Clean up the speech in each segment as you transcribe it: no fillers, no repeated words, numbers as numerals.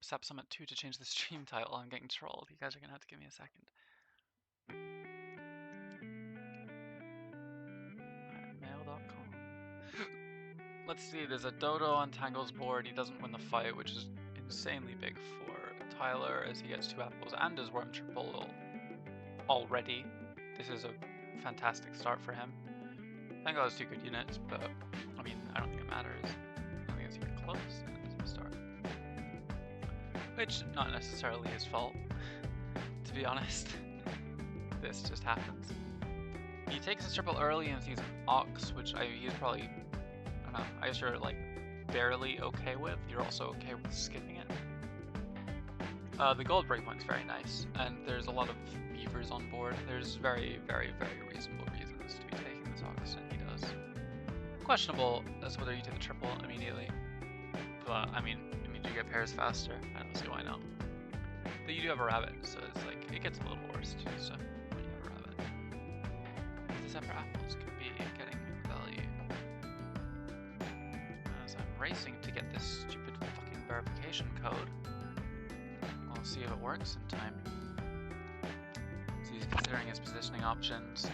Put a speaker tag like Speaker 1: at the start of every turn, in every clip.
Speaker 1: SAP Summit 2 to change the stream title. I'm getting trolled. You guys are gonna have to give me a second. Mail.com. Let's see, there's a dodo on Tangl's board. He doesn't win the fight, which is insanely big for Tyler as he gets 2 apples and his worm triple already. This is a fantastic start for him. Tangle has 2 good units, but I mean, I don't think it matters. I think it's even close and it's a start. Which, not necessarily his fault, to be honest. This just happens. He takes his triple early and sees an ox, which he's probably, I don't know, I guess you're like barely okay with. You're also okay with skipping it. The gold breakpoint's very nice, and there's a lot of beavers on board. There's very, very, very reasonable reasons to be taking this ox, and he does. Questionable as whether you take the triple immediately, but I mean, it means you get pairs faster. I don't see why not. But you do have a rabbit, so it's like, it gets a little worse too, so when you have a rabbit. The separate apples could be getting value. As I'm racing to get this stupid fucking verification code. I'll see if it works in time. So he's considering his positioning options.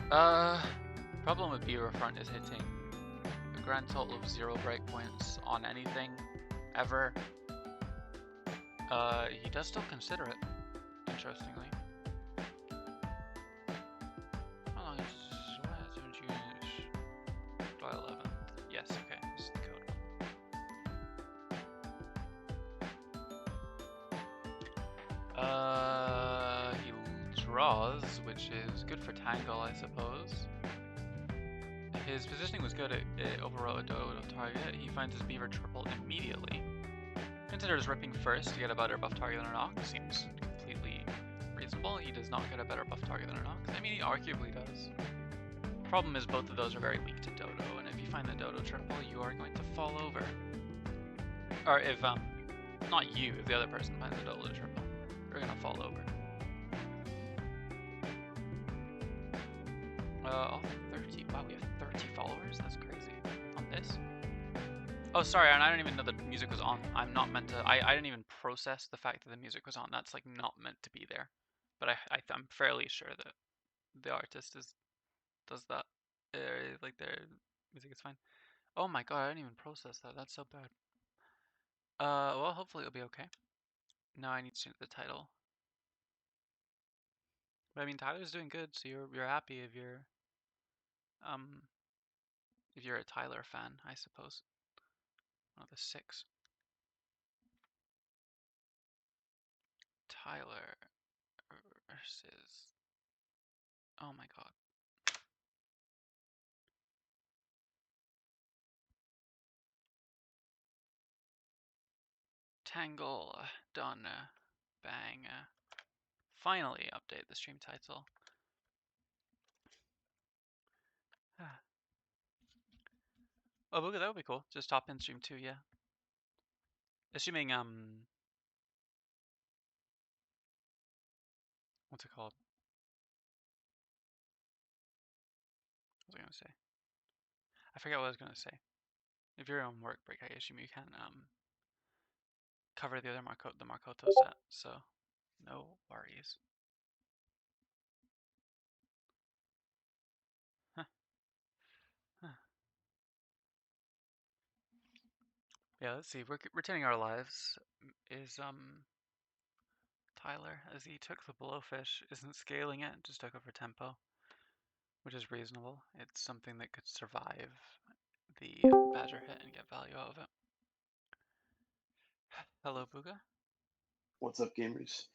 Speaker 1: Problem with Beaver Front is hitting a grand total of 0 breakpoints on anything, ever. He does still consider it, interestingly. How long is July 11th? Yes, okay, this is the code. He draws, which is good for Tangl, I suppose. His positioning was good, it overwrote a dodo target. He finds his beaver triple immediately. Considers ripping first to get a better buff target than an ox. Seems completely reasonable. He does not get a better buff target than an ox. I mean, he arguably does. Problem is both of those are very weak to dodo, and if you find the dodo triple, you are going to fall over. Or if, not you, if the other person finds the dodo triple, you're gonna fall over. All 30, wow, we have 30 followers? That's crazy. On this? Oh, sorry, and I didn't even know the music was on. I'm not meant to, I didn't even process the fact that the music was on. That's like not meant to be there. But I'm fairly sure that the artist does that. Like their music is fine. Oh my god, I didn't even process that. That's so bad. Well, hopefully it'll be okay. Now I need to change the title. But I mean, Tyler's doing good, so you're happy if you're a Tyler fan, I suppose. One of the 6. Tyler versus. Oh my god. Tangl, done, bang. Finally update the stream title. Oh, look, that would be cool. Just top in stream 2, yeah. Assuming, what's it called? What was I gonna say? I forget what I was gonna say. If you're on work break, I assume you can, cover the other the Makoto set, so no worries. Huh. Huh. Yeah, let's see. We're retaining our lives. Is Tyler, as he took the blowfish, isn't scaling it, just took over tempo, which is reasonable. It's something that could survive the badger hit and get value out of it. Hello, Booga.
Speaker 2: What's up, gamers?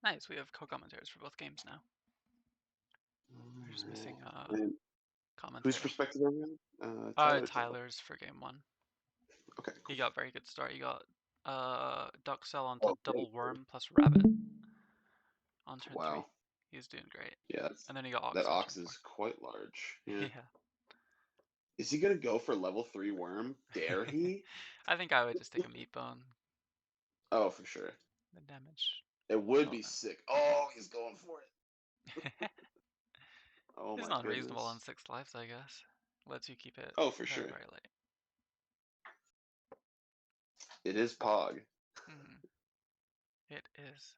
Speaker 1: Nice, we have co-commentators for both games now. We're just missing
Speaker 2: Whose
Speaker 1: commentator.
Speaker 2: perspective are we on?
Speaker 1: Tyler's for game 1.
Speaker 2: Okay, cool.
Speaker 1: He got very good start. He got duck cell onto
Speaker 2: Oh,
Speaker 1: double worm plus rabbit on turn 3.
Speaker 2: wow.
Speaker 1: He's doing great.
Speaker 2: Yeah,
Speaker 1: And then he got ox
Speaker 2: that
Speaker 1: on
Speaker 2: ox
Speaker 1: turn 4.
Speaker 2: is quite large. Yeah.
Speaker 1: Yeah.
Speaker 2: Is he gonna go for level 3 worm? Dare he?
Speaker 1: I think I would just take a meat bone.
Speaker 2: Oh, for sure.
Speaker 1: The damage.
Speaker 2: It would be sick. Oh, he's going for it. Oh
Speaker 1: It's
Speaker 2: my
Speaker 1: not
Speaker 2: goodness.
Speaker 1: unreasonable on 6 lives, I guess. Lets you keep it
Speaker 2: Oh, for
Speaker 1: very,
Speaker 2: sure.
Speaker 1: very late.
Speaker 2: It is Pog.
Speaker 1: Hmm. It is.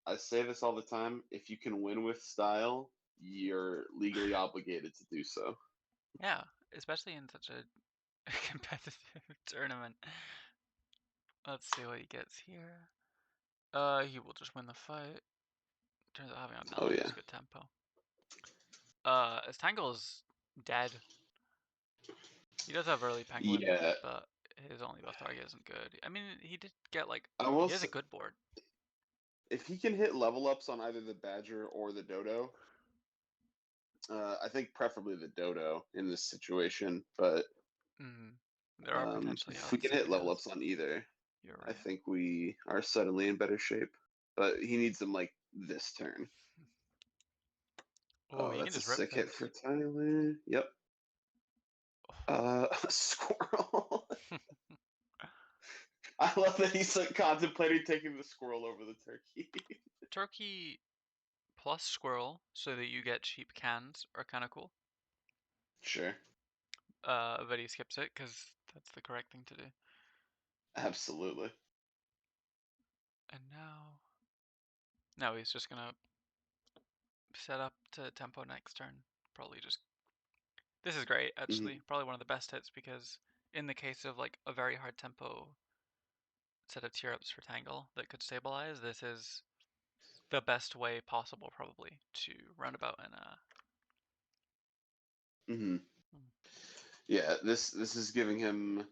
Speaker 2: I say this all the time. If you can win with style, you're legally obligated to do so.
Speaker 1: Yeah, especially in such a competitive tournament. Let's see what he gets here. He will just win the fight. Turns out having a
Speaker 2: Oh
Speaker 1: melon
Speaker 2: yeah.
Speaker 1: is good tempo. His Tangle is dead. He does have early penguin,
Speaker 2: Yeah.
Speaker 1: but his only buff target isn't good. I mean, he did get like,
Speaker 2: I will
Speaker 1: he has a
Speaker 2: say,
Speaker 1: good board.
Speaker 2: if he can hit level ups on either the Badger or the Dodo, I think preferably the Dodo in this situation. But
Speaker 1: Mm. There are potentially
Speaker 2: if we
Speaker 1: outs
Speaker 2: can
Speaker 1: if
Speaker 2: hit
Speaker 1: he
Speaker 2: level
Speaker 1: does.
Speaker 2: ups on either,
Speaker 1: You're
Speaker 2: I
Speaker 1: right.
Speaker 2: think we are suddenly in better shape. But he needs them like this turn.
Speaker 1: Oh,
Speaker 2: Oh,
Speaker 1: you can
Speaker 2: that's a
Speaker 1: just rip
Speaker 2: sick hit for
Speaker 1: this.
Speaker 2: Tyler. Yep. Squirrel. I love that he's like contemplating taking the squirrel over the turkey.
Speaker 1: Turkey plus squirrel so that you get cheap cans are kind of cool.
Speaker 2: Sure.
Speaker 1: But he skips it because that's the correct thing to do.
Speaker 2: Absolutely.
Speaker 1: And now he's just gonna set up to tempo next turn. Probably just. This is great,
Speaker 2: Mhm.
Speaker 1: actually. Probably one of the best hits because in the case of like a very hard tempo set of tier ups for Tangle that could stabilize, this is the best way possible probably to roundabout and
Speaker 2: Mhm. Yeah, this is giving him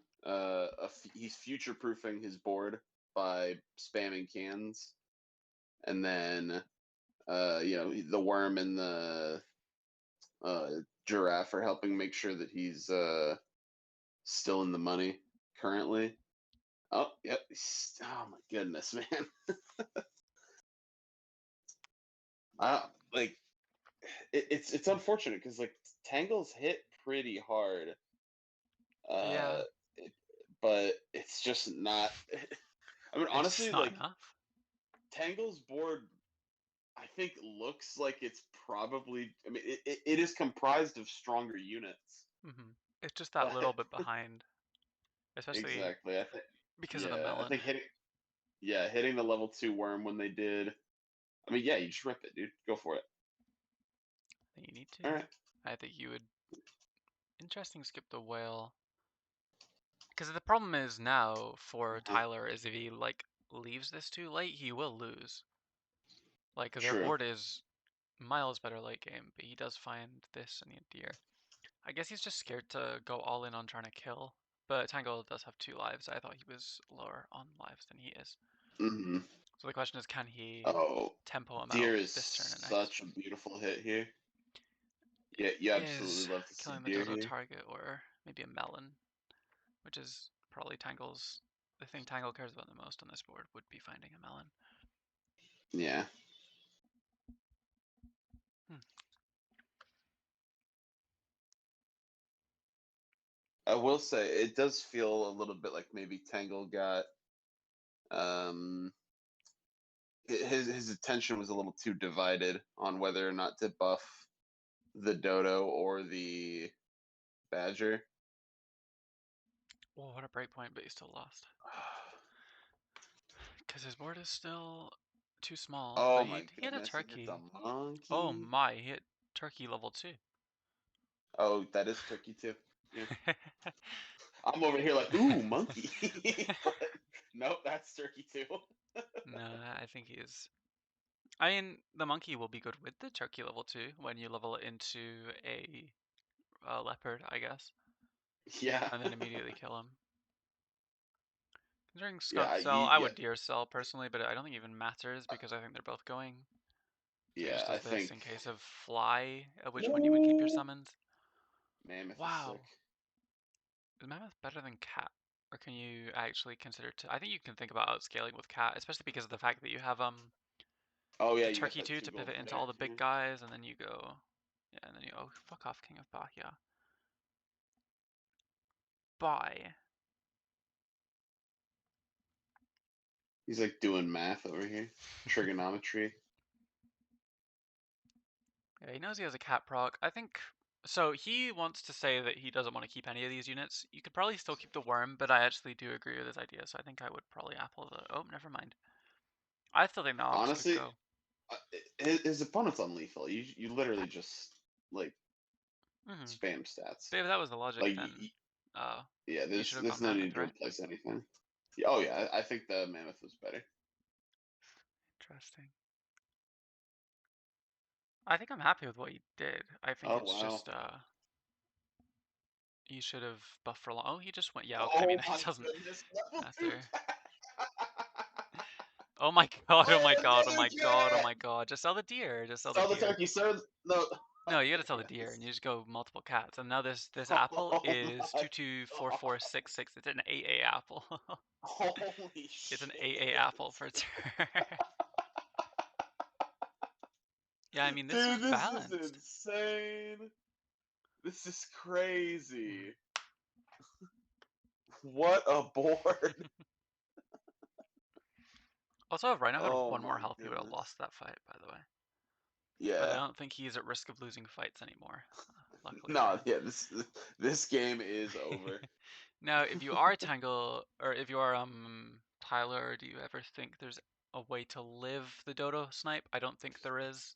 Speaker 2: he's future proofing his board by spamming cans, and then the worm and the uh giraffe are helping make sure that he's still in the money currently. Oh, yep. Oh my goodness, man. I like it's unfortunate because like Tangle's hit pretty hard,
Speaker 1: yeah,
Speaker 2: uh, it, but it's just not. I mean,
Speaker 1: it's just
Speaker 2: honestly,
Speaker 1: not
Speaker 2: like
Speaker 1: enough.
Speaker 2: Tangle's board, I think looks like it's probably. I mean, it is comprised of stronger units,
Speaker 1: It's just that
Speaker 2: but
Speaker 1: little bit behind, especially
Speaker 2: exactly. I think
Speaker 1: because of the
Speaker 2: yeah, I
Speaker 1: melon.
Speaker 2: think hitting the level 2 worm when they did. I mean, yeah, you just rip it, dude. Go for it.
Speaker 1: I think you need to.
Speaker 2: All right.
Speaker 1: I think you would. Interesting, skip the whale. Because the problem is now for
Speaker 2: Uh-huh.
Speaker 1: Tyler is if he like leaves this too late, he will lose. Like their
Speaker 2: True.
Speaker 1: board is miles better late game, but he does find this in the deer. I guess he's just scared to go all in on trying to kill. But Tangle does have 2 lives. I thought he was lower on lives than he is.
Speaker 2: Hmm.
Speaker 1: So the question is, can he
Speaker 2: Oh,
Speaker 1: tempo him out
Speaker 2: deer is
Speaker 1: this turn and next?
Speaker 2: such a beautiful hit here.
Speaker 1: It
Speaker 2: Yeah, you absolutely
Speaker 1: is
Speaker 2: love to see
Speaker 1: killing the
Speaker 2: deer
Speaker 1: dodo
Speaker 2: here.
Speaker 1: target or maybe a melon, which is probably Tangle's. The thing Tangle cares about the most on this board would be finding a melon.
Speaker 2: Yeah.
Speaker 1: Hmm.
Speaker 2: I will say it does feel a little bit like maybe Tangle got um his attention was a little too divided on whether or not to buff the dodo or the badger.
Speaker 1: Whoa, what a break point, but he still lost. Because his board is still too small,
Speaker 2: Oh
Speaker 1: but
Speaker 2: my
Speaker 1: he had a
Speaker 2: goodness, it hit the
Speaker 1: turkey. Oh
Speaker 2: monkey.
Speaker 1: my, he hit turkey level 2.
Speaker 2: Oh, that is turkey too. Yeah. I'm over here like, ooh, monkey. But nope, that's turkey too.
Speaker 1: No, I think he is. I mean, the monkey will be good with the turkey level 2 when you level it into a leopard, I guess,
Speaker 2: Yeah.
Speaker 1: and then immediately kill him. Considering skunk
Speaker 2: Yeah,
Speaker 1: cell, I
Speaker 2: yeah,
Speaker 1: would deer cell personally, but I don't think it even matters because I think they're both going. So he
Speaker 2: yeah,
Speaker 1: just
Speaker 2: I
Speaker 1: does this
Speaker 2: think
Speaker 1: in case of fly, at which point you would keep your
Speaker 2: Ooh,
Speaker 1: summons.
Speaker 2: Mammoth is sick.
Speaker 1: Wow. Is Mammoth better than Cat? Or can you actually consider I think you can think about outscaling with Cat, especially because of the fact that you have
Speaker 2: Oh yeah,
Speaker 1: the
Speaker 2: you got
Speaker 1: Turkey
Speaker 2: that
Speaker 1: too
Speaker 2: two
Speaker 1: to
Speaker 2: gold
Speaker 1: pivot
Speaker 2: for
Speaker 1: into all
Speaker 2: there.
Speaker 1: the
Speaker 2: Yeah.
Speaker 1: big guys, and then you go, yeah, and then you oh fuck off, King of Bahia. Bye.
Speaker 2: He's like doing math over here. Trigonometry.
Speaker 1: Yeah, he knows he has a Cat proc. I think So he wants to say that he doesn't want to keep any of these units. You could probably still keep the worm, but I actually do agree with his idea, so I think I would probably apple the... Oh, never mind. I still think the Ox could
Speaker 2: Honestly,
Speaker 1: go.
Speaker 2: uh, his opponent's unlethal. You literally just like
Speaker 1: Mm-hmm.
Speaker 2: spam stats.
Speaker 1: If that was the logic,
Speaker 2: Like
Speaker 1: then
Speaker 2: yeah,
Speaker 1: you should have
Speaker 2: there's
Speaker 1: gone
Speaker 2: no need
Speaker 1: Mammoth,
Speaker 2: to
Speaker 1: right?
Speaker 2: replace anything. Yeah, oh yeah, I think the mammoth was better.
Speaker 1: Interesting. I think I'm happy with what he did. I think
Speaker 2: Oh
Speaker 1: it's
Speaker 2: wow.
Speaker 1: just he should have buffed for long. Oh, he just went. Yeah, okay. I
Speaker 2: Oh
Speaker 1: mean, it
Speaker 2: my
Speaker 1: doesn't
Speaker 2: goodness, level two
Speaker 1: matter.
Speaker 2: cat.
Speaker 1: Oh my god! Oh
Speaker 2: Play
Speaker 1: my god! Oh
Speaker 2: another
Speaker 1: my god! Oh
Speaker 2: cat.
Speaker 1: my god! Just sell the deer. Just sell the
Speaker 2: Sell the
Speaker 1: deer.
Speaker 2: turkey, sir. No.
Speaker 1: No,
Speaker 2: Oh
Speaker 1: you
Speaker 2: my
Speaker 1: gotta sell the deer, and
Speaker 2: goodness.
Speaker 1: you just go multiple cats. And now this apple
Speaker 2: Oh
Speaker 1: is
Speaker 2: my
Speaker 1: 224466. It's an AA apple.
Speaker 2: god. Holy
Speaker 1: It's an
Speaker 2: shit.
Speaker 1: AA apple for turn. Yeah, I mean this is
Speaker 2: Dude, this is
Speaker 1: balanced.
Speaker 2: insane. This is
Speaker 1: Hmm.
Speaker 2: crazy. What a board.
Speaker 1: Also, if Rhino had
Speaker 2: Oh
Speaker 1: one more
Speaker 2: my
Speaker 1: health, he would have
Speaker 2: goodness.
Speaker 1: lost that fight, by the way. But I
Speaker 2: Yeah.
Speaker 1: don't think he's at risk of losing fights anymore, luckily for
Speaker 2: No,
Speaker 1: him.
Speaker 2: yeah, this game is over.
Speaker 1: Now, if you are Tangle, or if you are Tyler, do you ever think there's a way to live the Dodo snipe? I don't think there is.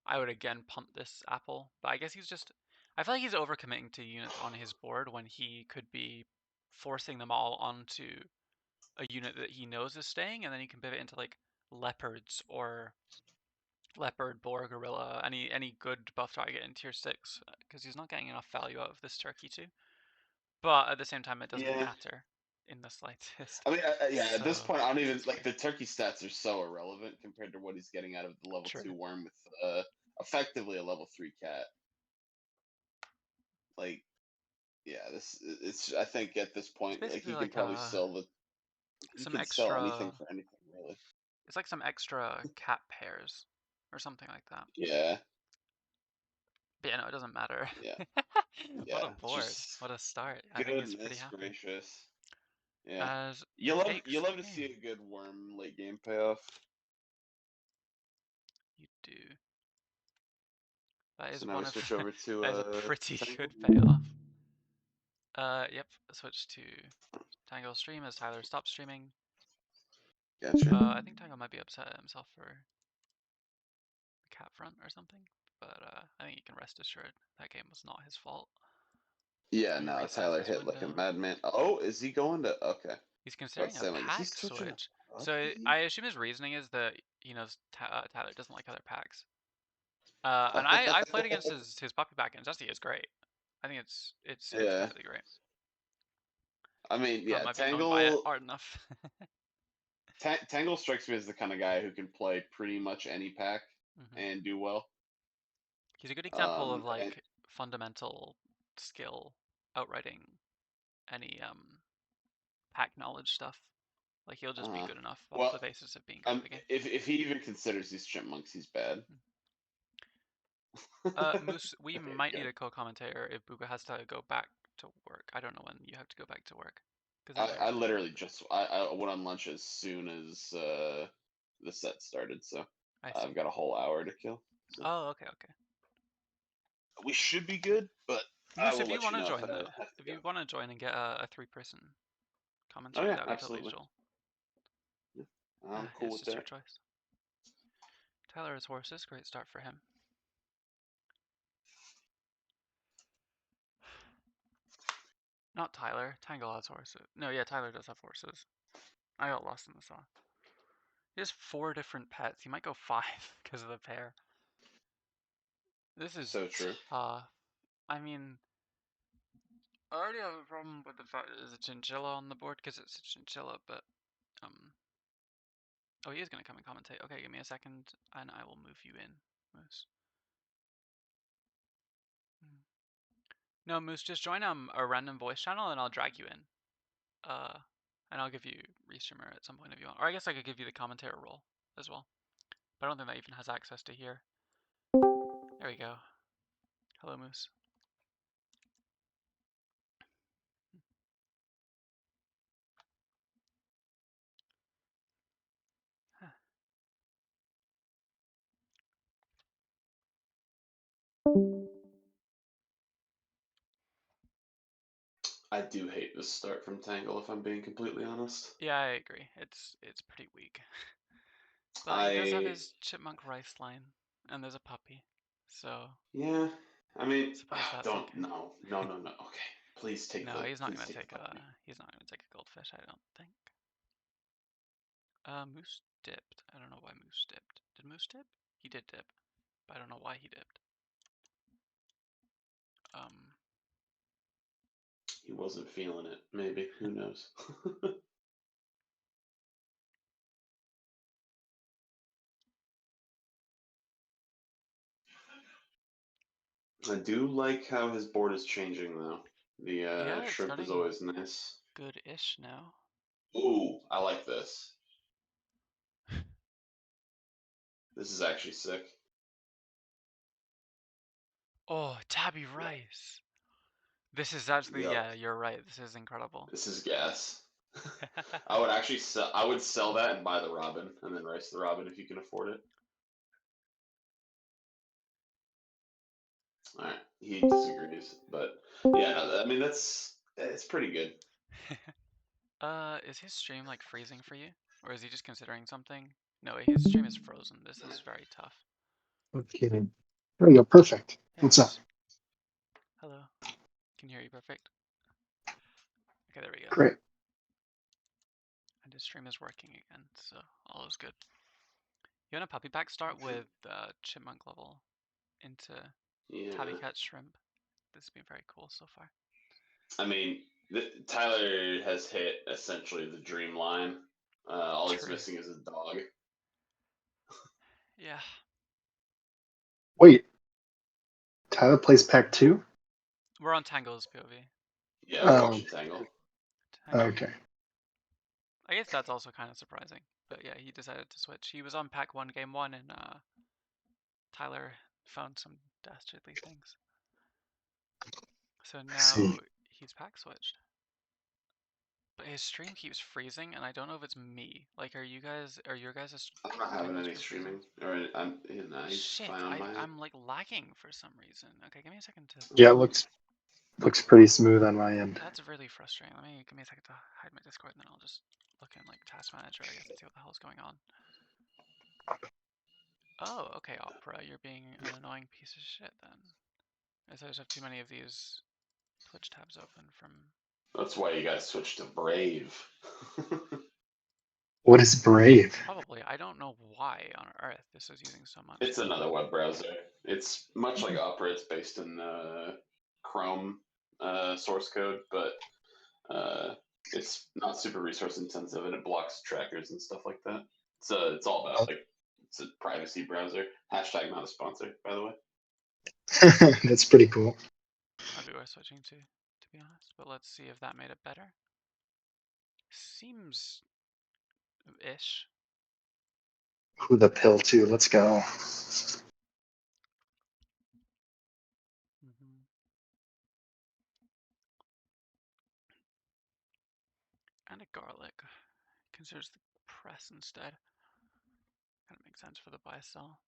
Speaker 1: I would again punt this apple, but I guess he's just... I feel like he's overcommitting to units on his board when he could be forcing them all onto a unit that he knows is staying, and then he can pivot into like leopards or leopard, boar, gorilla, any good buff target in tier 6, because he's not getting enough value out of this turkey too. But at the same time, it doesn't
Speaker 2: Yeah.
Speaker 1: matter in the slightest.
Speaker 2: I mean, yeah, at this
Speaker 1: So
Speaker 2: point, I don't
Speaker 1: it's
Speaker 2: even
Speaker 1: just
Speaker 2: like
Speaker 1: weird.
Speaker 2: the turkey stats are so irrelevant compared to what he's getting out of the level
Speaker 1: True.
Speaker 2: 2 worm with effectively a level 3 cat. Like, yeah, this it's I think at this
Speaker 1: It's
Speaker 2: point, like
Speaker 1: basically
Speaker 2: he can
Speaker 1: like
Speaker 2: probably sell he
Speaker 1: some
Speaker 2: can sell anything
Speaker 1: extra.
Speaker 2: for anything really.
Speaker 1: It's like some extra cat pairs or something like that.
Speaker 2: Yeah,
Speaker 1: But yeah, no, it doesn't matter.
Speaker 2: yeah,
Speaker 1: What
Speaker 2: yeah.
Speaker 1: a board!
Speaker 2: Just
Speaker 1: What a start! I think he's pretty
Speaker 2: goodness
Speaker 1: happy.
Speaker 2: gracious. Yeah.
Speaker 1: As
Speaker 2: You
Speaker 1: takes the
Speaker 2: love to see
Speaker 1: game.
Speaker 2: a good worm late game payoff.
Speaker 1: You do. That
Speaker 2: So
Speaker 1: is
Speaker 2: now we
Speaker 1: one of
Speaker 2: switch over to
Speaker 1: that is a pretty
Speaker 2: Tangle.
Speaker 1: good payoff. Yep. Switch to Tangle stream as Tyler stops streaming.
Speaker 2: Gotcha.
Speaker 1: I think Tangle might be upset at himself for the cat front or something, but I think you can rest assured that game was not his fault.
Speaker 2: Yeah,
Speaker 1: Let me
Speaker 2: no,
Speaker 1: resize
Speaker 2: Tyler
Speaker 1: this
Speaker 2: hit like a
Speaker 1: window.
Speaker 2: madman. Oh, is he going to? Okay.
Speaker 1: He's
Speaker 2: About
Speaker 1: considering
Speaker 2: to
Speaker 1: a
Speaker 2: say, like, is he
Speaker 1: pack
Speaker 2: switching to
Speaker 1: switch. So
Speaker 2: Puppy?
Speaker 1: I assume his reasoning is that he knows Tyler doesn't like other packs. And I played against his puppy pack, and Jesse is great. I think it's
Speaker 2: Yeah.
Speaker 1: completely great.
Speaker 2: I mean,
Speaker 1: But
Speaker 2: yeah,
Speaker 1: might be annoyed by it
Speaker 2: Tangle
Speaker 1: hard enough.
Speaker 2: Tangle strikes me as the kind of guy who can play pretty much any pack
Speaker 1: Hmm.
Speaker 2: and do well.
Speaker 1: He's a good example of
Speaker 2: And
Speaker 1: like fundamental skill outwriting any pack knowledge stuff. Like he'll just be
Speaker 2: uh,
Speaker 1: good enough off
Speaker 2: well,
Speaker 1: the basis of being good at the game.
Speaker 2: if he even considers these chipmunks, he's bad.
Speaker 1: Moose, we
Speaker 2: Okay,
Speaker 1: might need
Speaker 2: good.
Speaker 1: a co-commentator if Buga has to go back to work. I don't know when you have to go back to work, because that might
Speaker 2: I
Speaker 1: really
Speaker 2: literally
Speaker 1: affect it.
Speaker 2: just I went on lunch as soon as the set started, so
Speaker 1: I
Speaker 2: I've
Speaker 1: see.
Speaker 2: got a whole hour to kill. So
Speaker 1: Oh, okay, okay.
Speaker 2: we should be good, but I
Speaker 1: Moose,
Speaker 2: will
Speaker 1: if you
Speaker 2: let
Speaker 1: want
Speaker 2: you
Speaker 1: to
Speaker 2: know if I
Speaker 1: join though,
Speaker 2: have to
Speaker 1: if
Speaker 2: go.
Speaker 1: you want to join and get a three-person
Speaker 2: Oh
Speaker 1: commentary,
Speaker 2: yeah,
Speaker 1: that would be totally
Speaker 2: absolutely.
Speaker 1: chill.
Speaker 2: Yeah, I'm cool
Speaker 1: It's
Speaker 2: with
Speaker 1: just your
Speaker 2: that.
Speaker 1: choice. Tyler has horses, great start for him. Not Tyler. Tangle has horses. No, yeah, Tyler does have horses. I got lost in the sauce. He has 4 different pets. He might go 5 because of the pair. This is
Speaker 2: So true.
Speaker 1: tough. I mean, I already have a problem with the fact that there's a chinchilla on the board because it's a chinchilla, but um. Oh, he is gonna come and commentate. Okay, give me a second, and I will move you in, Moose. Hmm. No, Moose, just join a random voice channel, and I'll drag you in. Uh, and I'll give you restreamer at some point if you want. Or I guess I could give you the commentator role as well. But I don't think that even has access to here. There we go. Hello, Moose.
Speaker 2: I do hate this start from Tangle, if I'm being completely honest.
Speaker 1: Yeah, I agree. It's pretty weak. But he does have his chipmunk rice line, and there's a puppy. So
Speaker 2: Yeah, I mean,
Speaker 1: suppose that's
Speaker 2: don't,
Speaker 1: okay.
Speaker 2: no, no, no, no. Okay, please take
Speaker 1: No,
Speaker 2: the,
Speaker 1: he's not
Speaker 2: please
Speaker 1: gonna
Speaker 2: take the
Speaker 1: take a
Speaker 2: puppy.
Speaker 1: goldfish, I don't think. Moose dipped. I don't know why Moose dipped. Did Moose dip? He did dip, but I don't know why he dipped.
Speaker 2: He wasn't feeling it. Maybe, who knows? I do like how his board is changing though. The
Speaker 1: Yeah, it's
Speaker 2: shrimp is
Speaker 1: starting
Speaker 2: always nice.
Speaker 1: good-ish now.
Speaker 2: Ooh, I like this. This is actually sick.
Speaker 1: Oh, tabby rice. This is actually,
Speaker 2: Yep,
Speaker 1: yeah, you're right. This is incredible.
Speaker 2: this is gas. I would actually sell. I would sell that and buy the robin, and then rice the robin if you can afford it. All right, he disagrees, but yeah, no, I mean it's pretty good.
Speaker 1: Is his stream like freezing for you? Or is he just considering something? No, his stream is frozen. This is very tough.
Speaker 3: Okay. There we go. Perfect.
Speaker 1: Hey,
Speaker 3: What's up?
Speaker 1: Moose. Hello. Can hear you perfect. Okay, there we go.
Speaker 3: Great.
Speaker 1: And his stream is working again, so all is good. You want a puppy pack start with chipmunk level into tabby
Speaker 2: Yeah,
Speaker 1: cat shrimp? This has been very cool so far.
Speaker 2: I mean, Tyler has hit essentially the dream line. All he's
Speaker 1: True.
Speaker 2: missing is a dog.
Speaker 1: Yeah.
Speaker 3: Wait. Tyler plays pack 2?
Speaker 1: We're on Tangle's POV.
Speaker 2: Yeah, we're
Speaker 3: Oh,
Speaker 2: watching Tangle.
Speaker 1: Tangle.
Speaker 3: okay.
Speaker 1: I guess that's also kind of surprising. But yeah, he decided to switch. He was on pack 1 game 1 and Tyler found some dastardly things. So
Speaker 3: I see.
Speaker 1: now he's pack switched. But his stream keeps freezing, and I don't know if it's me. Like, are your guys'
Speaker 2: I'm not
Speaker 1: doing
Speaker 2: having
Speaker 1: the
Speaker 2: any
Speaker 1: stream freezing?
Speaker 2: streaming, or he's
Speaker 1: Shit,
Speaker 2: fine on my end.
Speaker 1: I'm like lagging for some reason. Okay, give me a second to.
Speaker 3: Yeah, it looks pretty smooth on my end.
Speaker 1: That's really frustrating. Give me a second to hide my Discord, and then I'll just look in like Task Manager, I guess, and see what the hell's going on. Oh, okay, Opera, you're being an annoying piece of shit then. I just have too many of these Twitch tabs open from.
Speaker 2: That's why you gotta switch to Brave.
Speaker 3: What is Brave?
Speaker 1: Probably. I don't know why on earth this is using so much.
Speaker 2: It's another web browser. It's much like Opera. It's based in Chrome source code, but it's not super resource intensive, and it blocks trackers and stuff like that. So it's all about like it's a privacy browser. Hashtag not a sponsor, by the way.
Speaker 3: That's pretty cool.
Speaker 1: Might be worth switching to be honest. But let's see if that made it better. Seems ish.
Speaker 3: Who the pill to? Let's go.
Speaker 1: And a garlic. Considers the press instead. Kind of makes sense for the buy sell.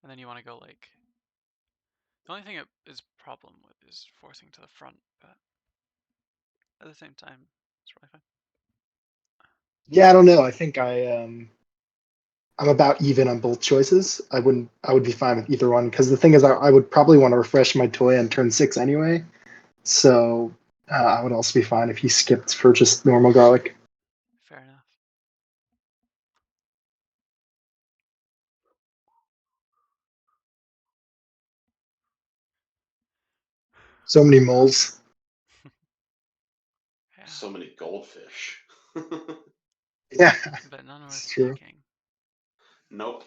Speaker 1: And then you want to go like. The only thing it is problem with is forcing to the front, but at the same time, it's really fine.
Speaker 3: Yeah, I don't know. I think I'm about even on both choices. I would be fine with either one because the thing is, I would probably want to refresh my toy on turn 6 anyway. So I would also be fine if he skipped for just normal garlic.
Speaker 1: Fair enough.
Speaker 3: So many moles.
Speaker 1: Yeah.
Speaker 2: So many goldfish.
Speaker 3: Yeah,
Speaker 1: But none worth
Speaker 3: it's true.
Speaker 1: taking.
Speaker 2: Nope.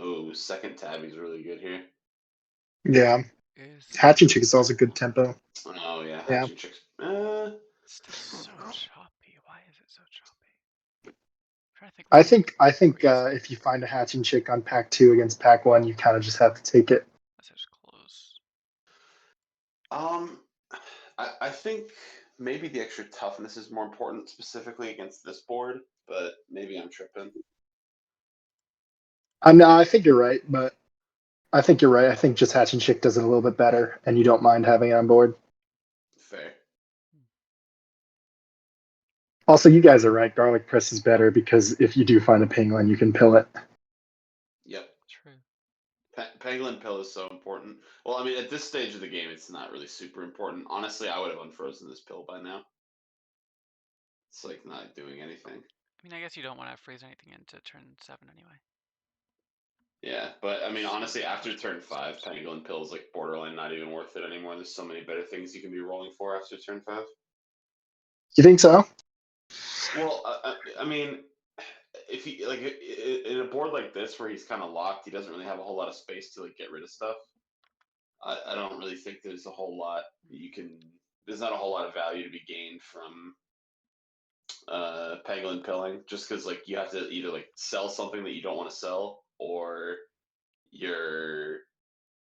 Speaker 2: Oh, second tabby's really good here.
Speaker 3: Yeah.
Speaker 1: Is
Speaker 3: Hatching Chick is also good tempo.
Speaker 2: Oh yeah,
Speaker 3: Yeah.
Speaker 2: hatching chicks.
Speaker 1: still so choppy. Why is it so choppy? I'm trying to think.
Speaker 3: I think
Speaker 1: Reason.
Speaker 3: if you find a Hatching Chick on pack 2 against pack 1, you kind of just have to take it.
Speaker 1: That's just close.
Speaker 2: Um, I think maybe the extra toughness is more important specifically against this board, but maybe I'm tripping.
Speaker 3: No, I think you're right, but I think you're right. I think just Hatch and Chick does it a little bit better, and you don't mind having it on board.
Speaker 2: Fair.
Speaker 3: Also, you guys are right. Garlic press is better because if you do find a penguin, you can pill it.
Speaker 2: Yep.
Speaker 1: True.
Speaker 2: Pangolin pill is so important. Well, I mean, at this stage of the game, it's not really super important. Honestly, I would have unfrozen this pill by now. It's like not doing anything.
Speaker 1: I mean, I guess you don't want to freeze anything into turn 7 anyway.
Speaker 2: Yeah, but I mean, honestly, after turn 5, Pangolin pill is like borderline not even worth it anymore. There's so many better things you can be rolling for after turn 5.
Speaker 3: You think so?
Speaker 2: Well, I mean, if he like in a board like this where he's kind of locked, he doesn't really have a whole lot of space to like get rid of stuff. I don't really think there's a whole lot you can. There's not a whole lot of value to be gained from pangolin pilling, just because like you have to either like sell something that you don't want to sell, or you're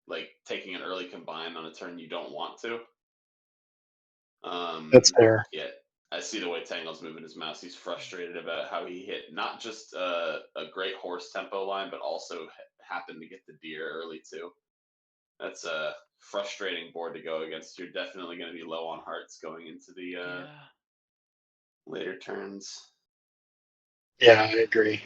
Speaker 2: like taking an early combine on a turn you don't want to.
Speaker 3: That's fair.
Speaker 2: Yeah, I see the way Tangl's moving his mouse. He's frustrated about how he hit not just a great horse tempo line, but also happened to get the deer early too. That's a frustrating board to go against. You're definitely going to be low on hearts going into the later turns.
Speaker 3: Yeah, I agree.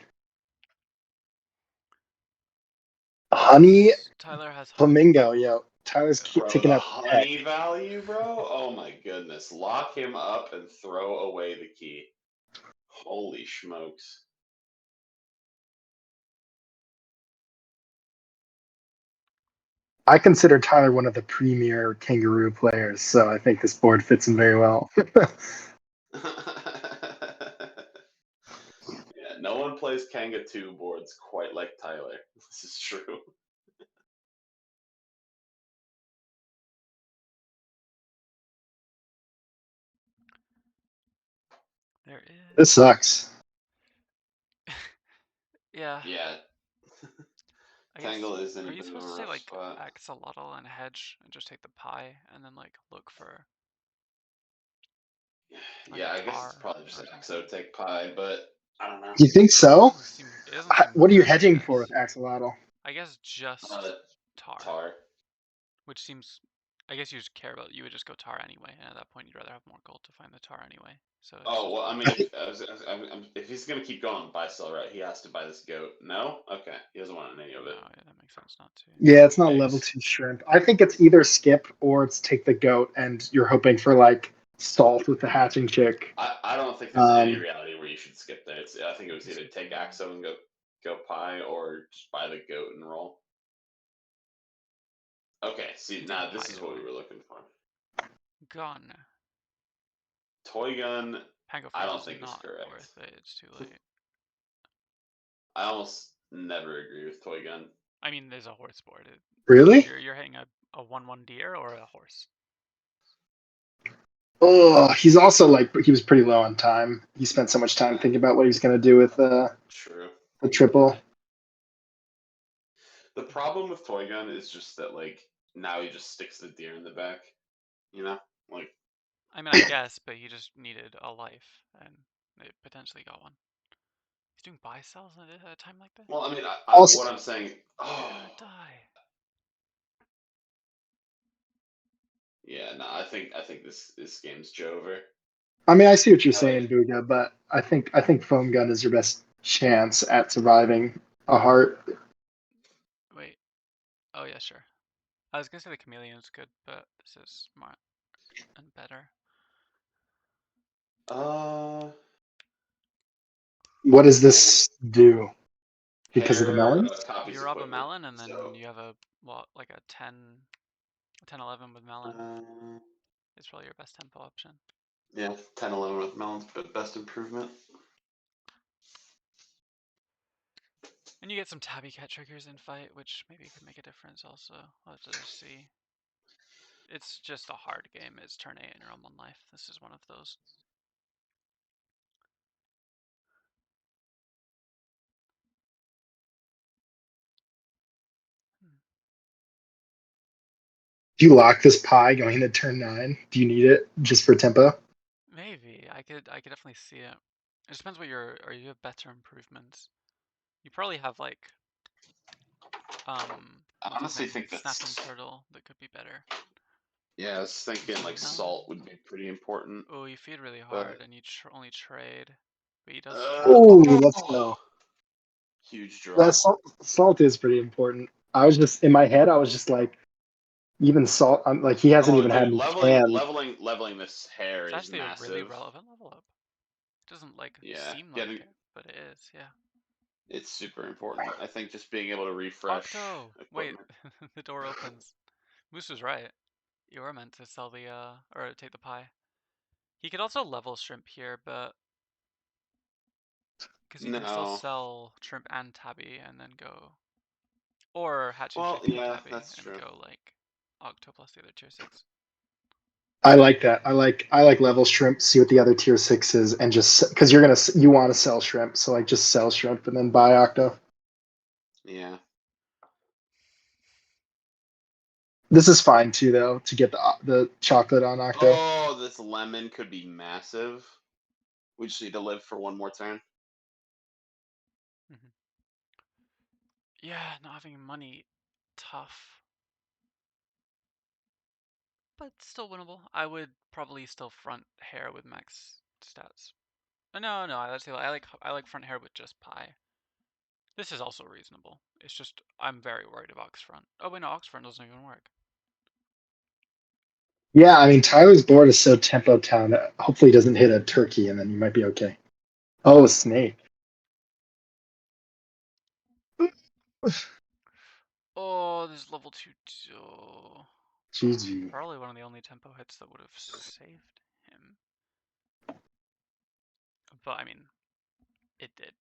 Speaker 3: Honey
Speaker 1: Tyler has
Speaker 3: Flamingo, yo. Tyler's
Speaker 2: Bro,
Speaker 3: taking
Speaker 2: the
Speaker 3: out the heck.
Speaker 2: honey value, bro. Oh my goodness. Lock him up and throw away the key. Holy smokes.
Speaker 3: I consider Tyler one of the premier kangaroo players, so I think this board fits him very well.
Speaker 2: Yeah, no one plays Kanga 2 boards quite like Tyler. This is true.
Speaker 1: There is.
Speaker 3: This sucks.
Speaker 1: Yeah.
Speaker 2: Yeah. Tangle is in a
Speaker 1: Are you
Speaker 2: bit of
Speaker 1: supposed
Speaker 2: a
Speaker 1: to say
Speaker 2: rough
Speaker 1: like
Speaker 2: spot.
Speaker 1: axolotl and hedge and just take the pie and then like look for? Like
Speaker 2: Yeah,
Speaker 1: a
Speaker 2: I guess it's
Speaker 1: tar
Speaker 2: probably just
Speaker 1: or something.
Speaker 2: Axo take pie, but I don't know.
Speaker 3: You think so?
Speaker 1: It doesn't seem
Speaker 3: What are you
Speaker 1: best, I
Speaker 3: hedging
Speaker 1: guess.
Speaker 3: for with Axolotl?
Speaker 1: I guess just tar.
Speaker 2: Tar.
Speaker 1: Which seems, I guess you just care about, you would just go tar anyway, and at that point you'd rather have more gold to find the tar anyway. So it's
Speaker 2: Oh
Speaker 1: just
Speaker 2: well, I
Speaker 1: fine.
Speaker 2: mean, if he's gonna keep going buy sell right, he has to buy this goat. No, okay, he doesn't want any of it.
Speaker 1: No, yeah, that makes sense not to.
Speaker 3: Yeah, it's not
Speaker 2: Eggs.
Speaker 3: level 2 shrimp. I think it's either skip or it's take the goat, and you're hoping for like salt with the hatching chick.
Speaker 2: I don't think there's any reality where you should skip there. I think it was either take Axo and go pie, or just buy the goat and roll. Okay, see, now this is what we were looking for.
Speaker 1: Gun.
Speaker 2: Toy gun.
Speaker 1: Pango
Speaker 2: I don't
Speaker 1: is
Speaker 2: think
Speaker 1: not
Speaker 2: it's correct.
Speaker 1: worth it. It's too late.
Speaker 2: I almost never agree with toy gun.
Speaker 1: I mean, there's a horse board.
Speaker 3: Really?
Speaker 1: You're hitting a 1/1 deer or a horse.
Speaker 3: Oh, he's also like he was pretty low on time. He spent so much time thinking about what he was going to do with
Speaker 2: True.
Speaker 3: the triple.
Speaker 2: The problem with toy gun is just that like now he just sticks the deer in the back. You know, like.
Speaker 1: I mean, I guess, but he just needed a life, and they potentially got one. He's doing buy sells at a time like that.
Speaker 2: Well, I mean,
Speaker 3: Also,
Speaker 2: what I'm saying. Oh.
Speaker 1: Die.
Speaker 2: Yeah, no, I think this game's Jover.
Speaker 3: I mean, I see what you're saying, Booga, but I think foam gun is your best chance at surviving a heart.
Speaker 1: Wait. Oh yeah, sure. I was gonna say the chameleon's good, but this is smart and better.
Speaker 3: What does this do? Because of the melons?
Speaker 1: You rob a melon, and then you have a like a 10-11 with melon. It's probably your best tempo option.
Speaker 2: Yeah, 10-11 with melons, but best improvement.
Speaker 1: And you get some tabby cat triggers in fight, which maybe could make a difference also. I'll have to just see. It's just a hard game. It's turn 8 and you're on 1 life. This is one of those.
Speaker 3: Do you lock this pie going into turn 9? Do you need it just for tempo?
Speaker 1: Maybe. I could definitely see it. It depends what or you have better improvements. You probably have like
Speaker 2: I honestly think
Speaker 1: snapping
Speaker 2: that's.
Speaker 1: turtle that could be better.
Speaker 2: Yeah, I was thinking like
Speaker 1: No.
Speaker 2: salt would be pretty important.
Speaker 1: Oh, you feed really
Speaker 2: but-
Speaker 1: hard and you only trade, but he does.
Speaker 3: Oh, let's go.
Speaker 2: Huge draw.
Speaker 3: That salt is pretty important. I was just in my head. I was just like, even salt. I'm like, he hasn't even had any
Speaker 2: leveling this hair
Speaker 1: It's
Speaker 2: is
Speaker 1: actually
Speaker 2: massive.
Speaker 1: a really relevant level up. It doesn't seem like it, but it is. Yeah.
Speaker 2: It's super important. I think just being able to refresh.
Speaker 1: Octo. Wait, the door opens. Moose was right. You were meant to sell the or take the pie. He could also level shrimp here, but because you can still sell shrimp and tabby and then go, or hatching shrimp and tabby
Speaker 2: that's
Speaker 1: and
Speaker 2: true.
Speaker 1: go like Octo plus the other tier 6.
Speaker 3: I like that. I like level shrimp. See what the other tier 6 is, and just because you want to sell shrimp, so like just sell shrimp and then buy Octo.
Speaker 2: Yeah.
Speaker 3: This is fine too, though, to get the chocolate on Octo.
Speaker 2: Oh, this lemon could be massive. We just need to live for one more turn.
Speaker 1: Yeah, not having money, tough, but still winnable. I would probably still front hair with max stats. No, I like front hair with just pie. This is also reasonable. It's just I'm very worried of Ox front. Oh wait, no, Ox front doesn't even work.
Speaker 3: Yeah, I mean Tyler's board is so tempo town that hopefully he doesn't hit a turkey, and then you might be okay. Oh, a snake.
Speaker 1: Oh, this level 2. Oh.
Speaker 3: GG.
Speaker 1: Probably one of the only tempo hits that would have saved him. But I mean, it did.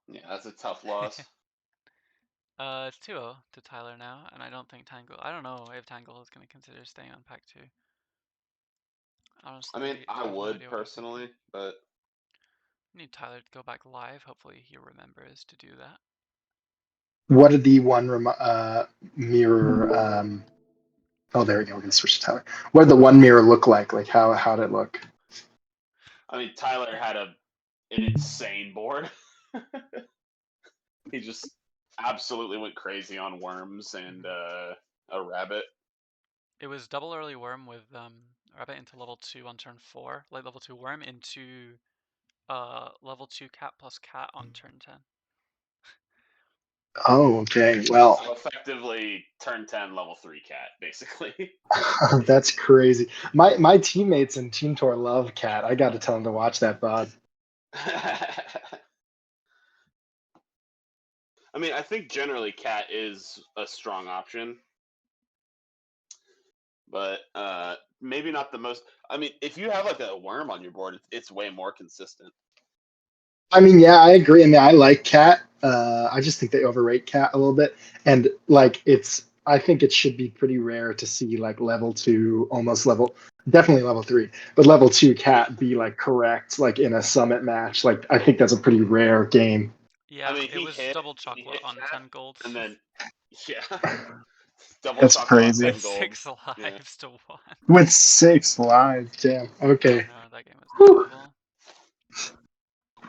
Speaker 2: Yeah, that's a tough loss.
Speaker 1: It's 2-0 to Tyler now, and I don't think Tangl. I don't know if Tangl is going to consider staying on pack 2. Honestly,
Speaker 2: I mean, I
Speaker 1: have no
Speaker 2: would
Speaker 1: idea what he's
Speaker 2: personally, but
Speaker 1: need Tyler to go back live. Hopefully, he remembers to do that.
Speaker 3: What did the one mirror? Oh, there we go. We're gonna switch to Tyler. What did the one mirror look like? Like how did it look?
Speaker 2: I mean, Tyler had an insane board. He just absolutely went crazy on worms and a rabbit.
Speaker 1: It was double early worm with rabbit into level 2 on turn 4, like level 2 worm into level 2 cat plus cat on turn 10.
Speaker 3: Oh, okay. Well,
Speaker 2: so effectively turn 10 level 3 cat, basically.
Speaker 3: that's crazy. My teammates in Team Tour love cat. I got to tell them to watch that bod.
Speaker 2: I mean, I think generally cat is a strong option, but maybe not the most. I mean, if you have like a worm on your board, it's way more consistent.
Speaker 3: I mean, yeah, I agree. I mean, I like cat. I just think they overrate cat a little bit, and like I think it should be pretty rare to see like level 2, almost definitely level 3, but level 2 cat be like correct, like in a summit match. Like I think that's a pretty rare game.
Speaker 1: Yeah, I mean, it was double chocolate on 10 gold.
Speaker 2: And then, yeah. Double
Speaker 3: That's
Speaker 2: chocolate
Speaker 3: crazy.
Speaker 2: on 10 gold.
Speaker 1: 6 lives to 1.
Speaker 3: With 6 lives, damn. Okay.
Speaker 1: No, that game was terrible.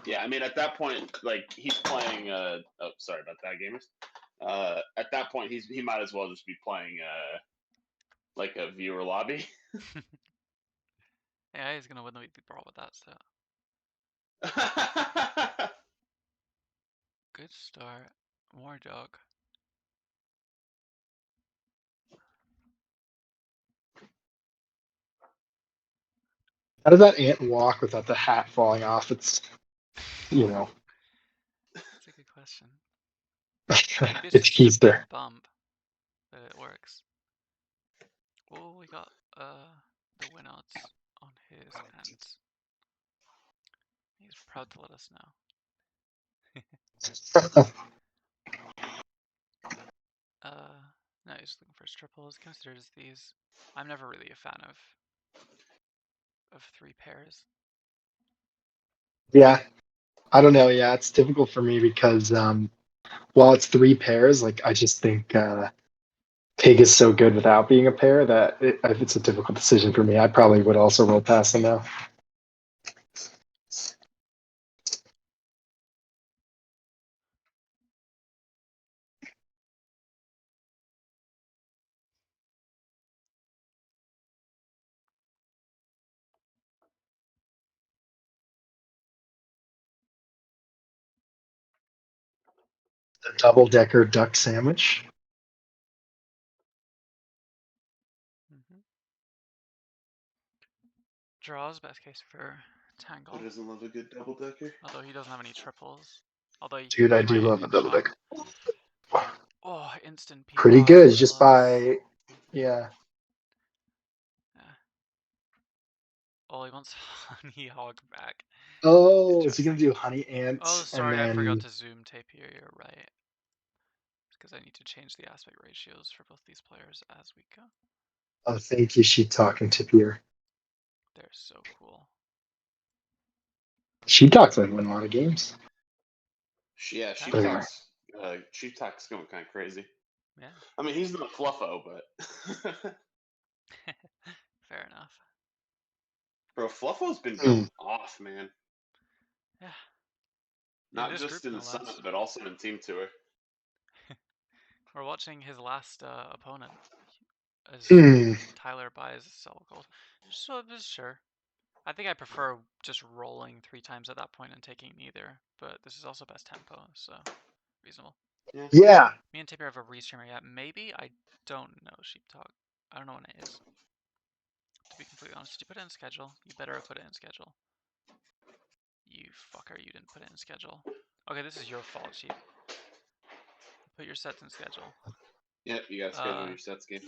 Speaker 2: Yeah, I mean, at that point, like, he's playing, oh, sorry about that, gamers. At that point, he might as well just be playing, like, a viewer lobby.
Speaker 1: Yeah, he's gonna win the weekly brawl with that stuff. Good start. More dog.
Speaker 3: How does that ant walk without the hat falling off? It's,
Speaker 1: That's a good question. Maybe it's
Speaker 3: it's
Speaker 1: just such a big
Speaker 3: Keister.
Speaker 1: bump that it works. Oh, we got the win odds on his hands. He's proud to let us know. No, he's looking for his triples. Considers these. I'm never really a fan of 3 pairs.
Speaker 3: Yeah, I don't know. Yeah, it's difficult for me because while it's 3 pairs, like I just think Pig is so good without being a pair that it's a difficult decision for me. I probably would also roll past him now. The double-decker duck sandwich.
Speaker 1: Mm-hmm. Draws, best case for Tangl.
Speaker 2: Who doesn't love a good double decker?
Speaker 1: Although he doesn't have any triples. Although
Speaker 3: Dude, I
Speaker 1: he
Speaker 3: do
Speaker 1: might
Speaker 3: love a double-decker.
Speaker 1: Oh, instant P5
Speaker 3: Pretty good, just
Speaker 1: plus.
Speaker 3: by yeah.
Speaker 1: Oh, he wants Honey Hog back.
Speaker 3: Oh, is he gonna do honey ants?
Speaker 1: Oh, sorry,
Speaker 3: and then...
Speaker 1: I forgot to zoom tape here. You're right. Because I need to change the aspect ratios for both these players as we go.
Speaker 3: Oh, thank you, Sheep Talk and Tipier.
Speaker 1: They're so cool.
Speaker 3: Sheep Talk's like win a lot of games.
Speaker 2: Yeah, Sheep Talk's going kind of crazy.
Speaker 1: Yeah.
Speaker 2: I mean, he's not Fluffo, but
Speaker 1: fair enough.
Speaker 2: Bro, Fluffo's been going off, man.
Speaker 1: Yeah.
Speaker 2: Not just in the Summit, but also in Team Tour.
Speaker 1: We're watching his last opponent as Tyler buys Cell Gold. So, sure. I think I prefer just rolling 3 times at that point and taking neither, but this is also best tempo, so reasonable.
Speaker 3: Yeah.
Speaker 1: Me and Tipper have a restreamer yet. Maybe? I don't know, Sheep Talk. I don't know when it is. To be completely honest, did you put it in schedule? You better have put it in schedule. You fucker, you didn't put it in schedule. Okay, this is your fault, Sheep. Put your sets in schedule.
Speaker 2: Yep, you gotta schedule your sets game.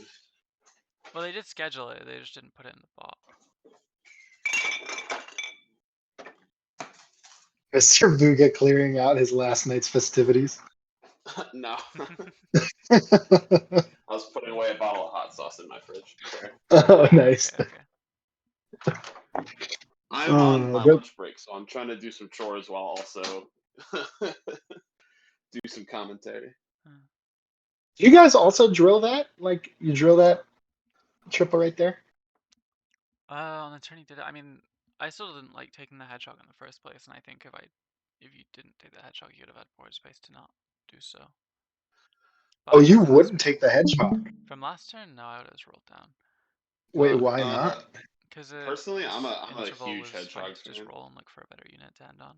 Speaker 1: Well, they did schedule it, they just didn't put it in the bot.
Speaker 3: Is Sir Vuga clearing out his last night's festivities?
Speaker 2: No. I was putting away a bottle of hot sauce in my fridge. Sorry.
Speaker 3: Oh, nice.
Speaker 1: Okay.
Speaker 2: I'm on my lunch break, so I'm trying to do some chores while also do some commentary.
Speaker 3: Do you guys also drill that? Like, you drill that triple right there?
Speaker 1: On the turn he did it. I mean, I still didn't like taking the hedgehog in the first place, and I think if you didn't take the hedgehog, you would have had board space to not do so. But
Speaker 3: oh, you wouldn't take the hedgehog?
Speaker 1: From last turn? No, I would have just rolled down.
Speaker 3: Wait, why not?
Speaker 1: Because
Speaker 2: personally, I'm a huge hedgehog fan.
Speaker 1: Just roll and look for a better unit to end on.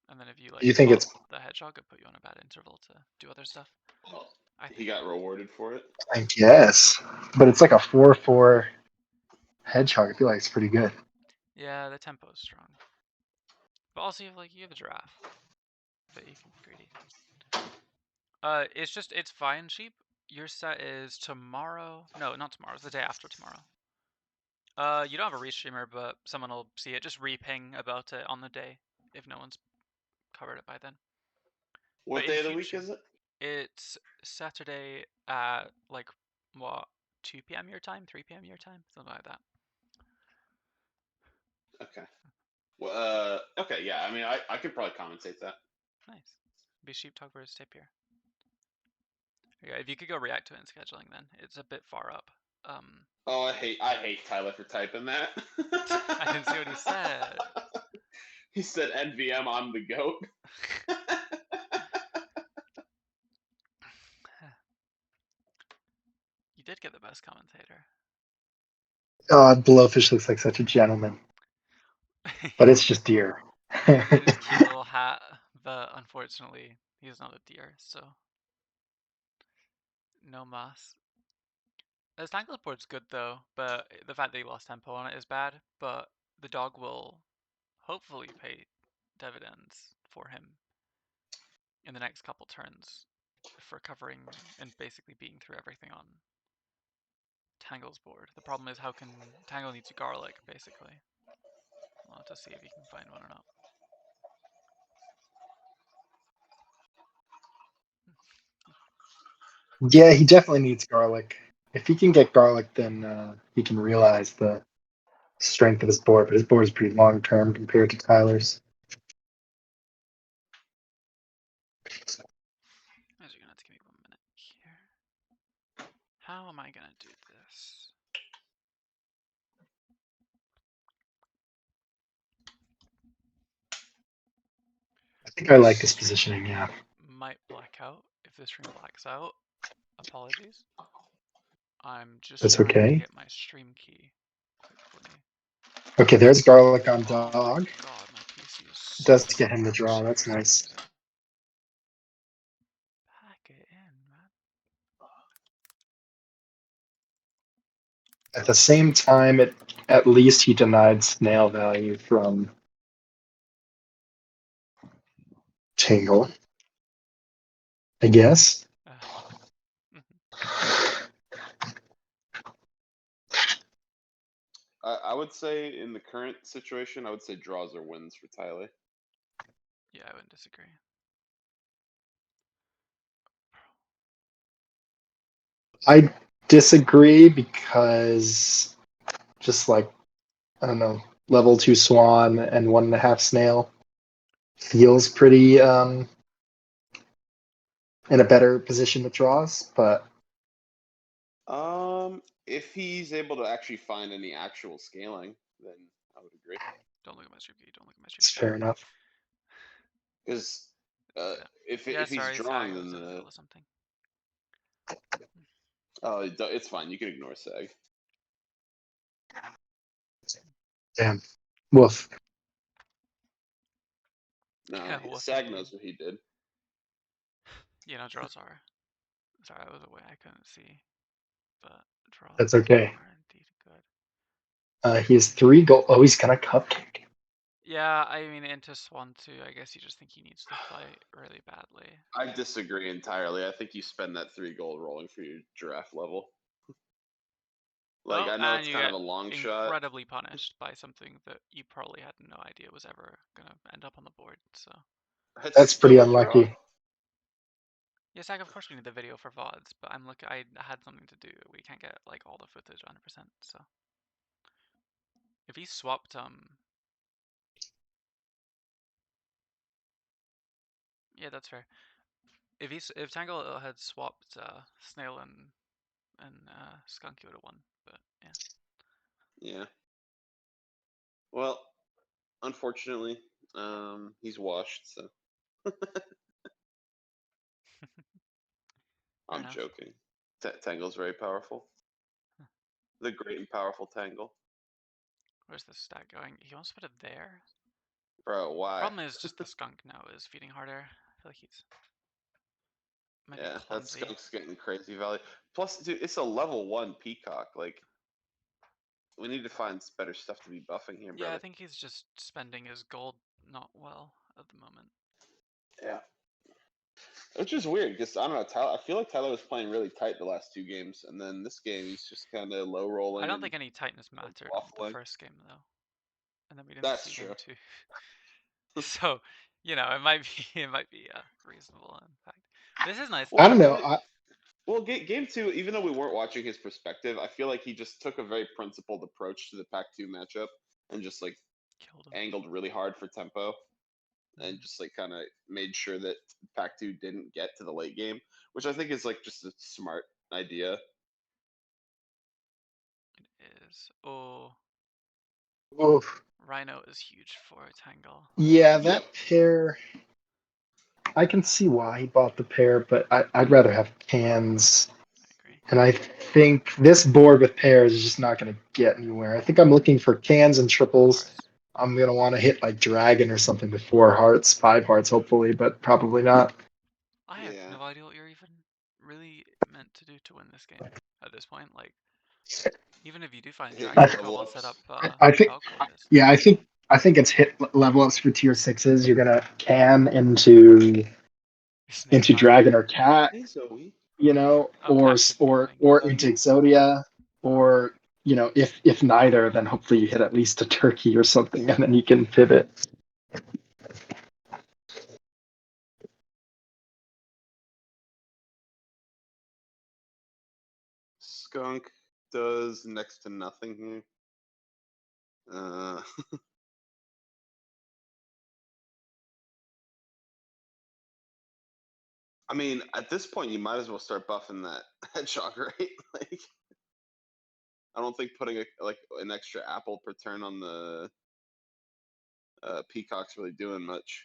Speaker 1: And then if you like
Speaker 3: you think it's
Speaker 1: the hedgehog, it put you on a bad interval to do other stuff.
Speaker 2: Well, he got rewarded for it.
Speaker 3: I guess. But it's like a 4/4 hedgehog. I feel like it's pretty good.
Speaker 1: Yeah, the tempo is strong. But also you have a giraffe. But you can be greedy. It's fine, Sheep. Your set is tomorrow. No, not tomorrow. It's the day after tomorrow. You don't have a restreamer, but someone will see it. Just re-ping about it on the day if no one's covered it by then.
Speaker 2: What day of the week is it?
Speaker 1: It's Saturday at 2 p.m. your time, 3 p.m. your time, something like that.
Speaker 2: Okay. Well, okay, yeah. I mean, I could probably commentate that.
Speaker 1: Nice. Be Sheep Talk versus Tapier. Okay, if you could go react to it in scheduling, then it's a bit far up.
Speaker 2: Oh, I hate Tyler for typing that.
Speaker 1: I didn't see what he said.
Speaker 2: He said, "NVM, I'm the goat."
Speaker 1: You did get the best commentator.
Speaker 3: Oh, Blowfish looks like such a gentleman. But it's just deer.
Speaker 1: His cute little hat, but unfortunately, he's not a deer, so no mas. His Tangl board's good though, but the fact that he lost tempo on it is bad. But the dog will hopefully pay dividends for him in the next couple turns for covering and basically beating through everything on Tangl's board. The problem is how can Tangl needs a garlic basically. We'll have to see if he can find one or not.
Speaker 3: Yeah, he definitely needs garlic. If he can get garlic, then he can realize the strength of his board. But his board is pretty long term compared to Tyler's.
Speaker 1: You're gonna have to give me 1 minute here. How am I gonna do this?
Speaker 3: I think I like this positioning, yeah.
Speaker 1: Might black out. If this stream blacks out, apologies. I'm just
Speaker 3: That's
Speaker 1: trying
Speaker 3: okay.
Speaker 1: to get my stream key quickly.
Speaker 3: Okay, there's garlic on dog.
Speaker 1: Oh my god, my PC is so
Speaker 3: Does get him the draw. That's nice.
Speaker 1: man.
Speaker 3: At the same time, at least he denied snail value from Tingle, I guess.
Speaker 2: I would say in the current situation, I would say draws or wins for Tyler.
Speaker 1: Yeah, I wouldn't disagree.
Speaker 3: I disagree because just like, I don't know, level 2 Swan and 1.5 Snail feels pretty in a better position with draws, but
Speaker 2: If he's able to actually find any actual scaling, then I would agree.
Speaker 1: Don't look at my stream feed. Don't look at my stream
Speaker 3: it's
Speaker 1: feed.
Speaker 3: fair enough.
Speaker 2: Because if
Speaker 1: Yeah,
Speaker 2: if he's
Speaker 1: sorry,
Speaker 2: drawing,
Speaker 1: Sag, I
Speaker 2: then
Speaker 1: was in the middle of something.
Speaker 2: it's fine. You can ignore Sag.
Speaker 3: Damn. Woof.
Speaker 2: No,
Speaker 1: Yeah, woof
Speaker 2: Sag
Speaker 1: indeed.
Speaker 2: knows what he did.
Speaker 1: You know, draws are. Sorry, I was away. I couldn't see. But draws
Speaker 3: That's okay.
Speaker 1: are indeed good.
Speaker 3: He has 3 gold. Oh, he's gonna cupcake.
Speaker 1: Yeah, I mean, into Swan 2, I guess you just think he needs to fight really badly.
Speaker 2: I disagree entirely. I think you spend that 3 gold rolling for your giraffe level. Like,
Speaker 1: Well,
Speaker 2: I know
Speaker 1: and
Speaker 2: it's
Speaker 1: you
Speaker 2: kind
Speaker 1: get
Speaker 2: of a long shot.
Speaker 1: incredibly punished by something that you probably had no idea was ever gonna end up on the board. So
Speaker 3: That's pretty
Speaker 2: still a draw.
Speaker 3: unlucky.
Speaker 1: yes, Zach, of course we need the video for VODs, but I'm looking. I had something to do. We can't get like all the footage 100%. So if he swapped yeah, that's fair. If Tangle had swapped Snail and Skunk, he would have won. But yeah.
Speaker 2: Yeah. Well, unfortunately, he's washed. So I'm
Speaker 1: enough.
Speaker 2: joking. Tangle's very powerful. The great and powerful Tangle.
Speaker 1: Where's the stat going? He wants to put it there.
Speaker 2: Bro, why?
Speaker 1: Problem is just the Skunk now is feeding harder. I feel like he's might be
Speaker 2: Yeah, that
Speaker 1: clumsy.
Speaker 2: Skunk's getting crazy value. Plus, dude, it's a level 1 Peacock. Like, we need to find better stuff to be buffing here, brother.
Speaker 1: Yeah, I think he's just spending his gold not well at the moment.
Speaker 2: Yeah. Which is weird because I don't know. Tyler, I feel like Tyler was playing really tight the last 2 games, and then this game he's just kind of low rolling.
Speaker 1: I don't think any tightness mattered the first game though, and then we didn't
Speaker 2: That's
Speaker 1: see
Speaker 2: true.
Speaker 1: game 2. So, you know, it might be reasonable in fact. This is nice.
Speaker 3: I don't know.
Speaker 2: Well, game 2, even though we weren't watching his perspective, I feel like he just took a very principled approach to the Pac-2 matchup and just like
Speaker 1: Killed him.
Speaker 2: angled really hard for tempo. And just like kind of made sure that Pac-2 didn't get to the late game, which I think is like just a smart idea.
Speaker 1: It is. Oh,
Speaker 3: Oof.
Speaker 1: Rhino is huge for Tangle.
Speaker 3: Yeah, that pair. I can see why he bought the pair, but I'd rather have cans.
Speaker 1: I agree.
Speaker 3: And I think this board with pairs is just not going to get anywhere. I think I'm looking for cans and triples.
Speaker 1: Hearts.
Speaker 3: I'm going to want to hit like dragon or something with 4 hearts, 5 hearts, hopefully, but probably not.
Speaker 1: I have
Speaker 2: Yeah.
Speaker 1: no idea what you're even really meant to do to win this game at this point. Like, even if you do find
Speaker 2: Hit
Speaker 1: dragon,
Speaker 2: your
Speaker 1: how
Speaker 2: level
Speaker 1: well
Speaker 2: ups.
Speaker 1: set up
Speaker 3: I think,
Speaker 1: Valkyrie is.
Speaker 3: yeah, I think it's hit level ups for tier 6s. You're going to can into
Speaker 1: Snake
Speaker 3: dragon or cat,
Speaker 2: Hey, Zoe.
Speaker 3: you know,
Speaker 1: Oh, Cat should be living.
Speaker 3: or into Exodia, or you know, if neither, then hopefully you hit at least a turkey or something, and then you can pivot.
Speaker 2: Skunk does next to nothing here. I mean, at this point, you might as well start buffing that hedgehog, right? Like, I don't think putting an extra apple per turn on the peacock's really doing much.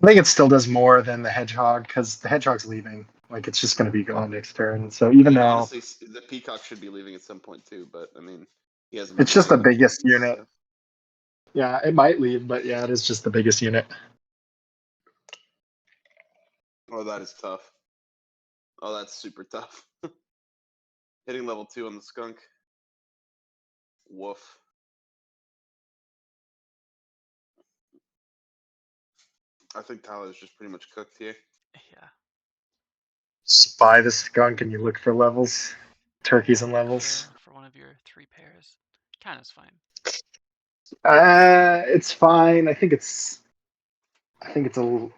Speaker 3: I think it still does more than the hedgehog because the hedgehog's leaving. Like it's just going to be gone next turn. So even though
Speaker 2: honestly, the peacock should be leaving at some point too, but I mean, he hasn't. Been
Speaker 3: it's just the
Speaker 2: playing much
Speaker 3: biggest
Speaker 2: games,
Speaker 3: unit.
Speaker 2: so.
Speaker 3: Yeah, it might leave, but yeah, it is just the biggest unit.
Speaker 2: Oh, that is tough. Oh, that's super tough. Hitting level 2 on the skunk. Woof. I think Tyler's just pretty much cooked here.
Speaker 1: Yeah.
Speaker 3: Just buy the skunk and you look for levels, turkeys and
Speaker 1: Look
Speaker 3: levels.
Speaker 1: for one of your 3 pairs. Kinda's fine.
Speaker 3: It's fine. I think it's a little.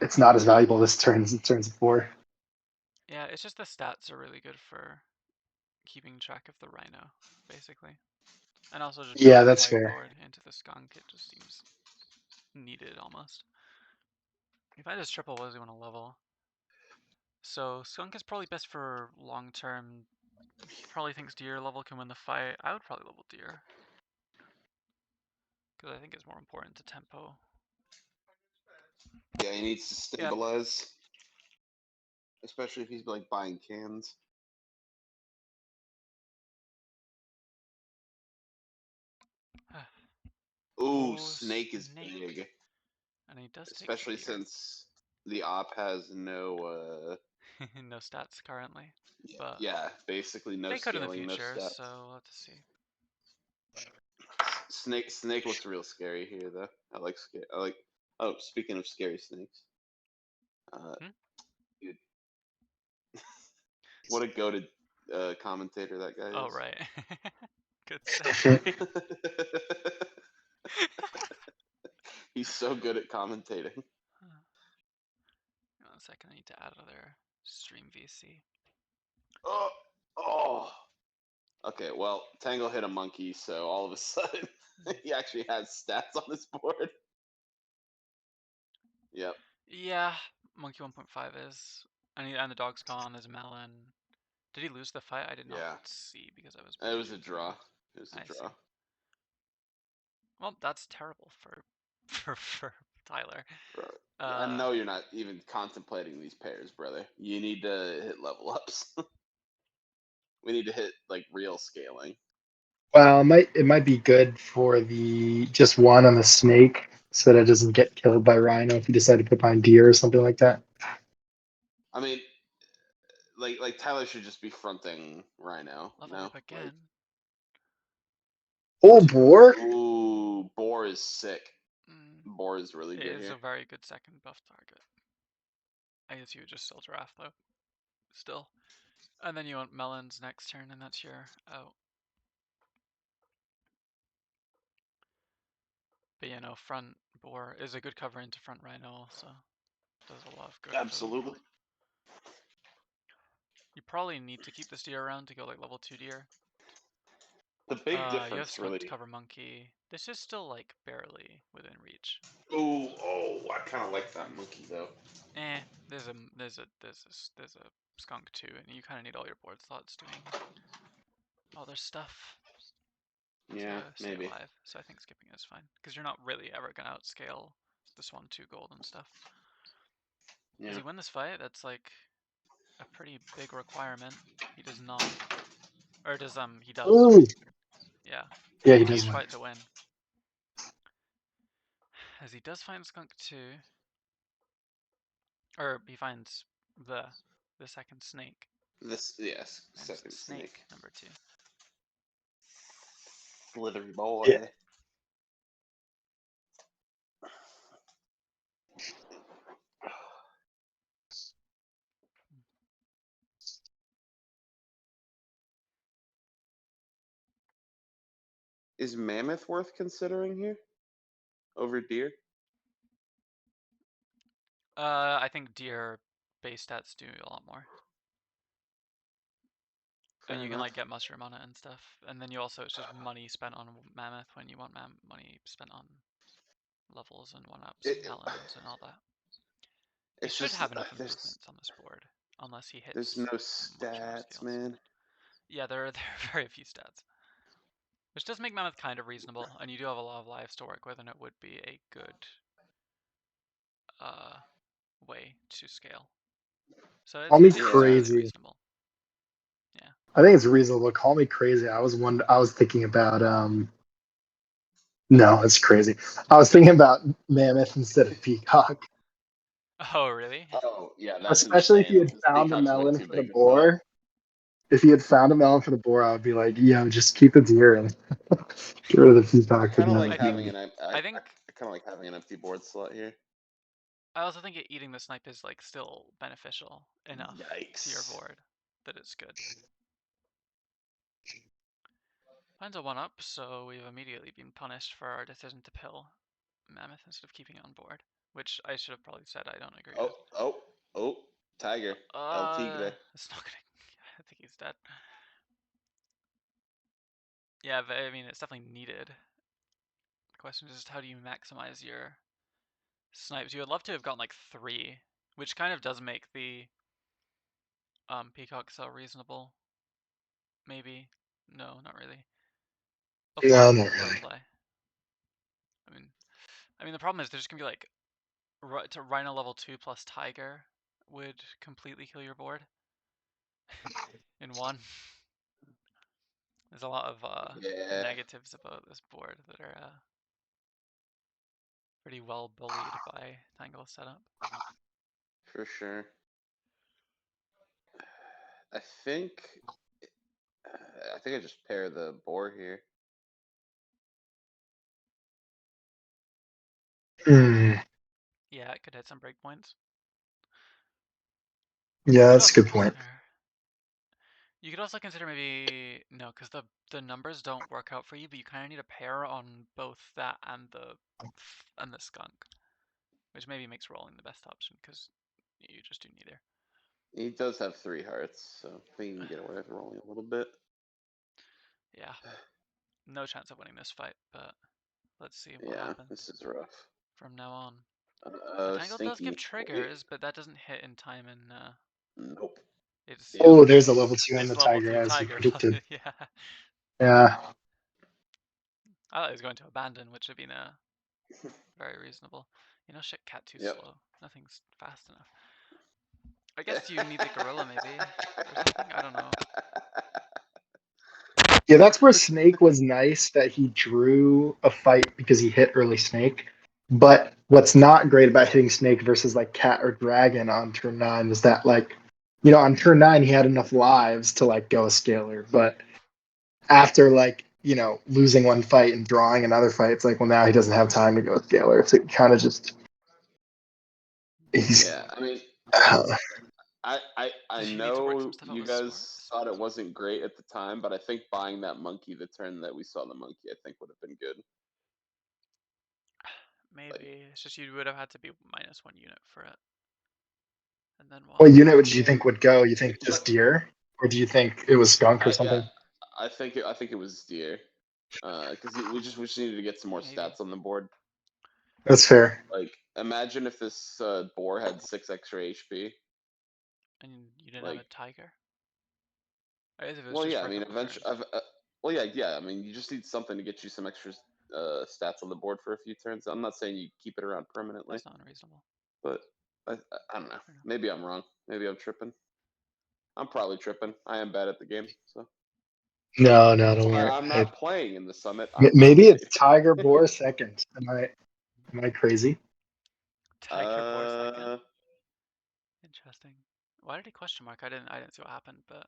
Speaker 3: It's not as valuable this turn as it turns 4.
Speaker 1: Yeah, it's just the stats are really good for keeping track of the rhino, basically. And also just
Speaker 3: Yeah,
Speaker 1: building
Speaker 3: that's
Speaker 1: a
Speaker 3: fair.
Speaker 1: whiteboard into the skunk, it just seems needed almost. If I just triple, what does he want to level? So skunk is probably best for long term. He probably thinks deer level can win the fight. I would probably level deer. Because I think it's more important to tempo.
Speaker 2: Yeah, he needs to stabilize. Especially if he's like buying cans. Ooh,
Speaker 1: Oh,
Speaker 2: snake is
Speaker 1: snake.
Speaker 2: big.
Speaker 1: And he does take
Speaker 2: Especially
Speaker 1: deer.
Speaker 2: since the op has no
Speaker 1: No stats currently. But
Speaker 2: yeah, basically no
Speaker 1: they could in the
Speaker 2: scaling, no
Speaker 1: future,
Speaker 2: stats.
Speaker 1: so we'll have to see.
Speaker 2: Snake looks real scary here though. I like oh, speaking of scary snakes. Dude. What a goated commentator that guy is.
Speaker 1: Oh, right. Good segue.
Speaker 2: He's so good at commentating.
Speaker 1: One second, I need to add another stream VC.
Speaker 2: Oh. Okay, well, Tangl hit a monkey, so all of a sudden he actually has stats on his board. Yep.
Speaker 1: Yeah, monkey 1.5 is. And the dog's gone. There's Melon. Did he lose the fight? I did not
Speaker 2: Yeah.
Speaker 1: see because I was
Speaker 2: It
Speaker 1: busy.
Speaker 2: was a draw. It was a
Speaker 1: I
Speaker 2: draw.
Speaker 1: see. Well, that's terrible for Tyler.
Speaker 2: Bro. I know you're not even contemplating these pairs, brother. You need to hit level ups. We need to hit like real scaling.
Speaker 3: Well, it might be good for the just one on the snake so that it doesn't get killed by rhino if you decide to put behind deer or something like that.
Speaker 2: I mean, like Tyler should just be fronting rhino.
Speaker 1: Level up again.
Speaker 3: Oh, boar!
Speaker 2: Ooh, boar is sick. Boar is really
Speaker 1: It
Speaker 2: good
Speaker 1: is
Speaker 2: here.
Speaker 1: a very good second buff target. I guess you would just still draft though. Still. And then you want melons next turn, and that's your out. But you know, front boar is a good cover into front rhino also. Does a lot of good.
Speaker 2: Absolutely.
Speaker 1: You probably need to keep this deer around to go like level 2 deer.
Speaker 2: The big
Speaker 1: You have
Speaker 2: difference
Speaker 1: skunk
Speaker 2: really.
Speaker 1: to cover monkey. This is still like barely within reach.
Speaker 2: Oh, I kind of like that monkey though.
Speaker 1: There's a skunk too, and you kind of need all your board slots doing all their stuff.
Speaker 2: Yeah,
Speaker 1: to stay
Speaker 2: maybe.
Speaker 1: alive. So I think skipping is fine because you're not really ever gonna outscale the Swan 2 gold and stuff.
Speaker 2: Yeah.
Speaker 1: Does he win this fight? That's like a pretty big requirement. He does not, or does he does?
Speaker 3: Ooh.
Speaker 1: Yeah.
Speaker 3: Yeah, he
Speaker 1: It's a
Speaker 3: does
Speaker 1: huge
Speaker 3: win.
Speaker 1: fight to win. As he does find skunk 2, or he finds the second snake.
Speaker 2: Yes,
Speaker 1: And
Speaker 2: second snake.
Speaker 1: number 2.
Speaker 2: Slithery boy.
Speaker 3: Yeah.
Speaker 2: Is mammoth worth considering here over deer?
Speaker 1: I think deer base stats do a lot more.
Speaker 2: Fair
Speaker 1: and you can
Speaker 2: enough.
Speaker 1: like get mushroom on it and stuff. And then you also, it's just money spent on mammoth when you want money spent on levels and 1-ups and melons and all that. He should have enough improvements on this board, unless he hits.
Speaker 2: There's no
Speaker 1: much more
Speaker 2: stats,
Speaker 1: scales.
Speaker 2: man.
Speaker 1: Yeah, there are very few stats, which does make mammoth kind of reasonable, and you do have a lot of lives to work with, and it would be a good way to scale. So it's,
Speaker 3: Call me
Speaker 1: I think it's really
Speaker 3: crazy.
Speaker 1: reasonable. Yeah.
Speaker 3: I think it's reasonable. Call me crazy. I was thinking about no, it's crazy. I was thinking about mammoth instead of peacock.
Speaker 1: Oh, really?
Speaker 2: Oh yeah, that's
Speaker 3: Especially if
Speaker 2: insane.
Speaker 3: you had
Speaker 2: This
Speaker 3: found a
Speaker 2: peacock's way
Speaker 3: melon
Speaker 2: too
Speaker 3: for the
Speaker 2: big to put.
Speaker 3: boar. If you had found a melon for the boar, I would be like, yo, just keep the deer and get rid of the
Speaker 2: I
Speaker 3: peacock.
Speaker 2: kind of like
Speaker 1: I
Speaker 2: having
Speaker 1: think
Speaker 2: an
Speaker 1: I think
Speaker 2: kind of like having an empty board slot here.
Speaker 1: I also think eating the snipe is like still beneficial enough to your
Speaker 2: Yikes.
Speaker 1: board that it's good. Mine's a 1-up, so we've immediately been punished for our decision to pill Mammoth instead of keeping it on board, which I should have probably said I don't agree with.
Speaker 2: Oh, tiger. El Tigre.
Speaker 1: It's not gonna. I think he's dead. Yeah, but I mean, it's definitely needed. The question is just how do you maximize your snipes? You would love to have gotten like 3, which kind of does make the peacock so reasonable. Maybe. No, not really. Oh,
Speaker 3: No,
Speaker 1: 4.
Speaker 3: not
Speaker 1: Fair
Speaker 3: really.
Speaker 1: play. I mean, the problem is there's just gonna be like to Rhino level 2 plus Tiger would completely kill your board in one. There's a lot of
Speaker 2: Yeah,
Speaker 1: negatives about this board that are pretty well bullied by Tangl setup.
Speaker 2: for sure. I think I just pair the boar here.
Speaker 1: Yeah, it could hit some breakpoints.
Speaker 3: Yeah, that's a good point.
Speaker 1: You could also consider maybe no, because the numbers don't work out for you, but you kind of need a pair on both that and the skunk, which maybe makes rolling the best option because you just do neither.
Speaker 2: He does have 3 hearts, so I think he can get away with rolling a little bit.
Speaker 1: Yeah, no chance of winning this fight, but let's see what happens.
Speaker 2: This is rough.
Speaker 1: From now on. The Tangle does give
Speaker 2: Stinky.
Speaker 1: triggers, but that doesn't hit in time, and
Speaker 2: Nope.
Speaker 1: it's
Speaker 2: Yep.
Speaker 3: Oh, there's a level 2 in
Speaker 1: it's
Speaker 3: the
Speaker 1: level
Speaker 3: tiger,
Speaker 1: 2
Speaker 3: as you
Speaker 1: Tiger.
Speaker 3: predicted.
Speaker 1: Yeah,
Speaker 3: Yeah.
Speaker 1: I thought he was going to abandon, which would have been very reasonable. You know, shit, cat too
Speaker 2: Yep.
Speaker 1: slow. Nothing's fast enough. I guess you need the gorilla maybe or something. I don't know.
Speaker 3: Yeah, that's where Snake was nice that he drew a fight because he hit early Snake. But what's not great about hitting Snake versus like Cat or Dragon on turn 9 is that like, you know, on turn 9 he had enough lives to like go a scalar, but after like, you know, losing one fight and drawing another fight, it's like, well, now he doesn't have time to go a scalar. So it kind of just he's
Speaker 2: Yeah, I mean,
Speaker 3: uh,
Speaker 2: I
Speaker 1: You need to work some
Speaker 2: know
Speaker 1: stuff out
Speaker 2: you
Speaker 1: with
Speaker 2: guys
Speaker 1: Swartz.
Speaker 2: thought it wasn't great at the time, but I think buying that monkey the turn that we saw the monkey, I think would have been good.
Speaker 1: Maybe it's just you would have had to be -1 unit for it, and then
Speaker 3: what
Speaker 1: what?
Speaker 3: unit would you think would go? You think
Speaker 2: But
Speaker 3: just deer? Or do you think it was skunk or
Speaker 2: yeah,
Speaker 3: something?
Speaker 2: I think it was deer, because we just needed to get some more
Speaker 1: Maybe.
Speaker 2: stats on the board.
Speaker 3: That's fair.
Speaker 2: Like, imagine if this boar had 6 extra HP.
Speaker 1: And you didn't have
Speaker 2: Like,
Speaker 1: a tiger? I guess if it was
Speaker 2: well,
Speaker 1: just
Speaker 2: yeah,
Speaker 1: for
Speaker 2: I
Speaker 1: a
Speaker 2: mean,
Speaker 1: couple
Speaker 2: eventually,
Speaker 1: turns.
Speaker 2: well, yeah. I mean, you just need something to get you some extra stats on the board for a few turns. I'm not saying you keep it around permanently,
Speaker 1: That's not unreasonable.
Speaker 2: but I don't know. Maybe I'm wrong. Maybe I'm tripping. I'm probably tripping. I am bad at the game, so
Speaker 3: No,
Speaker 2: that's
Speaker 3: don't
Speaker 2: why
Speaker 3: worry.
Speaker 2: I'm not playing in the summit. I'm
Speaker 3: Maybe
Speaker 2: commentating.
Speaker 3: it's Tiger Boar second. Am I crazy?
Speaker 1: Tiger Boar second. Interesting. Why did he question mark? I didn't see what happened, but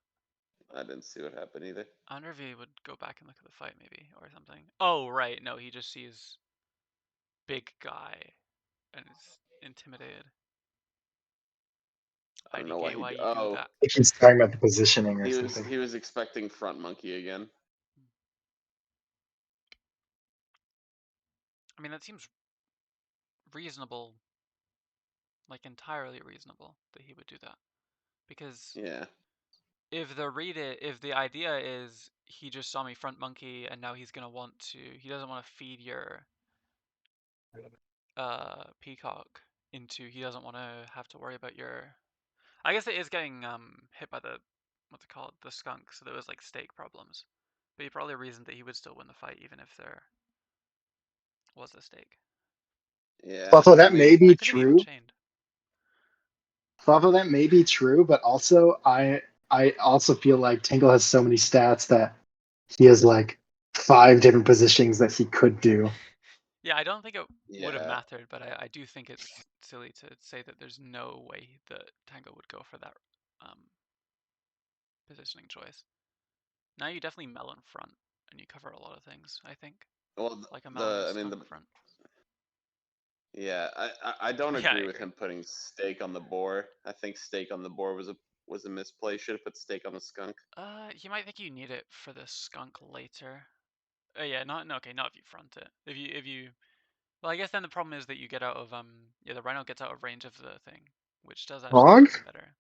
Speaker 2: I didn't see what happened either.
Speaker 1: I wonder if he would go back and look at the fight maybe or something. Oh right, no, he just sees big guy and is intimidated.
Speaker 2: I don't know why
Speaker 1: IDK,
Speaker 2: he.
Speaker 1: why you do
Speaker 2: Oh,
Speaker 1: that?
Speaker 3: I think he's talking about the positioning or
Speaker 2: he
Speaker 3: something.
Speaker 2: was expecting front monkey again.
Speaker 1: I mean that seems reasonable, like entirely reasonable that he would do that. Because
Speaker 2: Yeah.
Speaker 1: if the idea is he just saw me front monkey and now he's gonna want to, he doesn't want to feed your peacock into, he doesn't want to have to worry about your, I guess it is getting hit by the, what's it called, the skunk, so there was like stake problems, but he probably reasoned that he would still win the fight even if there was a stake.
Speaker 2: Yeah.
Speaker 3: Although that may be
Speaker 1: I could have even
Speaker 3: true.
Speaker 1: chained.
Speaker 3: Although that may be true, but also I also feel like Tingle has so many stats that he has like 5 different positions that he could do.
Speaker 1: Yeah, I don't think it would have
Speaker 2: Yeah.
Speaker 1: mattered, but I do think it's silly to say that there's no way that Tangl would go for that positioning choice. Now you definitely melon front, and you cover a lot of things, I think.
Speaker 2: Well,
Speaker 1: Like a melon and
Speaker 2: I mean,
Speaker 1: skunk front.
Speaker 2: yeah, I don't
Speaker 1: Yeah, I
Speaker 2: agree with
Speaker 1: agree.
Speaker 2: him putting steak on the boar. I think steak on the boar was a misplay. Should have put steak on the skunk.
Speaker 1: You might think you need it for the skunk later. Yeah, not if you front it. If you well, I guess then the problem is that you get out of yeah, the rhino gets out of range of the thing, which does actually
Speaker 3: Hog?
Speaker 1: make it better.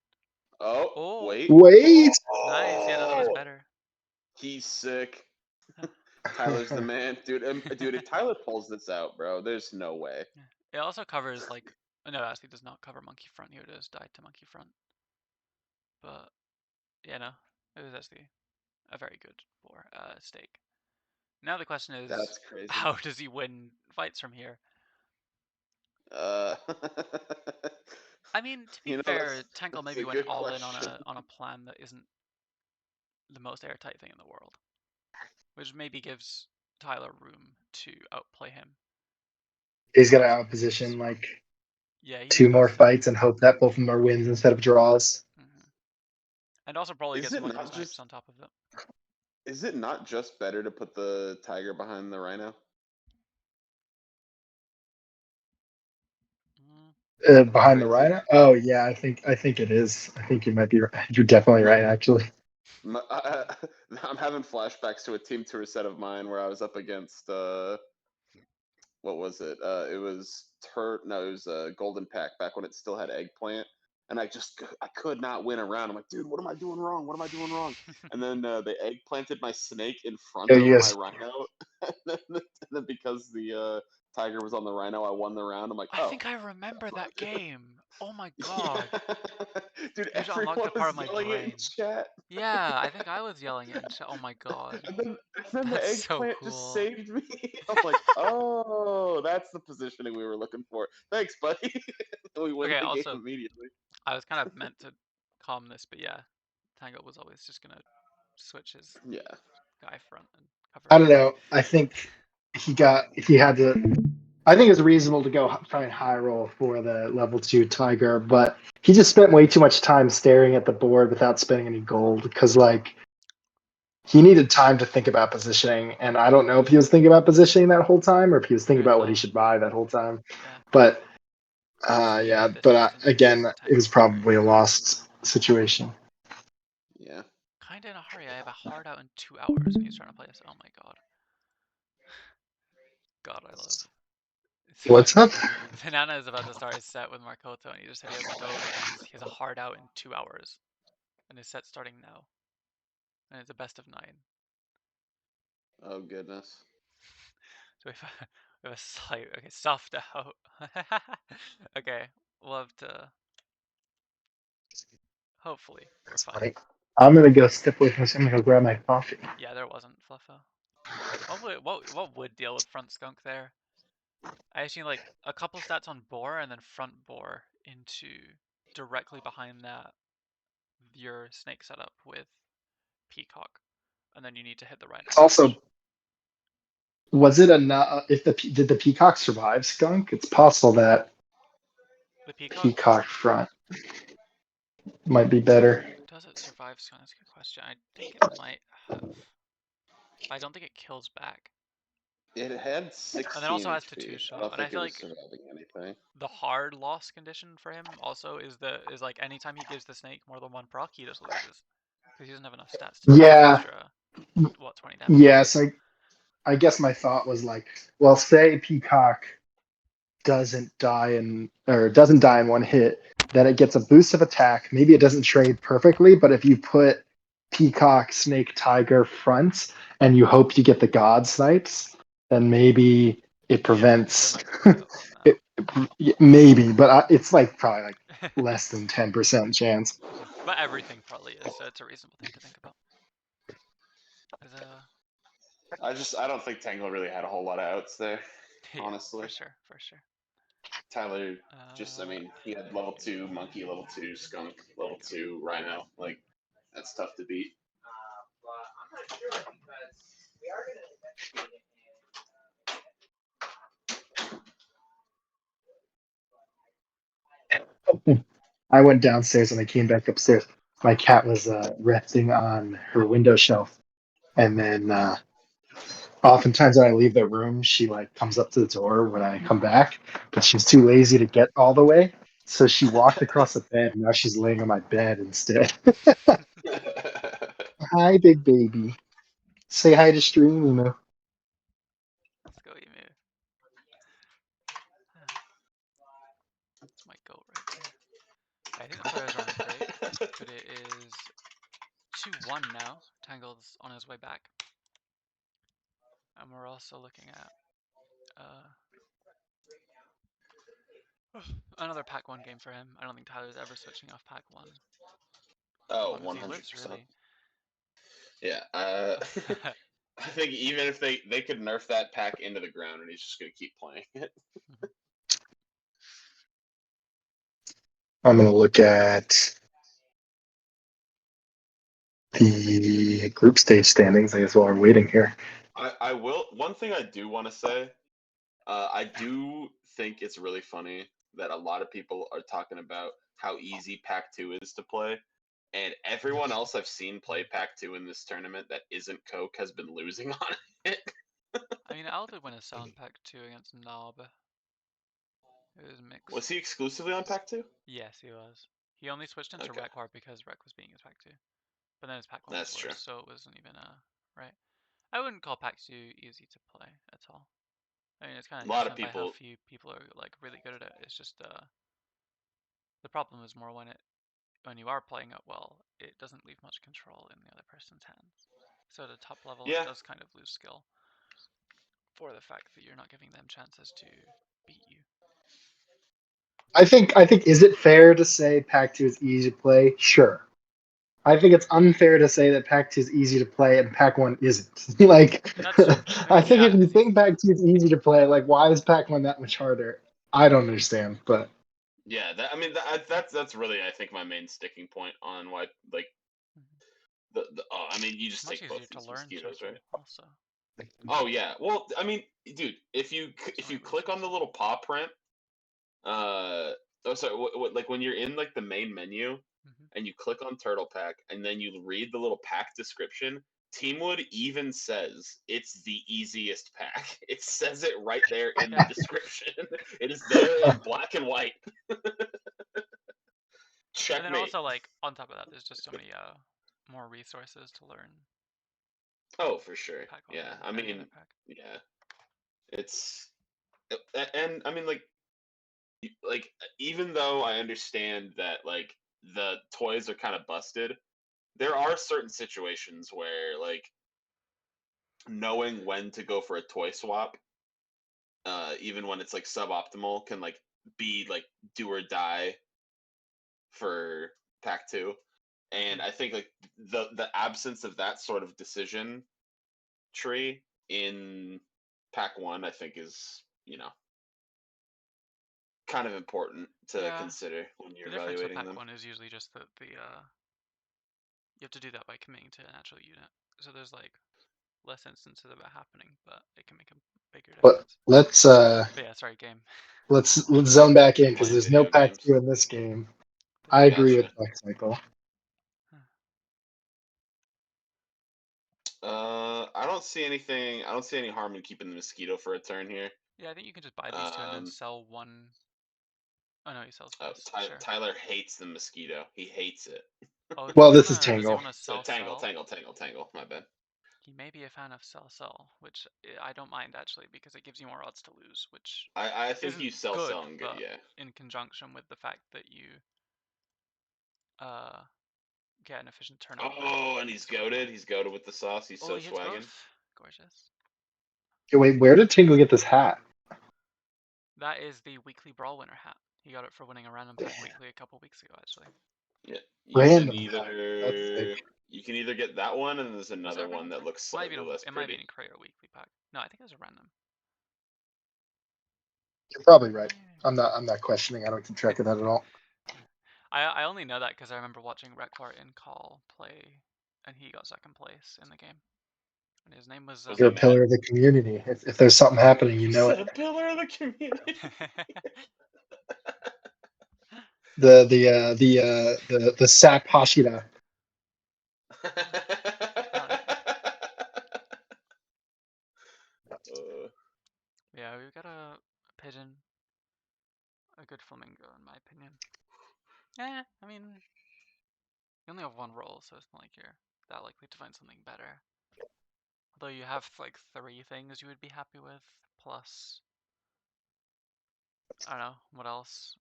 Speaker 2: Oh,
Speaker 1: Oh,
Speaker 2: wait.
Speaker 3: Wait.
Speaker 1: nice. Yeah, no, that was
Speaker 2: Oh,
Speaker 1: better.
Speaker 2: he's sick. Tyler's the man, dude. Dude, if Tyler pulls this out, bro, there's no way.
Speaker 1: Yeah. It also covers like no, it actually does not cover monkey front. Here it is, died to monkey front. But yeah, no, it was actually a very good for stake. Now the question is,
Speaker 2: That's crazy.
Speaker 1: how does he win fights from here?
Speaker 2: Uh,
Speaker 1: I mean, to be
Speaker 2: you know,
Speaker 1: fair, Tangl
Speaker 2: that's
Speaker 1: maybe
Speaker 2: a
Speaker 1: went
Speaker 2: good
Speaker 1: all in
Speaker 2: question.
Speaker 1: on a plan that isn't the most airtight thing in the world, which maybe gives Tyler room to outplay him.
Speaker 3: He's gonna outposition like
Speaker 1: Yeah, he's
Speaker 3: 2 more
Speaker 1: supposed to.
Speaker 3: fights and hope that both of them are wins instead of draws.
Speaker 1: And also probably
Speaker 2: Is
Speaker 1: gets
Speaker 2: it
Speaker 1: monkey
Speaker 2: not
Speaker 1: snipes
Speaker 2: just
Speaker 1: on top of it.
Speaker 2: is it not just better to put the tiger behind the rhino?
Speaker 1: Mm.
Speaker 2: Am I
Speaker 3: Behind the
Speaker 2: crazy?
Speaker 3: rhino? Oh yeah, I think it is. I think you might be right. You're definitely right, actually.
Speaker 2: I'm having flashbacks to a team tour set of mine where I was up against what was it? It was no, it was Golden Pack back when it still had eggplant, and I could not win a round. I'm like, dude, what am I doing wrong? What am I doing wrong? And then they egg planted my snake in front
Speaker 3: Oh,
Speaker 2: of
Speaker 3: you
Speaker 2: my
Speaker 3: guys,
Speaker 2: rhino, and then because the tiger was on the rhino, I won the round. I'm like,
Speaker 1: I
Speaker 2: oh.
Speaker 1: think I remember that game. Oh my god.
Speaker 2: Yeah. Dude,
Speaker 1: You just unlocked
Speaker 2: everyone
Speaker 1: a part
Speaker 2: was
Speaker 1: of my
Speaker 2: yelling it in
Speaker 1: brain.
Speaker 2: chat.
Speaker 1: Yeah, I think I was yelling it in chat. Oh my god.
Speaker 2: And then the
Speaker 1: That's so
Speaker 2: eggplant just
Speaker 1: cool.
Speaker 2: saved me. I'm like, oh, that's the positioning we were looking for. Thanks, buddy. We win
Speaker 1: Okay,
Speaker 2: the game
Speaker 1: also,
Speaker 2: immediately.
Speaker 1: I was kind of meant to calm this, but yeah, Tango was always just gonna switch his
Speaker 2: Yeah.
Speaker 1: guy front and cover
Speaker 3: I
Speaker 1: it.
Speaker 3: don't know. I think he had to. I think it's reasonable to go find high roll for the level 2 tiger, but he just spent way too much time staring at the board without spending any gold because like he needed time to think about positioning, and I don't know if he was thinking about positioning that whole time or if he was thinking
Speaker 1: Very
Speaker 3: about what he
Speaker 1: well.
Speaker 3: should buy that whole time.
Speaker 1: Yeah.
Speaker 3: But
Speaker 1: Yeah,
Speaker 3: yeah,
Speaker 1: this
Speaker 3: but
Speaker 1: wasn't
Speaker 3: again, it was
Speaker 1: Tango's
Speaker 3: probably a
Speaker 1: priority.
Speaker 3: lost situation.
Speaker 2: Yeah.
Speaker 1: Kinda in a hurry. I have a hard out in 2 hours, and he's trying to play us. Oh my god. God, I love. So
Speaker 3: What's up?
Speaker 1: Banana is about to start his set with Markoto, and he just said he has to go, and he has a hard out in 2 hours, and his set's starting now, and it's a best of 9.
Speaker 2: Oh goodness.
Speaker 1: So we have a slight soft out. Okay, we'll have to. Hopefully, we're
Speaker 3: That's
Speaker 1: fine.
Speaker 3: funny. I'm gonna go step away from this. I'm gonna go grab my coffee.
Speaker 1: Yeah, there wasn't Fluffa. What would deal with front skunk there? I actually like a couple stats on boar and then front boar into directly behind that your snake setup with peacock, and then you need to hit the rhino
Speaker 3: It's
Speaker 1: switch.
Speaker 3: also, was it enough? If did the peacock survive skunk? It's possible that
Speaker 1: The peacock,
Speaker 3: peacock front might be better.
Speaker 1: does it survive skunk? That's a good question. I think it might have. But I don't think it kills back.
Speaker 2: It had
Speaker 1: And then
Speaker 2: 16
Speaker 1: also has
Speaker 2: HP. I
Speaker 1: Tatusha.
Speaker 2: don't
Speaker 1: And I
Speaker 2: think it
Speaker 1: feel
Speaker 2: was
Speaker 1: like
Speaker 2: surviving anything.
Speaker 1: the hard loss condition for him also is like anytime he gives the snake more than one proc, he just loses. Because he doesn't have enough stats to take the
Speaker 3: Yeah.
Speaker 1: extra, 20 damage.
Speaker 3: Yes. I guess my thought was like, well, say peacock doesn't die in one hit, then it gets a boost of attack. Maybe it doesn't trade perfectly, but if you put peacock, snake, tiger fronts and you hope you get the god snipes, then maybe it
Speaker 1: Yeah, there
Speaker 3: prevents
Speaker 1: might be a way of
Speaker 3: it, maybe, but it's like probably like
Speaker 1: that.
Speaker 3: less than 10% chance.
Speaker 1: Yeah, but everything probably is, so it's a reasonable thing to think about. 'Cause,
Speaker 2: I don't think Tangle really had a whole lot of outs there,
Speaker 1: yeah,
Speaker 2: honestly.
Speaker 1: for sure, for sure.
Speaker 2: Tyler I mean, he had level 2
Speaker 1: Yeah,
Speaker 2: monkey, level 2 skunk, level
Speaker 1: go.
Speaker 2: 2 rhino. Like, that's tough to beat.
Speaker 3: I went downstairs and I came back upstairs. My cat was resting on her window shelf, and then oftentimes when I leave the room, she like comes up to the door when I come back, but she's too lazy to get all the way. So she walked across the bed, and now she's laying on my bed instead. Hi, big baby. Say hi to stream, Emu.
Speaker 1: Let's go, Emu. That's my goat right there. I think the players are on a break, but it is 2-1 now. Tangl's on his way back. And we're also looking at another Pack 1 game for him. I don't think Tyler's ever switching off Pack 1. As
Speaker 2: Oh,
Speaker 1: long as he lives,
Speaker 2: 100%.
Speaker 1: really.
Speaker 2: Yeah. I think even if they could nerf that pack into the ground and he's just gonna keep playing it.
Speaker 3: I'm gonna look at the group stage standings, I guess, while we're waiting here.
Speaker 2: I will. One thing I do want to say, I do think it's really funny that a lot of people are talking about how easy Pack 2 is to play, and everyone else I've seen play Pack 2 in this tournament that isn't Coke has been losing on it.
Speaker 1: I mean, Al did win a sound Pack 2 against Knob. It was mixed.
Speaker 2: Was he exclusively on Pack 2?
Speaker 1: Yes, he was. He only switched into
Speaker 2: Okay.
Speaker 1: Rekwar because Rek was being his Pack 2. But then his Pack 1
Speaker 2: That's
Speaker 1: was
Speaker 2: true.
Speaker 1: worse, so it wasn't even right. I wouldn't call Pack 2 easy to play at all. I mean, it's kind of
Speaker 2: A lot of
Speaker 1: determined by how
Speaker 2: people.
Speaker 1: few people are like really good at it. It's just the problem is more when you are playing it well, it doesn't leave much control in the other person's hands. So at a top level,
Speaker 2: Yeah.
Speaker 1: it does kind of lose skill for the fact that you're not giving them chances to beat you.
Speaker 3: I think is it fair to say Pack 2 is easy to play? Sure. I think it's unfair to say that Pack 2 is easy to play and Pack 1 isn't. Like,
Speaker 1: That's true. I
Speaker 3: I
Speaker 1: mean,
Speaker 3: think
Speaker 1: yeah,
Speaker 3: if you
Speaker 1: it's
Speaker 3: think
Speaker 1: easy.
Speaker 3: Pack 2 is easy to play, like, why is Pack 1 that much harder? I don't understand, but
Speaker 2: Yeah, that's really I think my main sticking point on why like I mean you just
Speaker 1: Much
Speaker 2: take
Speaker 1: easier
Speaker 2: both
Speaker 1: to
Speaker 2: these
Speaker 1: learn
Speaker 2: mosquitoes,
Speaker 1: too,
Speaker 2: right?
Speaker 1: also.
Speaker 2: Oh yeah. Well, I mean, dude, if you
Speaker 1: only
Speaker 2: click on the
Speaker 1: resources.
Speaker 2: little paw print, sorry, like when you're in like the main menu and you click on Turtle Pack and then you read the little pack description, Teamwood even says it's the easiest pack. It says it right there in the description. It is there in black and white.
Speaker 1: And then
Speaker 2: Checkmate.
Speaker 1: also, like, on top of that, there's just so many more resources to learn.
Speaker 2: Oh, for sure.
Speaker 1: Pack 1
Speaker 2: Yeah,
Speaker 1: than
Speaker 2: I
Speaker 1: any
Speaker 2: mean,
Speaker 1: other pack.
Speaker 2: yeah, it's and I mean like even though I understand that like the toys are kind of busted, there are certain situations where like knowing when to go for a toy swap, even when it's like suboptimal, can like be like do or die for Pack 2. And I think like the absence of that sort of decision tree in Pack 1, I think is, kind of important to
Speaker 1: Yeah.
Speaker 2: consider when you're
Speaker 1: The difference with
Speaker 2: evaluating
Speaker 1: Pack
Speaker 2: them.
Speaker 1: 1 is usually just that you have to do that by committing to an actual unit. So there's like less instances of it happening, but it can make a bigger
Speaker 3: but
Speaker 1: difference.
Speaker 3: let's
Speaker 1: But yeah, sorry, game.
Speaker 3: let's zone back in because
Speaker 2: Playing
Speaker 3: there's no
Speaker 2: video
Speaker 3: Pack
Speaker 2: games.
Speaker 3: 2 in this game. I agree with
Speaker 2: Gotcha.
Speaker 3: Black Cycle.
Speaker 2: I don't see anything. I don't see any harm in keeping the mosquito for a turn here.
Speaker 1: Yeah, I think you can just buy these two and then sell one. Oh no, he sells this. Sure.
Speaker 2: Tyler hates the mosquito. He hates it.
Speaker 1: Oh,
Speaker 3: Well,
Speaker 1: does
Speaker 3: this is
Speaker 1: he
Speaker 3: Tangle.
Speaker 1: wanna
Speaker 2: So
Speaker 1: sell?
Speaker 2: Tangle. My bad.
Speaker 1: He may be a fan of sell, which I don't mind actually because it gives you more odds to lose, which
Speaker 2: I think
Speaker 1: isn't
Speaker 2: you sell
Speaker 1: good,
Speaker 2: and good.
Speaker 1: but
Speaker 2: Yeah.
Speaker 1: in conjunction with the fact that you get an efficient turnover.
Speaker 2: Oh, and he's goaded. He's goaded with the sauce. He's so
Speaker 1: he hits
Speaker 2: swagging.
Speaker 1: both. Gorgeous.
Speaker 3: Okay, wait, where did Tangle get this hat?
Speaker 1: That is the weekly Brawl winner hat. He got it for winning a random pack weekly a couple weeks ago, actually.
Speaker 2: Yeah.
Speaker 3: Random hat. That's sick.
Speaker 2: You can either get that one, and there's another one that looks slightly less
Speaker 1: It might be
Speaker 2: pretty.
Speaker 1: in Creator weekly pack. No, I think it was a random.
Speaker 3: You're probably right. I'm not questioning. I don't keep track of that at all.
Speaker 1: I only know that because I remember watching Rekwar in Call play, and he got second place in the game. And his name was.
Speaker 3: You're a pillar of the community. If there's something happening, you know it.
Speaker 2: A pillar of the community.
Speaker 3: The SAP Hashira.
Speaker 1: Yeah, we've got a pigeon, a good flamingo, in my opinion. Yeah, I mean, you only have one roll, so it's not like you're that likely to find something better. Although you have like 3 things you would be happy with, plus, I don't know, what else?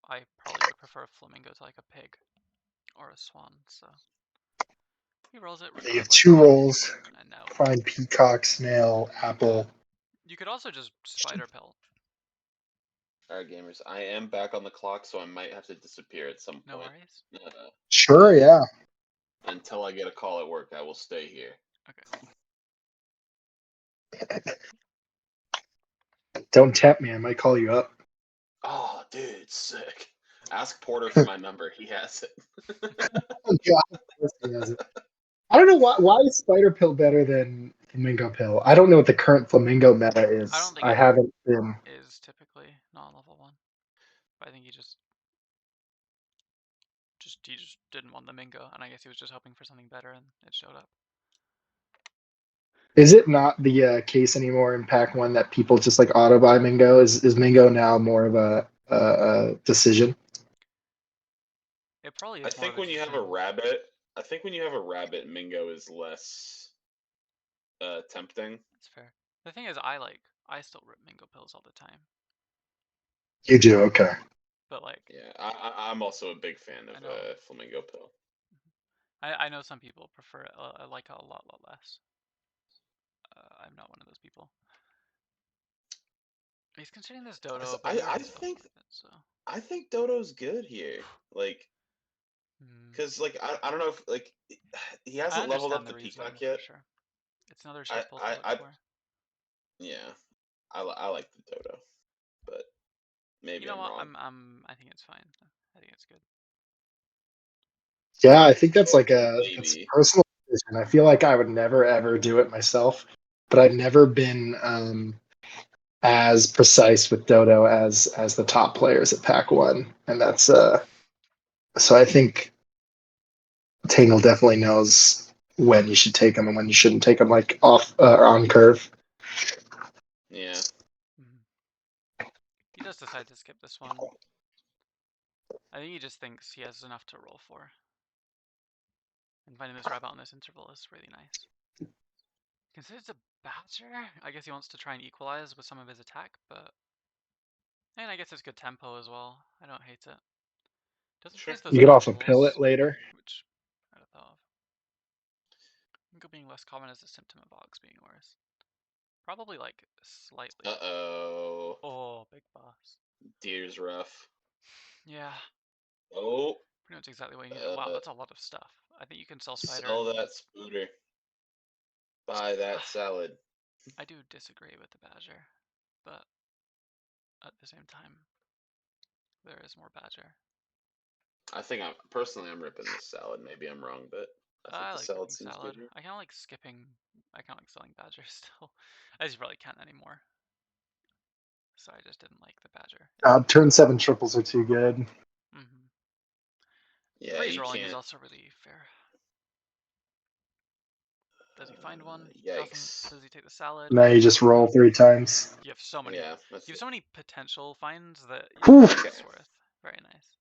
Speaker 1: I probably would prefer a flamingo to like a pig or a swan, so he rolls it
Speaker 3: You have
Speaker 1: regardless.
Speaker 3: 2 rolls.
Speaker 1: And now
Speaker 3: Find peacock, snail, apple.
Speaker 1: you could also just spider pill.
Speaker 2: Alright, gamers, I am back on the clock, so I might have to disappear at some
Speaker 1: No
Speaker 2: point.
Speaker 1: worries.
Speaker 3: Sure, yeah.
Speaker 2: Until I get a call at work, I will stay here.
Speaker 1: Okay.
Speaker 3: Don't tempt me. I might call you up.
Speaker 2: Oh, dude, sick. Ask Porter for my number. He has it.
Speaker 3: Oh, God, of course he has it. I don't know why is spider pill better than flamingo pill. I don't know what the current flamingo meta is.
Speaker 1: I don't think
Speaker 3: I haven't been.
Speaker 1: is typically not on level 1. But I think he just didn't want the Mingo, and I guess he was just hoping for something better, and it showed up.
Speaker 3: Is it not the case anymore in Pack 1 that people just like auto buy Mingo? Is Mingo now more of a decision?
Speaker 1: It probably is.
Speaker 2: I think when you have a rabbit, Mingo is less tempting.
Speaker 1: That's fair. The thing is, I still rip Mingo pills all the time.
Speaker 3: You do, okay.
Speaker 1: But like,
Speaker 2: yeah, I'm also a big fan of flamingo pill.
Speaker 1: I know some people prefer it. I like it a lot less. I'm not one of those people. He's considering this Dodo, but
Speaker 2: I think Dodo's good here. Like, because like I don't know if like he hasn't leveled up the peacock yet.
Speaker 1: Sure. It's another shuffle to look for.
Speaker 2: Yeah, I like the Dodo, but maybe I'm wrong.
Speaker 1: I think it's fine. I think it's good.
Speaker 3: Yeah, I think that's like it's a personal decision. I feel like I would never ever do it myself, but I've never been as precise with Dodo as the top players at Pack 1, and that's so I think Tangl definitely knows when you should take them and when you shouldn't take them, like off on curve.
Speaker 2: Yeah.
Speaker 1: He does decide to skip this one. I think he just thinks he has enough to roll for. And finding this rabbit on this interval is really nice. Consider it's a badger? I guess he wants to try and equalize with some of his attack, but... And I guess it's good tempo as well. I don't hate it. Doesn't face those
Speaker 3: you get off a
Speaker 1: tools,
Speaker 3: pill it later.
Speaker 1: Which I'd have thought of. Mingo being less common is a symptom of Ox being worse. Probably like slightly.
Speaker 2: Uh-oh.
Speaker 1: Oh, big boss.
Speaker 2: Deer's rough.
Speaker 1: Yeah.
Speaker 2: Oh.
Speaker 1: Pretty much exactly what you need. Wow, that's a lot of stuff. I think you can sell spider.
Speaker 2: Sell that spooter. Buy that salad.
Speaker 1: I do disagree with the badger, but at the same time, there is more badger.
Speaker 2: I think I'm ripping this salad. Maybe I'm wrong, but I think the salad seems good here.
Speaker 1: I kind of like skipping. I kind of like selling badger still, as you probably can't anymore. So I just didn't like the badger.
Speaker 3: Turn 7 triples are too good.
Speaker 2: Yeah,
Speaker 1: freeze rolling is also really fair. Does he find one?
Speaker 2: Yikes.
Speaker 1: Does he take the salad?
Speaker 3: Now you just roll 3 times.
Speaker 1: You have so many.
Speaker 2: Yeah,
Speaker 1: you have so many potential finds that
Speaker 3: it's
Speaker 1: worth. Very nice.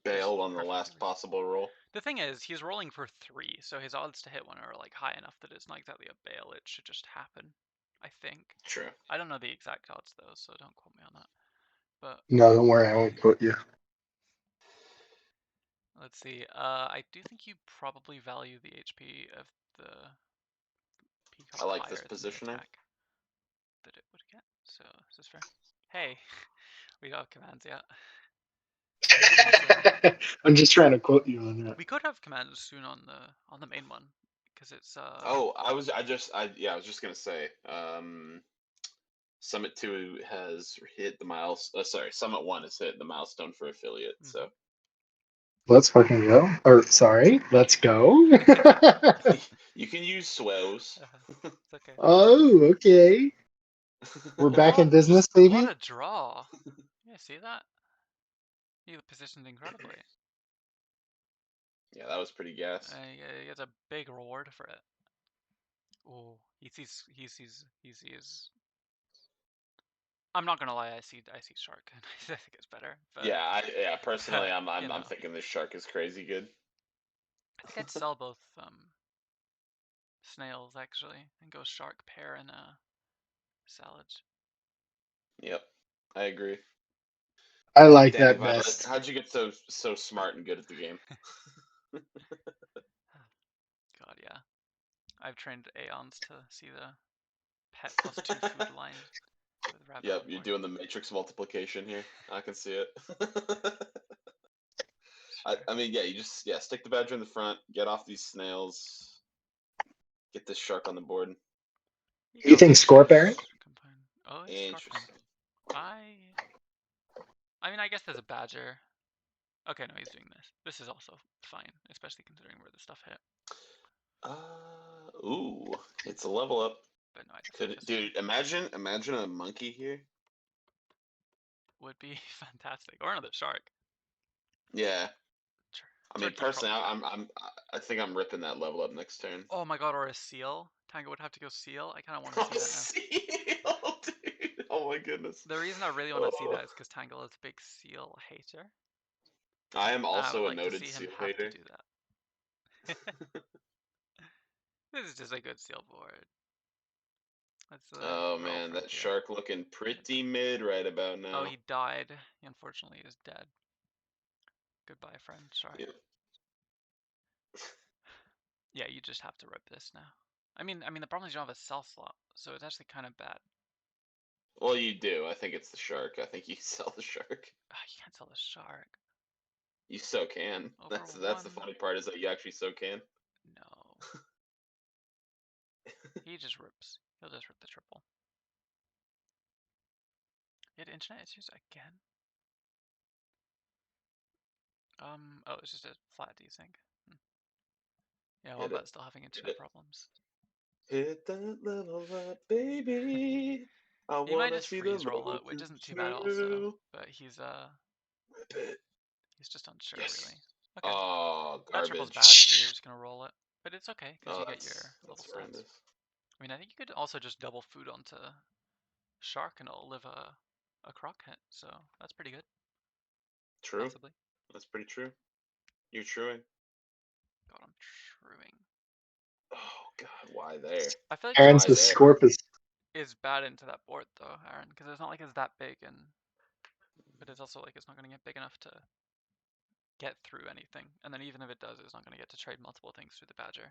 Speaker 2: Bailed on the last possible roll.
Speaker 1: The thing is, he's rolling for 3, so his odds to hit one are like high enough that it's not exactly a bail. It should just happen, I think.
Speaker 2: True.
Speaker 1: I don't know the exact odds though, so don't quote me on that. But
Speaker 3: no, don't worry, I won't quote you.
Speaker 1: Let's see. I do think you probably value the HP of the peacock.
Speaker 2: I like this positioning
Speaker 1: that it would get. So is this fair? Hey, we don't have commands yet.
Speaker 3: I'm just trying to quote you on that.
Speaker 1: We could have commands soon on the main one, because it's
Speaker 2: Oh, I was just gonna say, Summit 2 has hit the Summit 1 has hit the milestone for affiliate, so
Speaker 3: let's fucking go. Or sorry, let's go.
Speaker 2: you can use swells.
Speaker 1: It's okay.
Speaker 3: Oh, okay. We're back in business, baby.
Speaker 1: What a draw. Yeah, see that? He positioned incredibly.
Speaker 2: Yeah, that was pretty gas.
Speaker 1: He gets a big reward for it. Oh, he sees. I'm not gonna lie, I see shark, and I think it's better. But
Speaker 2: Yeah, personally,
Speaker 1: but,
Speaker 2: I'm thinking this shark is crazy good.
Speaker 1: I think I'd sell both snails actually, and go shark pear and salad.
Speaker 2: Yep, I agree.
Speaker 3: I like
Speaker 2: Dang,
Speaker 3: that
Speaker 2: Violet,
Speaker 3: best.
Speaker 2: how'd you get so smart and good at the game?
Speaker 1: God, yeah. I've trained Aeons to see the pet plus 2 food line with rabbit
Speaker 2: Yep,
Speaker 1: on
Speaker 2: you're
Speaker 1: board.
Speaker 2: doing the matrix multiplication here. I can see it.
Speaker 1: Sure.
Speaker 2: I mean, yeah, you just stick the badger in the front, get off these snails, get this shark on the board.
Speaker 3: You think Scorp, Aaron?
Speaker 1: Oh, it's Scorpion.
Speaker 2: Interesting.
Speaker 1: I mean, I guess there's a badger. Okay, no, he's doing this. This is also fine, especially considering where the stuff hit.
Speaker 2: Ooh, it's a level up.
Speaker 1: But no, I definitely just
Speaker 2: Dude, imagine a monkey here.
Speaker 1: would be fantastic, or another shark.
Speaker 2: Yeah.
Speaker 1: Sure.
Speaker 2: I mean,
Speaker 1: Turkey's
Speaker 2: personally,
Speaker 1: probably
Speaker 2: I think I'm ripping that level up next turn.
Speaker 1: Oh my god, or a seal. Tangl would have to go seal. I kind of want to see that now.
Speaker 2: Seal, dude. Oh my goodness.
Speaker 1: The reason I really want to see that is because Tangl is a big seal hater.
Speaker 2: I am
Speaker 1: I would
Speaker 2: also a
Speaker 1: like to
Speaker 2: noted
Speaker 1: see him
Speaker 2: seal
Speaker 1: have
Speaker 2: hater.
Speaker 1: to do that. This is just a good seal board. Let's
Speaker 2: Oh
Speaker 1: roll
Speaker 2: man,
Speaker 1: from
Speaker 2: that
Speaker 1: here.
Speaker 2: shark looking pretty mid right about now.
Speaker 1: Oh, he died. He unfortunately is dead. Goodbye, friend. Sorry.
Speaker 2: Yep.
Speaker 1: Yeah, you just have to rip this now. I mean, the problem is you don't have a sell slot, so it's actually kind of bad.
Speaker 2: Well, you do. I think it's the shark. I think you sell the shark.
Speaker 1: You can't sell the shark.
Speaker 2: You so can.
Speaker 1: Over
Speaker 2: That's the
Speaker 1: one.
Speaker 2: funny part is that you actually so can.
Speaker 1: No. He just rips. He'll just rip the triple. You had internet issues again? Oh, it's just a flat desync. Yeah,
Speaker 2: Hit
Speaker 1: Wombat's
Speaker 2: it.
Speaker 1: still having
Speaker 2: Hit
Speaker 1: internet
Speaker 2: it.
Speaker 1: problems.
Speaker 2: Hit that level up, baby. I
Speaker 1: He might
Speaker 2: wanna
Speaker 1: just
Speaker 2: see the
Speaker 1: freeze roll
Speaker 2: road
Speaker 1: it, which
Speaker 2: to
Speaker 1: isn't too bad also.
Speaker 2: zero.
Speaker 1: But he's
Speaker 2: Whip it.
Speaker 1: just unsure
Speaker 2: Yes.
Speaker 1: really. Okay.
Speaker 2: Oh,
Speaker 1: That triple's
Speaker 2: garbage.
Speaker 1: bad, so you're just gonna roll it. But it's okay, because
Speaker 2: Oh,
Speaker 1: you get your little
Speaker 2: that's
Speaker 1: stats.
Speaker 2: horrendous.
Speaker 1: I mean, I think you could also just double food onto Shark and it'll live a croc hit, so that's pretty good.
Speaker 2: True.
Speaker 1: Possibly.
Speaker 2: That's pretty true. You're truing.
Speaker 1: God, I'm truing.
Speaker 2: Oh God, why there?
Speaker 1: I feel like
Speaker 3: Aaron's the
Speaker 1: Scorp
Speaker 3: Scorp
Speaker 1: is bad into that board though, Aaron, because it's not like it's that big, but it's also like it's not gonna get big enough to get through anything. And then even if it does, it's not gonna get to trade multiple things through the Badger.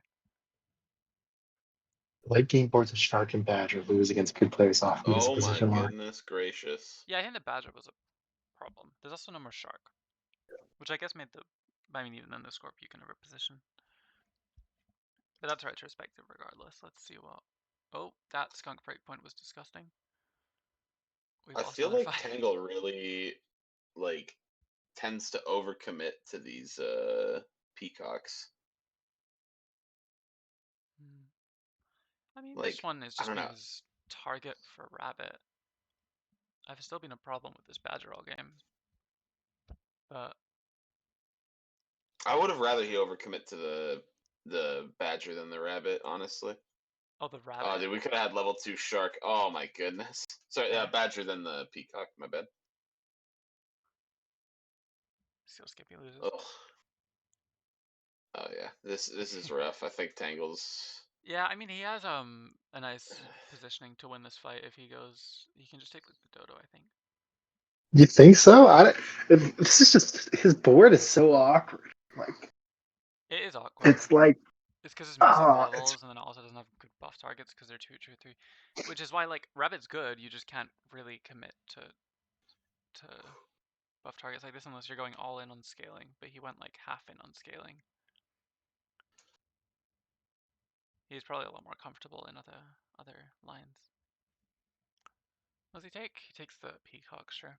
Speaker 3: late game boards of Shark and Badger lose against good players often as a
Speaker 2: Oh my
Speaker 3: position line.
Speaker 2: goodness gracious.
Speaker 1: Yeah, I think the Badger was a problem. There's also no more Shark, which I guess made the. I mean, even in the Scorp, you can reposition. But that's retrospective regardless. Let's see what. Oh, that skunk breakpoint was disgusting. We've
Speaker 2: I
Speaker 1: lost
Speaker 2: feel
Speaker 1: another
Speaker 2: like
Speaker 1: fight.
Speaker 2: Tangl really like tends to overcommit to these peacocks.
Speaker 1: I mean,
Speaker 2: Like,
Speaker 1: this one has
Speaker 2: I
Speaker 1: just
Speaker 2: don't
Speaker 1: been
Speaker 2: know.
Speaker 1: his target for rabbit. I've still been a problem with this Badger all game. But
Speaker 2: I would have rather he overcommit to the badger than the rabbit, honestly.
Speaker 1: oh, the rabbit.
Speaker 2: Oh, dude, we could have had level 2 shark. Oh my goodness. Sorry,
Speaker 1: Yeah.
Speaker 2: badger than the peacock. My bad.
Speaker 1: Seal Skippy loses.
Speaker 2: Ugh. Oh yeah, this is rough. I think Tangl's.
Speaker 1: Yeah, I mean he has a nice positioning to win this fight if he goes. He can just take like the dodo, I think.
Speaker 3: You think so? This is just his board is so awkward. Like
Speaker 1: It is awkward.
Speaker 3: it's like
Speaker 1: It's because it's missing
Speaker 3: it's
Speaker 1: levels, and then it also doesn't have good buff targets because they're 2, 2, 3. Which is why like Rabbit's good. You just can't really commit to buff targets like this unless you're going all in on scaling. But he went like half in on scaling. He's probably a lot more comfortable in other lines. What does he take? He takes the peacock, sure.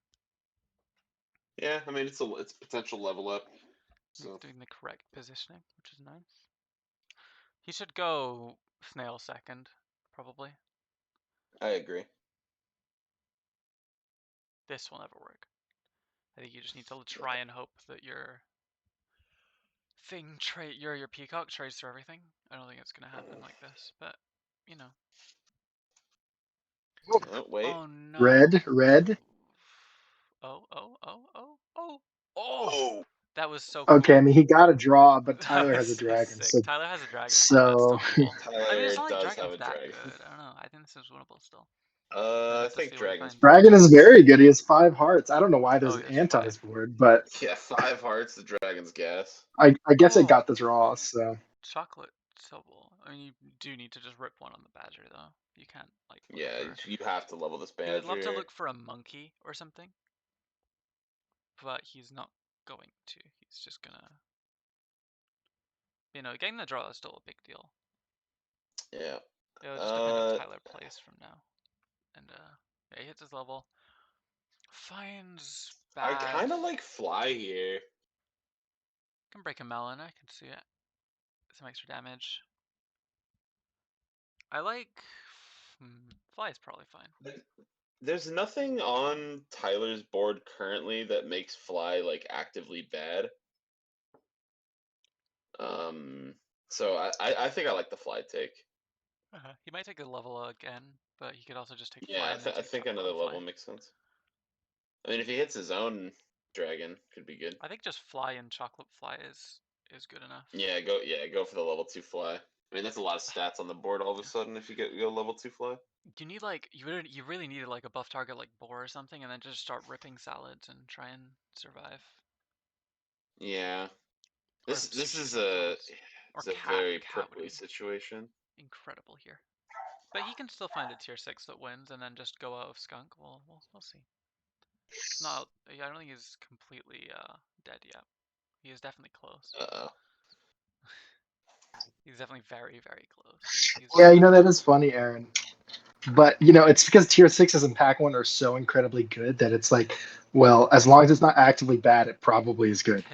Speaker 2: Yeah, I mean it's potential level up. So
Speaker 1: He's doing the correct positioning, which is nice. He should go snail second, probably.
Speaker 2: I agree.
Speaker 1: This will never work. I think you just need to try and hope that your your peacock trades through everything. I don't think it's gonna happen like this, but you know.
Speaker 2: Oh, wait.
Speaker 1: Oh no.
Speaker 3: Red.
Speaker 1: Oh.
Speaker 2: Oh!
Speaker 1: That was so cool.
Speaker 3: Okay, I mean he got a draw, but
Speaker 1: That
Speaker 3: Tyler has a
Speaker 1: was
Speaker 3: dragon.
Speaker 1: sick.
Speaker 3: So,
Speaker 1: Tyler has a dragon, but that's
Speaker 3: so
Speaker 1: still cool. I mean,
Speaker 2: Tyler
Speaker 1: it's not like
Speaker 2: does
Speaker 1: dragon's
Speaker 2: have a
Speaker 1: that
Speaker 2: dragon.
Speaker 1: good. I don't know. I think this is winnable still.
Speaker 2: I
Speaker 1: have to
Speaker 2: think
Speaker 1: see what he
Speaker 2: dragon's
Speaker 1: finds.
Speaker 3: dragon is very good. He has 5 hearts. I don't know why there's
Speaker 1: Oh,
Speaker 3: an
Speaker 1: he has
Speaker 3: ant on
Speaker 1: 5.
Speaker 3: his board, but
Speaker 2: Yeah, 5 hearts. The dragon's gas.
Speaker 3: I guess it
Speaker 1: Oh.
Speaker 3: got the draw. So
Speaker 1: Chocolate Sobble. I mean, you do need to just rip one on the badger, though. You can't like. Look
Speaker 2: Yeah,
Speaker 1: for...
Speaker 2: you have to level this badger.
Speaker 1: He would love to look for a monkey or something, but he's not going to. He's just gonna. You know, getting the draw is still a big deal.
Speaker 2: Yeah.
Speaker 1: It'll just depend how Tyler plays from now. And yeah, he hits his level. Finds bad.
Speaker 2: I kind of like fly here.
Speaker 1: Can break a melon. I can see it. Some extra damage. I like fly is probably fine.
Speaker 2: There's nothing on Tyler's board currently that makes fly like actively bad. So I think I like the fly take.
Speaker 1: He might take a level again, but he could also just take fly.
Speaker 2: Yeah,
Speaker 1: And then
Speaker 2: I think another level makes sense. I mean, if he hits his own dragon, could be good.
Speaker 1: I think just fly and chocolate fly is good enough.
Speaker 2: Yeah, go for the level 2 fly. I mean, that's a lot of stats on the board all of a sudden if you go level 2 fly.
Speaker 1: You need like you really needed like a buff target like boar or something, and then just start ripping salads and try and survive.
Speaker 2: Yeah, this is
Speaker 1: a
Speaker 2: very prickly situation.
Speaker 1: Incredible here, but he can still find a tier 6 that wins, and then just go out of skunk. We'll see. Not, I don't think he's completely dead yet. He is definitely close. He's definitely very, very close.
Speaker 3: yeah, you know that is funny, Aaron. But you know, it's because tier 6s in pack 1 are so incredibly good that it's like, well, as long as it's not actively bad, it probably is good.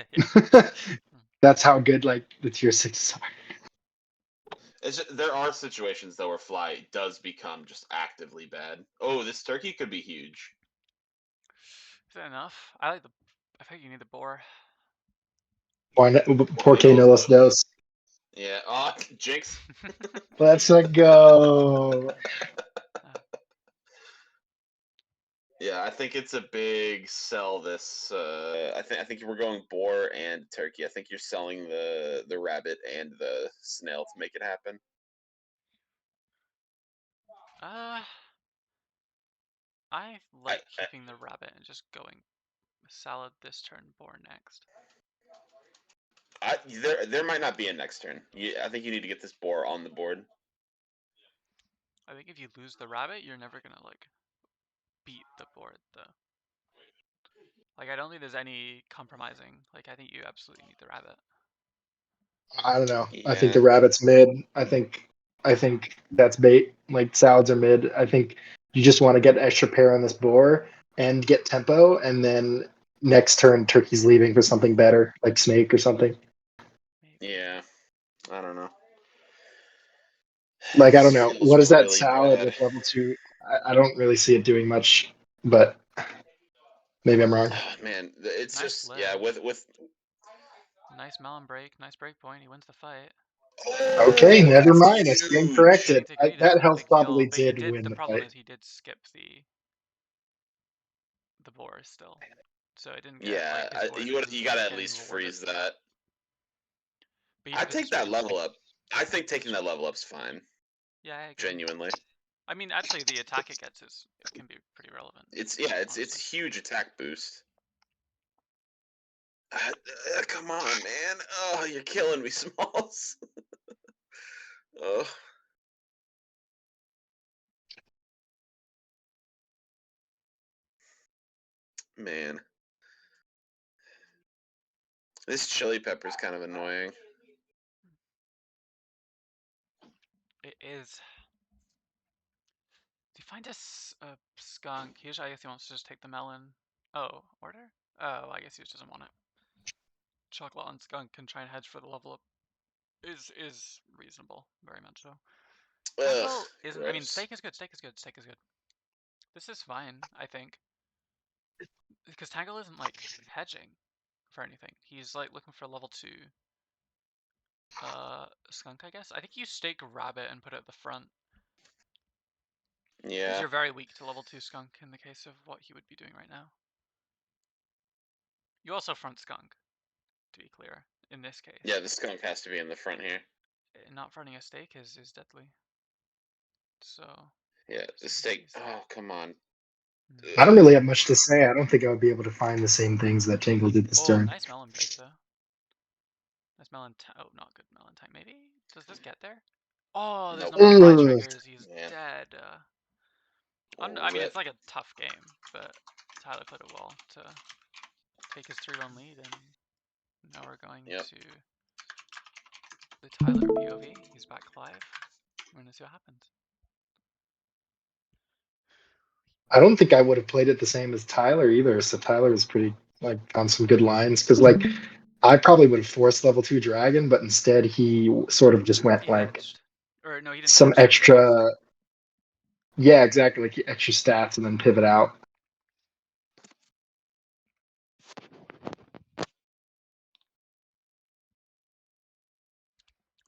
Speaker 3: That's how good like the tier 6s are.
Speaker 2: There are situations though where fly does become just actively bad. Oh, this turkey could be huge.
Speaker 1: Is that enough? I think you need the boar.
Speaker 3: Porque no los dos.
Speaker 2: Yeah. Jinx.
Speaker 3: Let's go.
Speaker 2: Yeah, I think it's a big sell. This. I think we're going boar and turkey. I think you're selling the rabbit and the snail to make it happen.
Speaker 1: I like keeping the rabbit and just going salad this turn, boar next.
Speaker 2: There might not be a next turn. I think you need to get this boar on the board.
Speaker 1: I think if you lose the rabbit, you're never gonna like beat the board though. Like I don't think there's any compromising. Like I think you absolutely need the rabbit.
Speaker 3: I don't know.
Speaker 2: Yeah.
Speaker 3: I think the rabbit's mid. I think that's bait. Like salads are mid. I think you just want to get extra pair on this boar and get tempo, and then next turn turkey's leaving for something better, like snake or something.
Speaker 1: Maybe.
Speaker 2: Yeah. I don't know.
Speaker 3: Like I don't know. What is that
Speaker 2: really
Speaker 3: salad
Speaker 2: bad.
Speaker 3: with level 2? I don't really see it doing much, but maybe I'm wrong.
Speaker 2: Man, it's
Speaker 1: Nice
Speaker 2: just
Speaker 1: live.
Speaker 2: with
Speaker 1: nice melon break, nice break point. He wins the fight.
Speaker 3: Okay, never
Speaker 2: that's
Speaker 3: mind. I stand
Speaker 2: huge.
Speaker 3: corrected.
Speaker 1: Technically,
Speaker 3: That
Speaker 1: not a
Speaker 3: health
Speaker 1: big deal,
Speaker 3: probably
Speaker 1: but he
Speaker 3: did win
Speaker 1: the
Speaker 3: the
Speaker 1: problem
Speaker 3: fight.
Speaker 1: is he did skip the boar still, so it didn't get
Speaker 2: Yeah,
Speaker 1: like his boar
Speaker 2: you gotta at
Speaker 1: getting
Speaker 2: least
Speaker 1: rewarded.
Speaker 2: freeze that.
Speaker 1: But
Speaker 2: I take that level up. I think taking that level up's fine.
Speaker 1: Yeah, I agree.
Speaker 2: Genuinely.
Speaker 1: I mean, actually, the attack it gets can be pretty relevant.
Speaker 2: It's huge attack boost. Come on, man! Oh, you're killing me, Smalls. Oh. Man. This chili pepper is kind of annoying.
Speaker 1: It is. Do you find a skunk? I guess he wants to just take the melon. Oh, order? Oh, I guess he just doesn't want it. Chocolate on skunk can try and hedge for the level up. Is reasonable, very much so. Tangl isn't.
Speaker 2: Gross.
Speaker 1: I mean, steak is good. Steak is good. This is fine, I think. Because Tangl isn't like hedging for anything. He's like looking for level 2 skunk, I guess. I think you stake rabbit and put it at the front. Because
Speaker 2: Yeah.
Speaker 1: you're very weak to level 2 skunk in the case of what he would be doing right now. You also front skunk, to be clear, in this case.
Speaker 2: Yeah, the skunk has to be in the front here.
Speaker 1: Not fronting a stake is deadly. So.
Speaker 2: Yeah, the stake. Oh, come on.
Speaker 3: I don't really have much to say. I don't think I would be able to find the same things that Tangl did this turn.
Speaker 1: Nice melon break though. Nice melon. Oh, not good melon time. Maybe? Does this get there? Oh, there's
Speaker 2: Nope.
Speaker 1: no more buy triggers. He's dead. I mean, it's like a tough game, but Tyler played it well to take his 3-1 lead, and now we're going to the Tyler POV. He's back live. We're gonna see what happens.
Speaker 3: I don't think I would have played it the same as Tyler either. So Tyler is pretty like on some good lines because like I probably would have forced level 2 dragon, but instead he sort of just went like
Speaker 1: or no, he didn't
Speaker 3: some
Speaker 1: hedge,
Speaker 3: extra. Yeah, exactly, like extra stats and then pivot out.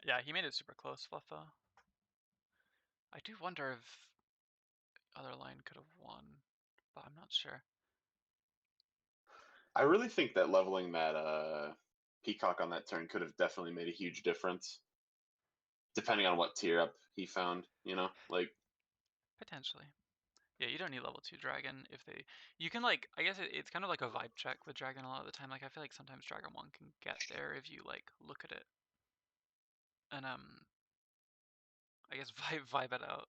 Speaker 1: Yeah, he made it super close, Fluffa. I do wonder if other line could have won, but I'm not sure.
Speaker 2: I really think that leveling that Peacock on that turn could have definitely made a huge difference. Depending on what tier up he found, you know? Like
Speaker 1: potentially. Yeah, you don't need level 2 dragon if they... You can like, I guess it's kind of like a vibe check with dragon a lot of the time. Like I feel like sometimes dragon 1 can get there if you like look at it. And I guess vibe it out.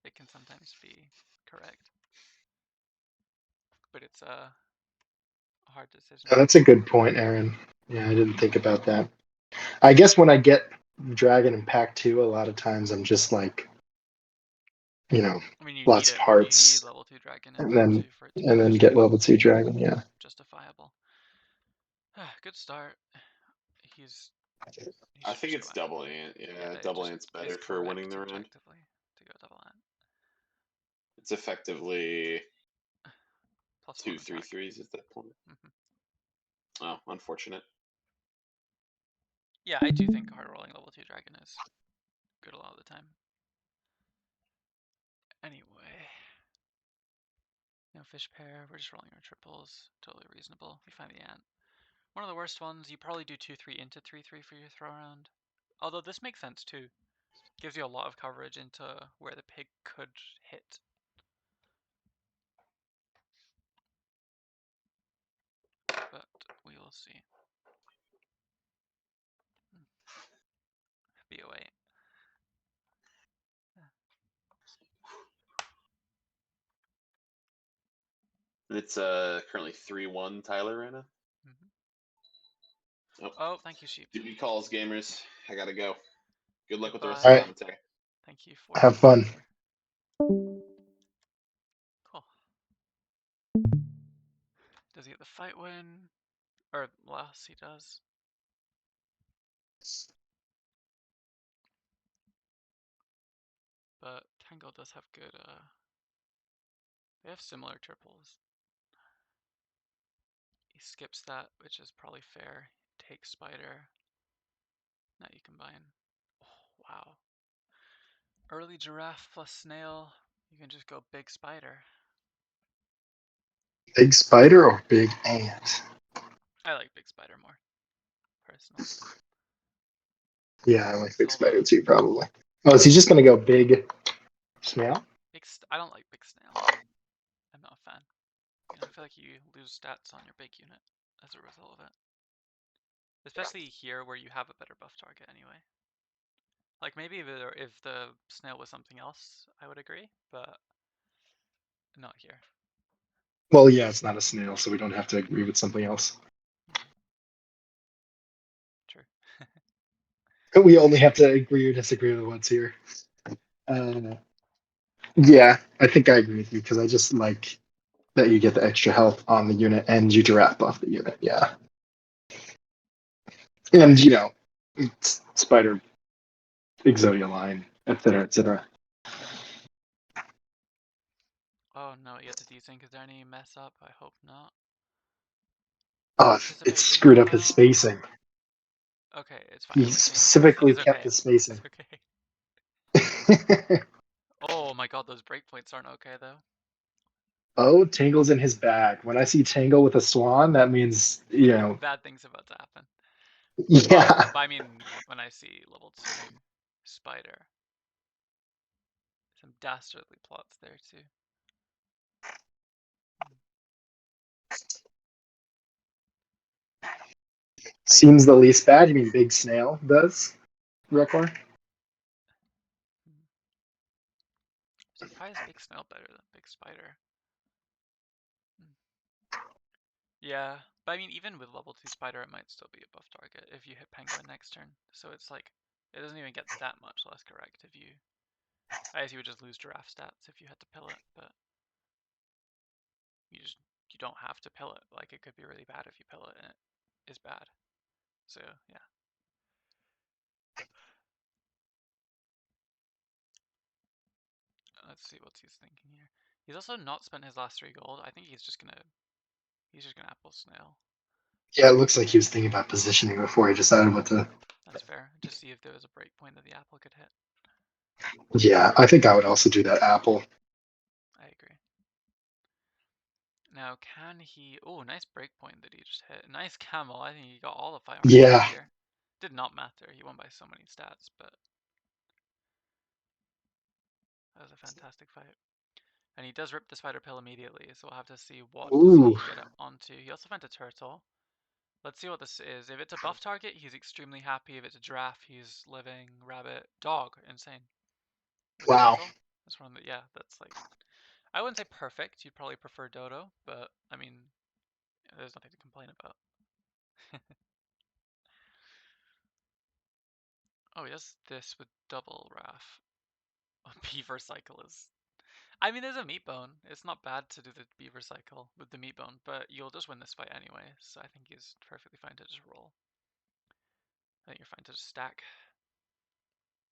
Speaker 1: It can sometimes be correct. But it's a hard decision.
Speaker 3: Oh, that's a good point, Aaron. Yeah, I didn't think about that. I guess when I get dragon in pack 2, a lot of times I'm just like, you know,
Speaker 1: I mean, you
Speaker 3: lots
Speaker 1: need
Speaker 3: of
Speaker 1: it.
Speaker 3: hearts,
Speaker 1: You need level 2 dragon in
Speaker 3: and
Speaker 1: pack 2
Speaker 3: then
Speaker 1: for it to be
Speaker 3: get level 2 dragon. Yeah,
Speaker 1: justifiable. Good start.
Speaker 2: I think it's double ant. Yeah, double ant's better for winning the round.
Speaker 1: Objectively, to go double ant.
Speaker 2: It's effectively
Speaker 1: Plus
Speaker 2: 2 3/3s at that point. Oh, unfortunate.
Speaker 1: Yeah, I do think hard rolling level 2 dragon is good a lot of the time. Anyway. No fish pair, we're just rolling our triples. Totally reasonable. We find the ant. One of the worst ones, you probably do 2-3 into 3-3 for your throw around. Although this makes sense too. Gives you a lot of coverage into where the pig could hit. But we will see. BOA.
Speaker 2: It's currently 3-1 Tyler right now.
Speaker 1: Oh, thank you, Sheep.
Speaker 2: Duty calls, gamers. I gotta go. Good luck with the rest
Speaker 1: Goodbye.
Speaker 2: of the commentary.
Speaker 1: Thank you for
Speaker 3: have fun.
Speaker 1: Cool. Does he get the fight win? Or less he does. But Tangl does have good they have similar triples. He skips that, which is probably fair. Takes spider. Now you combine. Oh, wow. Early giraffe plus snail. You can just go big spider.
Speaker 3: Big spider or big ant?
Speaker 1: I like big spider more, personally.
Speaker 3: Yeah, I like big spider too, probably. Oh, is he just gonna go big snail?
Speaker 1: I don't like big snail. I'm not a fan. You know, I feel like you lose stats on your big unit as a result of it. Especially here where you have a better buff target anyway. Like maybe if the snail was something else, I would agree, but not here.
Speaker 3: Well, yeah, it's not a snail, so we don't have to agree with something else.
Speaker 1: True.
Speaker 3: We only have to agree or disagree with what's here. Yeah, I think I agree with you because I just like that you get the extra health on the unit and you giraffe buff the unit. Yeah. And, you know, spider, Exodia line, etc., etc.
Speaker 1: Oh no, you have to desync. Is there any mess up? I hope not.
Speaker 3: Oh,
Speaker 1: Anticipate
Speaker 3: it's screwed up his
Speaker 1: now.
Speaker 3: spacing.
Speaker 1: Okay, it's fine.
Speaker 3: He specifically
Speaker 1: He's
Speaker 3: kept
Speaker 1: okay.
Speaker 3: the spacing.
Speaker 1: It's okay. Oh my god, those breakpoints aren't okay though.
Speaker 3: Oh, Tangle's in his bag. When I see Tangle with a swan, that means,
Speaker 1: Bad things about to happen.
Speaker 3: yeah.
Speaker 1: But I mean, when I see level 2 spider, some dastardly plots there too.
Speaker 3: Seems the least bad. You mean Big Snail does, Rekor?
Speaker 1: Surprised Big Snail better than Big Spider. Yeah, but I mean, even with level 2 spider, it might still be above target if you hit penguin next turn. So it's like, it doesn't even get that much less correct if you, I guess you would just lose giraffe stats if you had to pill it, but you don't have to pill it. Like, it could be really bad if you pill it, and it is bad. So yeah. Let's see what he's thinking here. He's also not spent his last 3 gold. I think he's just gonna apple snail.
Speaker 3: Yeah, it looks like he was thinking about positioning before he decided what to.
Speaker 1: That's fair. Just see if there was a break point that the apple could hit.
Speaker 3: Yeah, I think I would also do that apple.
Speaker 1: I agree. Now, can he... Oh, nice breakpoint that he just hit. Nice camel. I think he got all the firearms here. Did not matter. He won by so many stats, but... That was a fantastic fight. And he does rip the spider pill immediately, so we'll have to see what does he get it onto. He also found a turtle. Let's see what this is. If it's a buff target, he's extremely happy. If it's a giraffe, he's living. Rabbit. Dog. Insane.
Speaker 3: Wow.
Speaker 1: Turtle? That's one of the... Yeah, that's like... I wouldn't say perfect. You'd probably prefer dodo, but, I mean, there's nothing to complain about. Oh, he does this with double Raff. Beaver cycle is... I mean, there's a meat bone. It's not bad to do the beaver cycle with the meat bone, but you'll just win this fight anyway, so I think he's perfectly fine to just roll. I think you're fine to just stack.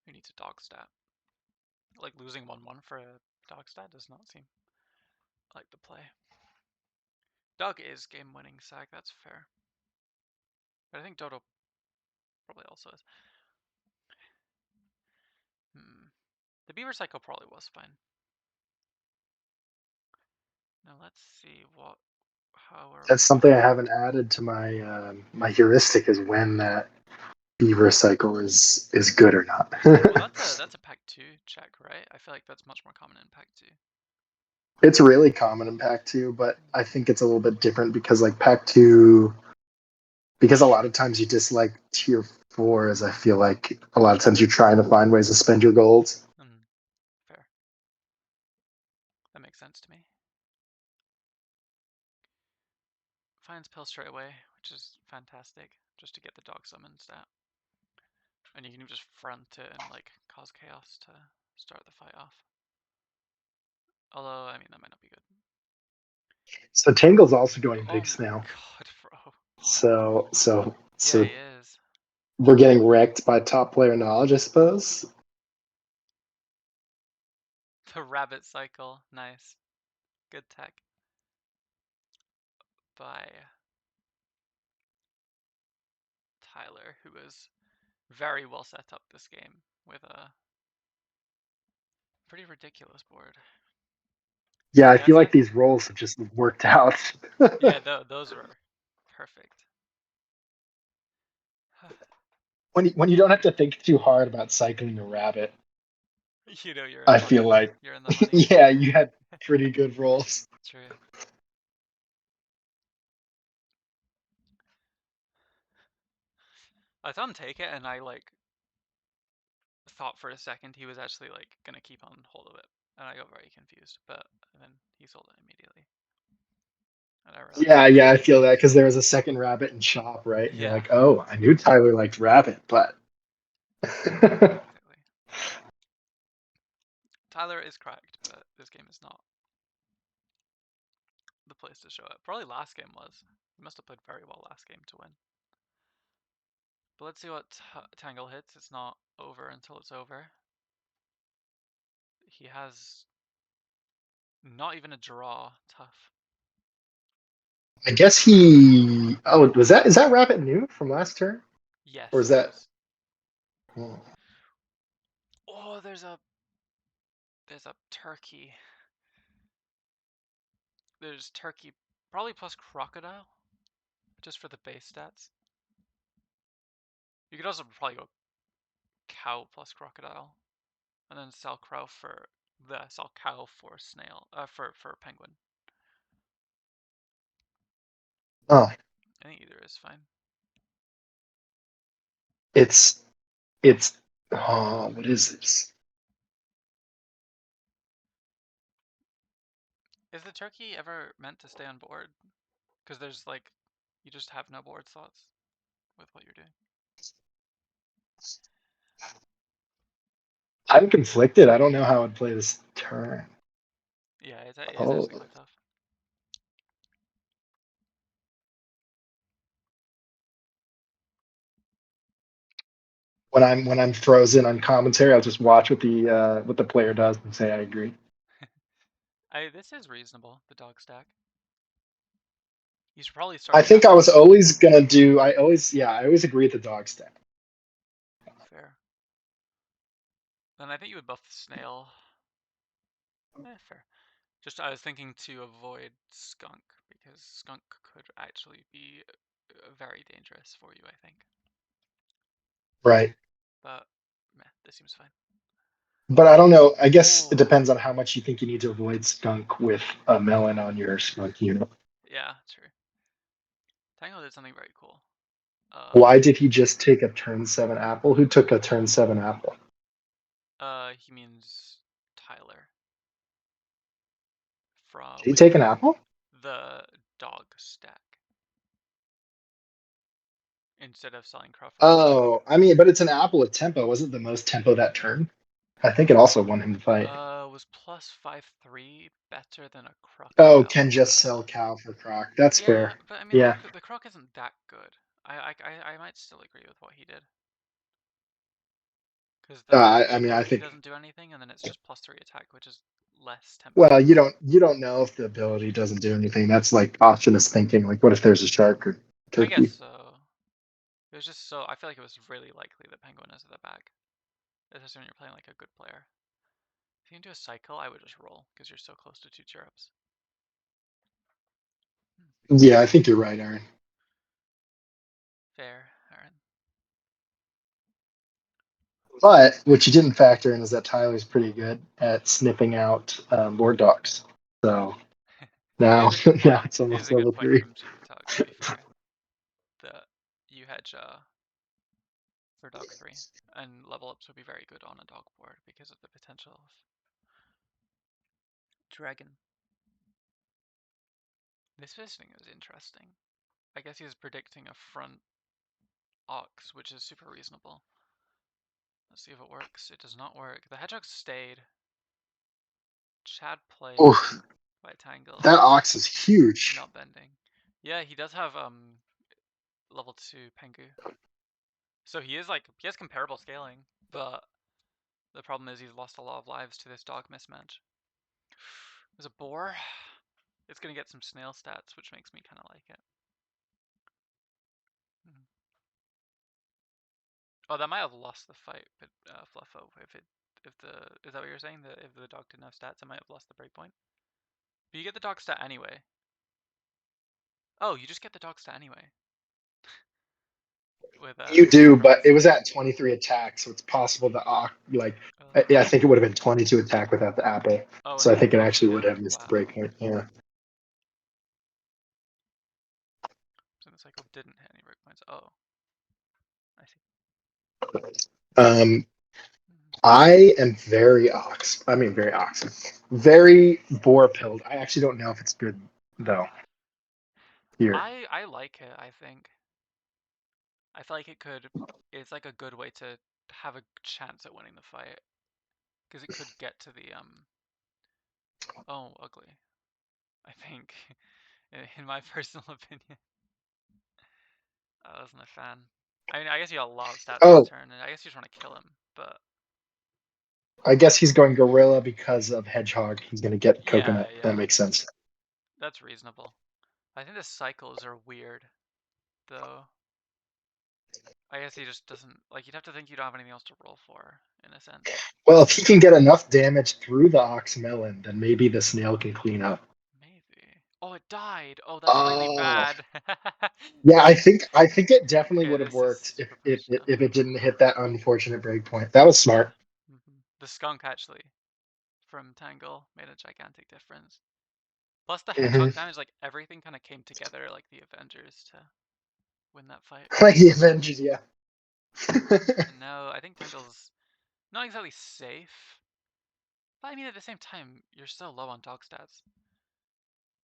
Speaker 1: Who needs a dog stat? Like, losing 1-1 for a dog stat does not seem like the play. Dog is game-winning sag, that's fair. But I think Dodo probably also is. The beaver cycle probably was fine. Now let's see what...
Speaker 3: That's something I haven't added to my my heuristic is when that beaver cycle is good or not.
Speaker 1: Well, that's a pack 2 check, right? I feel like that's much more common in pack 2.
Speaker 3: It's really common in pack 2, but I think it's a little bit different because like pack 2, because a lot of times you dislike tier 4s. I feel like a lot of times you're trying to find ways to spend your golds.
Speaker 1: Fair. That makes sense to me. Finds pill straight away, which is fantastic, just to get the dog summon stat. And you can just front it and like cause chaos to start the fight off. Although, I mean, that might not be good.
Speaker 3: So Tangle's also going big snail.
Speaker 1: God, bro.
Speaker 3: So
Speaker 1: Yeah, he is.
Speaker 3: We're getting wrecked by top player knowledge, I suppose.
Speaker 1: The rabbit cycle, nice. Good tech. By Tyler, who was very well set up this game with a pretty ridiculous board.
Speaker 3: Yeah, I feel like these rolls have just worked out.
Speaker 1: Yeah, those were perfect.
Speaker 3: When you don't have to think too hard about cycling a rabbit,
Speaker 1: You know, you're in
Speaker 3: I
Speaker 1: luck.
Speaker 3: feel like
Speaker 1: You're in the money.
Speaker 3: yeah, you had pretty good rolls.
Speaker 1: True. I saw him take it, and I like thought for a second he was actually like gonna keep on hold of it, and I got very confused. But then he sold it immediately. And I realized,
Speaker 3: Yeah, I feel that because there was a second rabbit in shop, right? And you're like, oh, I knew Tyler liked rabbit, but
Speaker 1: exactly. Tyler is cracked, but this game is not the place to show it. Probably last game was. He must have played very well last game to win. But let's see what Tangl hits. It's not over until it's over. He has not even a draw. Tough.
Speaker 3: I guess he. Oh, is that rabbit new from last turn,
Speaker 1: Yes,
Speaker 3: or is
Speaker 1: it
Speaker 3: that?
Speaker 1: is.
Speaker 3: Oh,
Speaker 1: Oh, there's a turkey. There's turkey, probably plus crocodile, just for the base stats. You could also probably go cow plus crocodile, and then sell cow for snail. For penguin.
Speaker 3: oh,
Speaker 1: I think either is fine.
Speaker 3: it's Oh, what is this?
Speaker 1: Is the turkey ever meant to stay on board? Because there's like, you just have no board slots with what you're doing.
Speaker 3: I'm conflicted. I don't know how I'd play this turn.
Speaker 1: Yeah, it is
Speaker 3: Oh,
Speaker 1: actually quite tough.
Speaker 3: when I'm frozen on commentary, I'll just watch what the player does and say I agree.
Speaker 1: This is reasonable, the dog stack. You should probably start
Speaker 3: I
Speaker 1: with
Speaker 3: think
Speaker 1: that
Speaker 3: I was
Speaker 1: first.
Speaker 3: always gonna do. I always agree with the dog stack.
Speaker 1: Fair. Then I think you would buff the snail. Fair. Just I was thinking to avoid skunk, because skunk could actually be very dangerous for you, I think.
Speaker 3: Right.
Speaker 1: But meh, this seems fine.
Speaker 3: But I don't know. I guess it
Speaker 1: Oh,
Speaker 3: depends on how much you think you need to avoid skunk with a melon on your skunk unit.
Speaker 1: yeah, true. Tangl did something very cool.
Speaker 3: Why did he just take a turn 7 apple? Who took a turn 7 apple?
Speaker 1: He means Tyler.
Speaker 3: Did he
Speaker 1: With
Speaker 3: take an apple?
Speaker 1: the dog stack. Instead of selling Crawford.
Speaker 3: Oh, I mean, but it's an apple with tempo. Wasn't the most tempo that turn? I think it also won him the fight.
Speaker 1: Was plus 5/3 better than a
Speaker 3: Oh,
Speaker 1: crocodile?
Speaker 3: can just sell cow for croc. That's
Speaker 1: Yeah,
Speaker 3: fair.
Speaker 1: but I mean,
Speaker 3: Yeah.
Speaker 1: the croc isn't that good. I might still agree with what he did. Because the
Speaker 3: I mean, I
Speaker 1: ability
Speaker 3: think.
Speaker 1: doesn't do anything, and then it's just plus 3 attack, which is less tempting.
Speaker 3: Well, you don't know if the ability doesn't do anything. That's like optionist thinking. Like, what if there's a shark or
Speaker 1: I guess
Speaker 3: turkey?
Speaker 1: so. It was just so, I feel like it was really likely that Penguin is at the back. Especially when you're playing like a good player. If you can do a cycle, I would just roll, because you're so close to 2 chirrups.
Speaker 3: Yeah, I think you're right, Aaron.
Speaker 1: Fair, Aaron.
Speaker 3: But what you didn't factor in is that Tyler's pretty good at sniffing out board dogs. So
Speaker 1: It
Speaker 3: now,
Speaker 1: is a good
Speaker 3: now
Speaker 1: point.
Speaker 3: it's
Speaker 1: It is
Speaker 3: almost
Speaker 1: a good
Speaker 3: level
Speaker 1: point
Speaker 3: 3.
Speaker 1: from to be fair. That you hedge for dog 3, and level ups would be very good on a dog board because of the potential of dragon. This positioning is interesting. I guess he's predicting a front ox, which is super reasonable. Let's see if it works. It does not work. The hedgehog stayed. Chad played
Speaker 3: Oh,
Speaker 1: by Tangl.
Speaker 3: that ox is huge.
Speaker 1: Not bending. Yeah, he does have level 2 Pengu. So he has comparable scaling, but the problem is he's lost a lot of lives to this dog mismatch. There's a boar. It's gonna get some snail stats, which makes me kind of like it. Oh, that might have lost the fight, but Fluffo, is that what you're saying? That if the dog didn't have stats, it might have lost the breakpoint. But you get the dog stat anyway. Oh, you just get the dog stat anyway. With
Speaker 3: You do,
Speaker 1: croc.
Speaker 3: but it was at 23 attack, so it's possible that I think it would have been 22 attack without the apple.
Speaker 1: Oh, and
Speaker 3: So I
Speaker 1: then
Speaker 3: think
Speaker 1: it
Speaker 3: it
Speaker 1: buffed
Speaker 3: actually
Speaker 1: the
Speaker 3: would have missed the
Speaker 1: wow.
Speaker 3: breakpoint. Yeah.
Speaker 1: So the cycle didn't hit any breakpoints. Oh, I see.
Speaker 3: I am very ox. I mean, very oxen. Very boar pilled. I actually don't know if it's good though. Here,
Speaker 1: I like it. I think. I feel like it's like a good way to have a chance at winning the fight, because it could get to the oh, ugly. I think, in my personal opinion, I wasn't a fan. I mean, I guess you got a lot of stats this
Speaker 3: oh,
Speaker 1: turn, and I guess you just want to kill him, but
Speaker 3: I guess he's going gorilla because of hedgehog. He's going to get
Speaker 1: yeah,
Speaker 3: coconut. That
Speaker 1: yeah,
Speaker 3: makes sense.
Speaker 1: that's reasonable. I think the cycles are weird, though. I guess he just doesn't like. You'd have to think you don't have anything else to roll for, in a sense.
Speaker 3: Well, if he can get enough damage through the ox melon, then maybe the snail can clean up.
Speaker 1: Maybe. Oh, it died. Oh, that's really
Speaker 3: Oh,
Speaker 1: bad.
Speaker 3: yeah. I think it definitely
Speaker 1: Okay,
Speaker 3: would have
Speaker 1: this is
Speaker 3: worked
Speaker 1: super
Speaker 3: if
Speaker 1: punishment.
Speaker 3: it didn't hit that unfortunate breakpoint. That was smart.
Speaker 1: The skunk actually from Tangl made a gigantic difference. Plus the
Speaker 3: Hmm.
Speaker 1: hedgehog damage, like everything kind of came together like the Avengers to win that fight.
Speaker 3: Like the Avengers, yeah.
Speaker 1: And now I think Tangl's not exactly safe, but I mean at the same time you're so low on dog stats.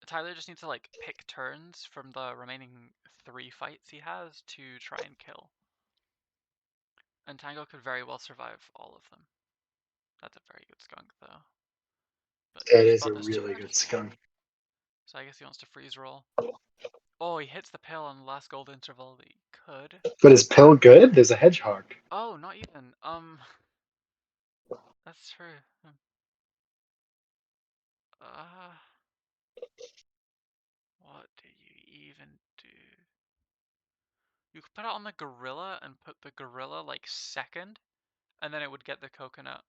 Speaker 1: Tyler just needs to like pick turns from the remaining 3 fights he has to try and kill. And Tango could very well survive all of them. That's a very good skunk though. But
Speaker 3: That
Speaker 1: he
Speaker 3: is
Speaker 1: bought
Speaker 3: a
Speaker 1: this
Speaker 3: really
Speaker 1: turn.
Speaker 3: good skunk.
Speaker 1: So I guess he wants to freeze roll. Oh, he hits the pill on the last gold interval that he could.
Speaker 3: But is pill good? There's a hedgehog.
Speaker 1: Oh, not even. That's true. What do you even do? You could put it on the gorilla and put the gorilla like second, and then it would get the coconut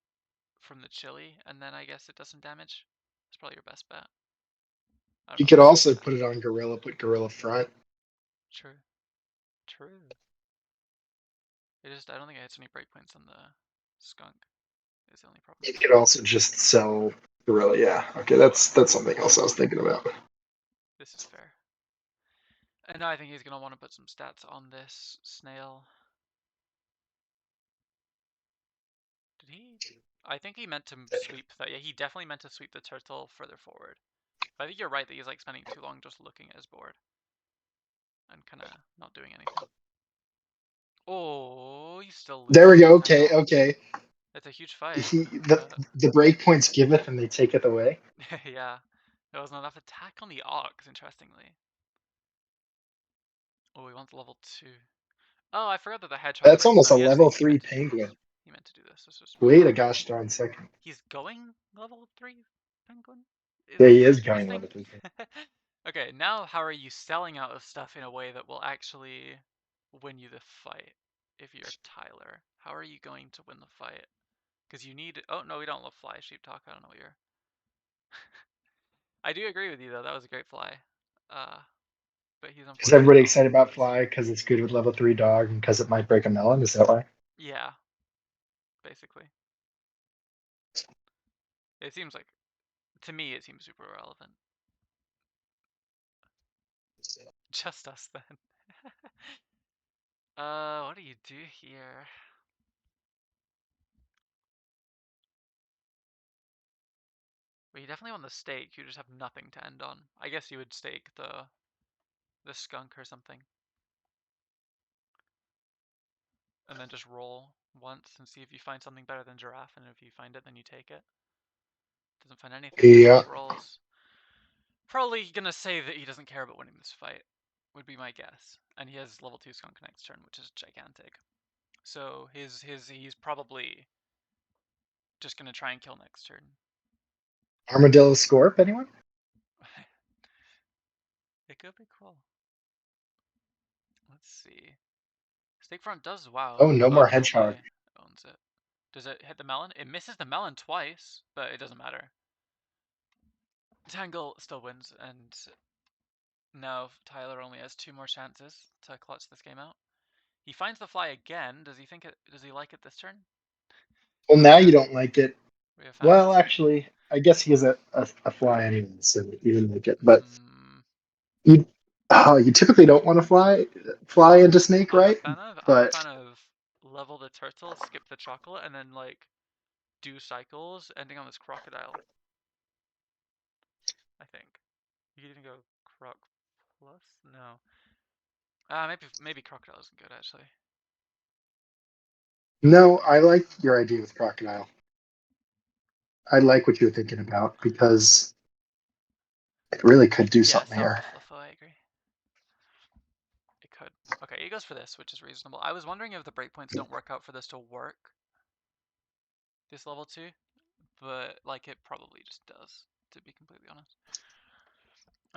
Speaker 1: from the chili, and then I guess it does some damage. It's probably your best bet. I don't
Speaker 3: You
Speaker 1: know
Speaker 3: could
Speaker 1: if
Speaker 3: also
Speaker 1: it's
Speaker 3: put it on gorilla, put gorilla front.
Speaker 1: true. True. It just I don't think it hits any breakpoints on the skunk. Is the only problem.
Speaker 3: You could also just sell gorilla. Yeah. Okay, that's something else I was thinking about.
Speaker 1: This is fair. And now I think he's gonna want to put some stats on this snail. Did he? I think he meant to sweep that. Yeah, he definitely meant to sweep the turtle further forward. But I think you're right that he's like spending too long just looking at his board and kind of not doing anything. Oh, he's still losing.
Speaker 3: There we go. Okay, okay.
Speaker 1: It's a huge fight.
Speaker 3: The breakpoints giveth and they taketh away.
Speaker 1: Yeah, there wasn't enough attack on the ox. Interestingly. Oh, he wants level 2. Oh, I forgot that the hedgehog
Speaker 3: That's
Speaker 1: breaks.
Speaker 3: almost
Speaker 1: No,
Speaker 3: a
Speaker 1: he
Speaker 3: level
Speaker 1: actually he
Speaker 3: 3
Speaker 1: meant to do
Speaker 3: penguin.
Speaker 1: this. He meant to do this. This was smart.
Speaker 3: Wait a gosh darn second.
Speaker 1: He's going level 3 penguin? Is
Speaker 3: Yeah,
Speaker 1: this
Speaker 3: he
Speaker 1: what
Speaker 3: is
Speaker 1: he's
Speaker 3: going
Speaker 1: boosting?
Speaker 3: level 3.
Speaker 1: Okay, now how are you selling out of stuff in a way that will actually win you the fight if you're Tyler? How are you going to win the fight? Because you need... Oh, no, we don't love fly sheep talk. I don't know what you're... I do agree with you, though. That was a great fly. But he's
Speaker 3: Is
Speaker 1: unfortunately
Speaker 3: everybody
Speaker 1: not
Speaker 3: excited about
Speaker 1: this.
Speaker 3: fly because it's good with level 3 dog and because it might break a melon? Is that why?
Speaker 1: Yeah, basically. It seems like... To me, it seems super relevant. Just us, then. What do you do here? Well, you definitely want the stake. You just have nothing to end on. I guess you would stake the skunk or something. And then just roll once and see if you find something better than giraffe, and if you find it, then you take it. Doesn't find anything,
Speaker 3: Yeah.
Speaker 1: rolls. Probably gonna say that he doesn't care about winning this fight, would be my guess. And he has level 2 skunk next turn, which is gigantic. So he's probably just gonna try and kill next turn.
Speaker 3: Armadillo Scorp, anyone?
Speaker 1: It could be cool. Let's see. Stake front does wow.
Speaker 3: Oh, no more
Speaker 1: Totally
Speaker 3: hedgehog.
Speaker 1: owns it. Does it hit the melon? It misses the melon twice, but it doesn't matter. Tangl still wins, and now Tyler only has 2 more chances to clutch this game out. He finds the fly again. Does he think it? Does he like it this turn?
Speaker 3: Well, now you don't like it.
Speaker 1: We have found
Speaker 3: Well,
Speaker 1: this.
Speaker 3: actually, I guess he is a fly anyway, so you didn't like it. But you you typically don't want to fly into snake,
Speaker 1: I'm a
Speaker 3: right?
Speaker 1: fan of. I'm a
Speaker 3: But
Speaker 1: fan of level the turtle, skip the chocolate, and then like do cycles, ending on this crocodile. I think you could even go croc plus. No. Maybe crocodile isn't good actually.
Speaker 3: no, I like your idea with crocodile. I like what you're thinking about because it really could do
Speaker 1: Yeah,
Speaker 3: something
Speaker 1: sell
Speaker 3: here.
Speaker 1: buffalo foe. I agree. It could. Okay, he goes for this, which is reasonable. I was wondering if the breakpoints don't work out for this to work. This level 2, but like it probably just does, to be completely honest.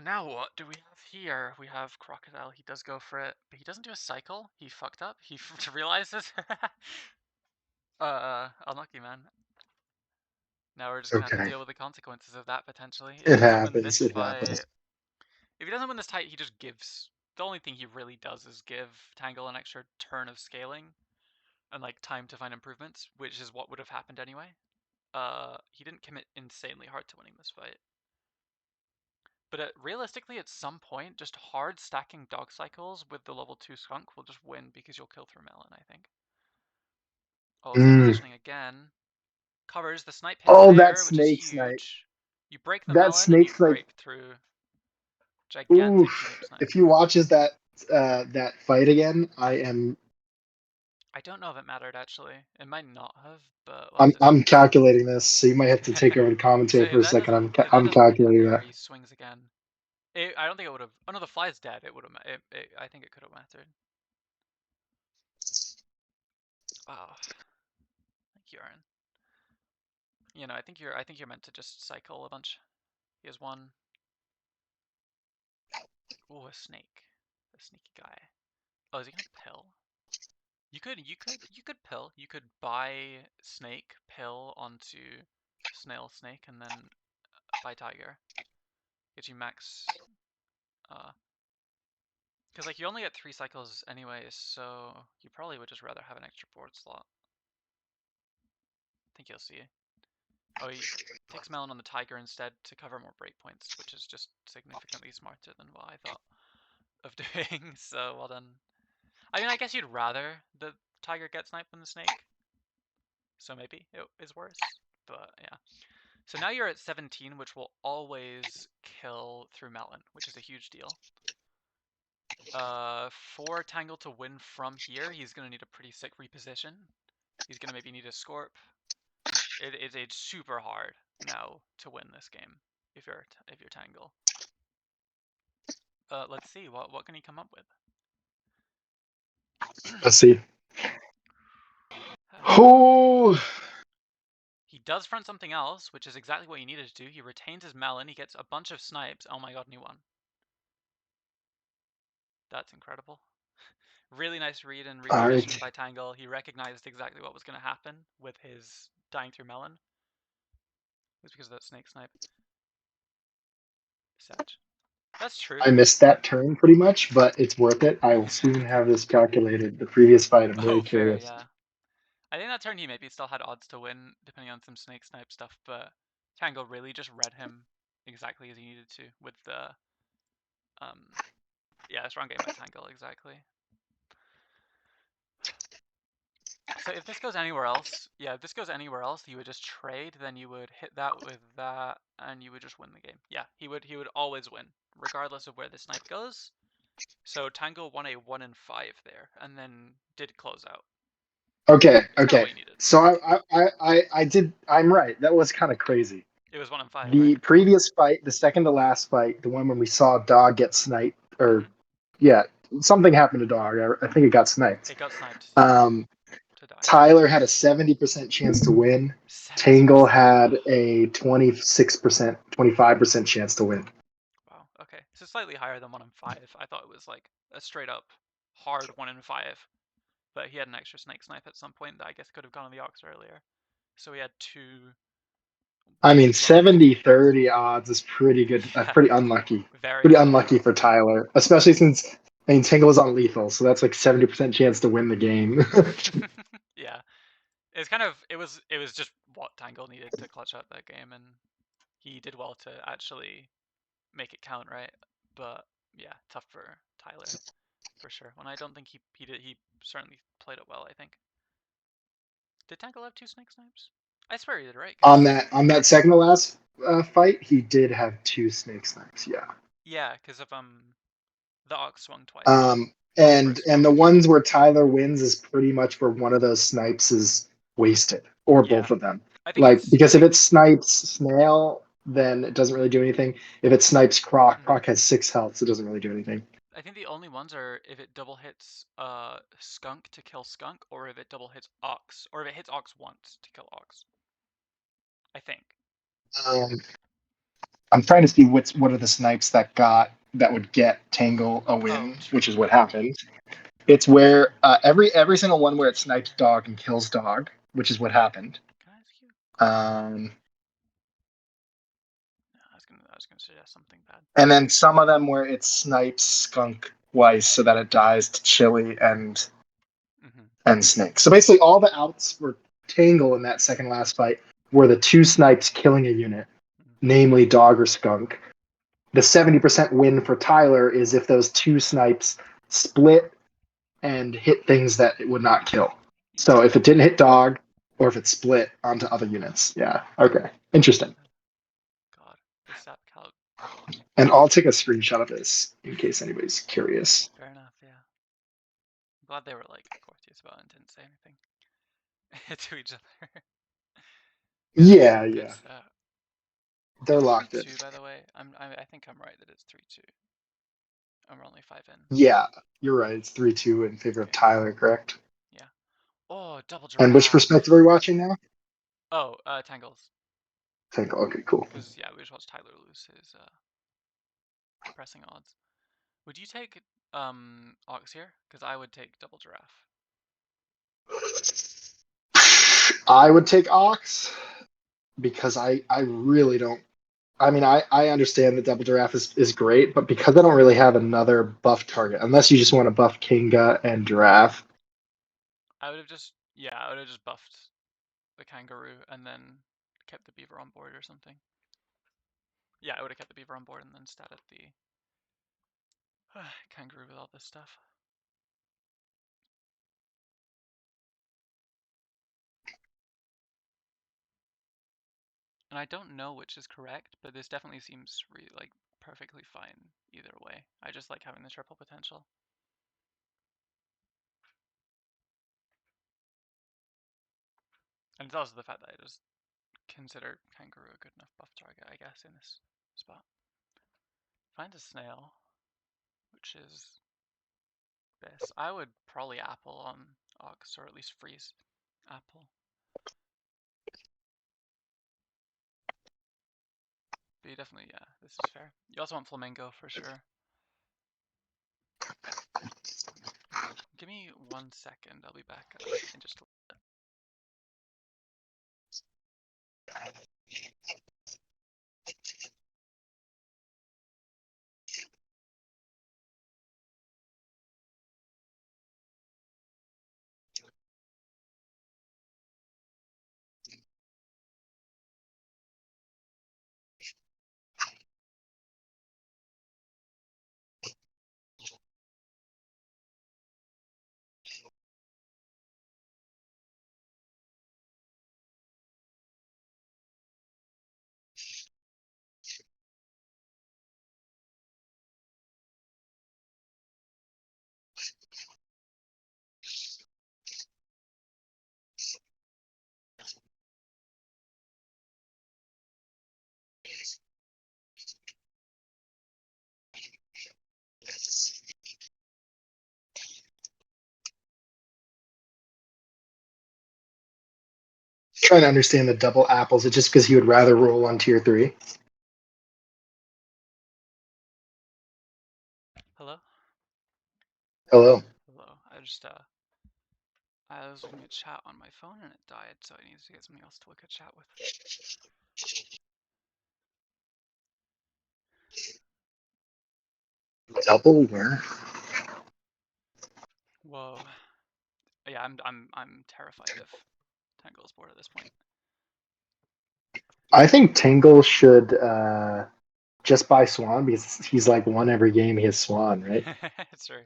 Speaker 1: Now what do we have here? We have Crocodile. He does go for it, but he doesn't do a cycle. He fucked up. He realizes. Unlucky, man. Now we're just gonna have to
Speaker 3: Okay.
Speaker 1: deal with the consequences of that potentially. If
Speaker 3: It
Speaker 1: he doesn't win
Speaker 3: happens.
Speaker 1: this
Speaker 3: It
Speaker 1: fight,
Speaker 3: happens.
Speaker 1: if he doesn't win this fight, he just gives. The only thing he really does is give Tangl an extra turn of scaling, and like time to find improvements, which is what would have happened anyway. He didn't commit insanely hard to winning this fight. But realistically, at some point, just hard stacking dog cycles with the level 2 skunk will just win because you'll kill through melon, I think. Oh, it's positioning again. Covers, the snipe hits
Speaker 3: Oh, that
Speaker 1: there, which is
Speaker 3: snake snipe.
Speaker 1: huge. You break the
Speaker 3: That
Speaker 1: melon and you
Speaker 3: snake snipe.
Speaker 1: break through
Speaker 3: Oof.
Speaker 1: gigantic snake snipe.
Speaker 3: If he watches that that fight again,
Speaker 1: I don't know if it mattered actually. It might not have, but we'll have to
Speaker 3: I'm
Speaker 1: see.
Speaker 3: calculating this, so you might have to take over the
Speaker 1: So
Speaker 3: commentary
Speaker 1: if
Speaker 3: for a
Speaker 1: that
Speaker 3: second.
Speaker 1: doesn't
Speaker 3: I'm
Speaker 1: make it
Speaker 3: calculating
Speaker 1: here,
Speaker 3: that.
Speaker 1: he swings again. I don't think it would have. Oh no, the fly's dead. It would have. I think it could have mattered. Wow. Thank you, Aaron. You know, I think you're meant to just cycle a bunch. He has one. Ooh, a snake. A sneaky guy. Oh, is he gonna pill? You could pill. You could buy snake, pill onto snail snake, and then buy tiger. Get you max. Because like you only get 3 cycles anyway, so you probably would just rather have an extra board slot. I think you'll see. Oh, he takes melon on the tiger instead to cover more breakpoints, which is just significantly smarter than what I thought of doing. So well done. I mean, I guess you'd rather the tiger get sniped than the snake. So maybe it is worse. But yeah. So now you're at 17, which will always kill through melon, which is a huge deal. For Tangl to win from here, he's gonna need a pretty sick reposition. He's gonna maybe need a Scorp. It's super hard now to win this game if you're Tangl. Let's see what can he come up with.
Speaker 3: Let's see. Oh.
Speaker 1: He does front something else, which is exactly what he needed to do. He retains his melon. He gets a bunch of snipes. Oh my god, new one. That's incredible. Really nice read and reposition by Tangl. He recognized exactly what was going to happen with his dying through melon. It was because of that snake snipe. Savage. That's true.
Speaker 3: I missed that turn pretty much, but it's worth it. I will soon have this calculated. The previous fight, I'm very curious.
Speaker 1: Fair, yeah. I think that turn he maybe still had odds to win, depending on some snake snipe stuff, but Tangl really just read him exactly as he needed to with the yeah, strong game by Tangl, exactly. So if this goes anywhere else, yeah, if this goes anywhere else, you would just trade, then you would hit that with that, and you would just win the game. Yeah, he would always win, regardless of where the snipe goes. So Tangl won a 1 in 5 there, and then did close out.
Speaker 3: Okay,
Speaker 1: That's
Speaker 3: okay. So I did. I'm right. That was kind of crazy.
Speaker 1: It was 1 in 5.
Speaker 3: The
Speaker 1: right?
Speaker 3: previous fight, the second to last fight, the one when we saw Dog get sniped, or yeah, something happened to Dog. I think it got sniped.
Speaker 1: It got sniped. To die.
Speaker 3: Tyler had a 70% chance to win.
Speaker 1: 70%.
Speaker 3: Tangl had a 26%, 25% chance to win.
Speaker 1: Wow. Okay, so slightly higher than 1 in 5. I thought it was like a straight up hard 1 in 5, but he had an extra snake snipe at some point that I guess could have gone on the Ox earlier. So he had 2.
Speaker 3: I mean, 70-30 odds is pretty good. Pretty unlucky. Pretty unlucky for Tyler, especially since Tangl was on lethal, so that's like 70% chance to win the game.
Speaker 1: Yeah, it's kind of it was just what Tangl needed to clutch out that game, and he did well to actually make it count, right? But yeah, tough for Tyler for sure. When I don't think he did, he certainly played it well. I think. Did Tangl have 2 snake snipes? I swear he did, right?
Speaker 3: On that second to last fight, he did have 2 snake snipes. Yeah.
Speaker 1: Yeah, because of the Ox swung twice.
Speaker 3: And the ones where Tyler wins is pretty much where one of those snipes is wasted, or both of them. Because if it snipes Snail, then it doesn't really do anything. If it snipes Croc, Croc has 6 health, so it doesn't really do anything.
Speaker 1: I think the only ones are if it double hits Skunk to kill Skunk, or if it double hits Ox, or if it hits Ox once to kill Ox. I think.
Speaker 3: I'm trying to see what are the snipes that would get Tangle a win,
Speaker 1: true.
Speaker 3: which is what happened. It's where every single one where it snipes dog and kills dog, which is what happened.
Speaker 1: Can I ask you? No, I was gonna suggest something bad.
Speaker 3: And then some of them where it snipes skunk twice so that it dies to chili and snake. So basically, all the outs for Tangle in that second last fight were the 2 snipes killing a unit, namely dog or skunk. The 70% win for Tyler is if those 2 snipes split and hit things that it would not kill. So if it didn't hit dog, or if it split onto other units. Yeah. Okay. Interesting.
Speaker 1: God, the SAP calc.
Speaker 3: And I'll take a screenshot of this in case anybody's curious.
Speaker 1: Fair enough, yeah. I'm glad they were like courteous about it and didn't say anything to each other.
Speaker 3: Yeah.
Speaker 1: Stat.
Speaker 3: They're locked in.
Speaker 1: 3-2, by the way. I think I'm right that it's 3-2. And we're only 5 in.
Speaker 3: Yeah, you're right. It's 3-2 in favor of Tyler, correct?
Speaker 1: Yeah. Oh, double giraffe.
Speaker 3: And which perspective are we watching now?
Speaker 1: Oh, Tangles.
Speaker 3: Tangle. Okay, cool.
Speaker 1: Because yeah, we just watched Tyler lose his depressing odds. Would you take Ox here? Because I would take double giraffe.
Speaker 3: I would take Ox because I really don't. I mean, I understand that double giraffe is great, but because I don't really have another buff target, unless you just want to buff Kinga and giraffe.
Speaker 1: I would have just buffed the kangaroo and then kept the beaver on board or something. Yeah, I would have kept the beaver on board and then statted the kangaroo with all this stuff. And I don't know which is correct, but this definitely seems like perfectly fine either way. I just like having the triple potential. And it's also the fact that I just consider kangaroo a good enough buff target, I guess, in this spot. Find a snail, which is this. I would probably apple on Ox, or at least freeze apple. But you definitely, yeah, this is fair. You also want flamingo for sure. Give me 1 second, I'll be back in just a little bit.
Speaker 3: Trying to understand the double apples. It's just because he would rather roll on tier 3.
Speaker 1: Hello?
Speaker 3: Hello.
Speaker 1: Hello. I was looking at chat on my phone and it died, so I needed to get something else to look at chat with.
Speaker 3: Double where?
Speaker 1: Whoa. Yeah, I'm terrified of Tangle's board at this point.
Speaker 3: I think Tangle should just buy Swan because he's like won every game he has Swan, right?
Speaker 1: It's true.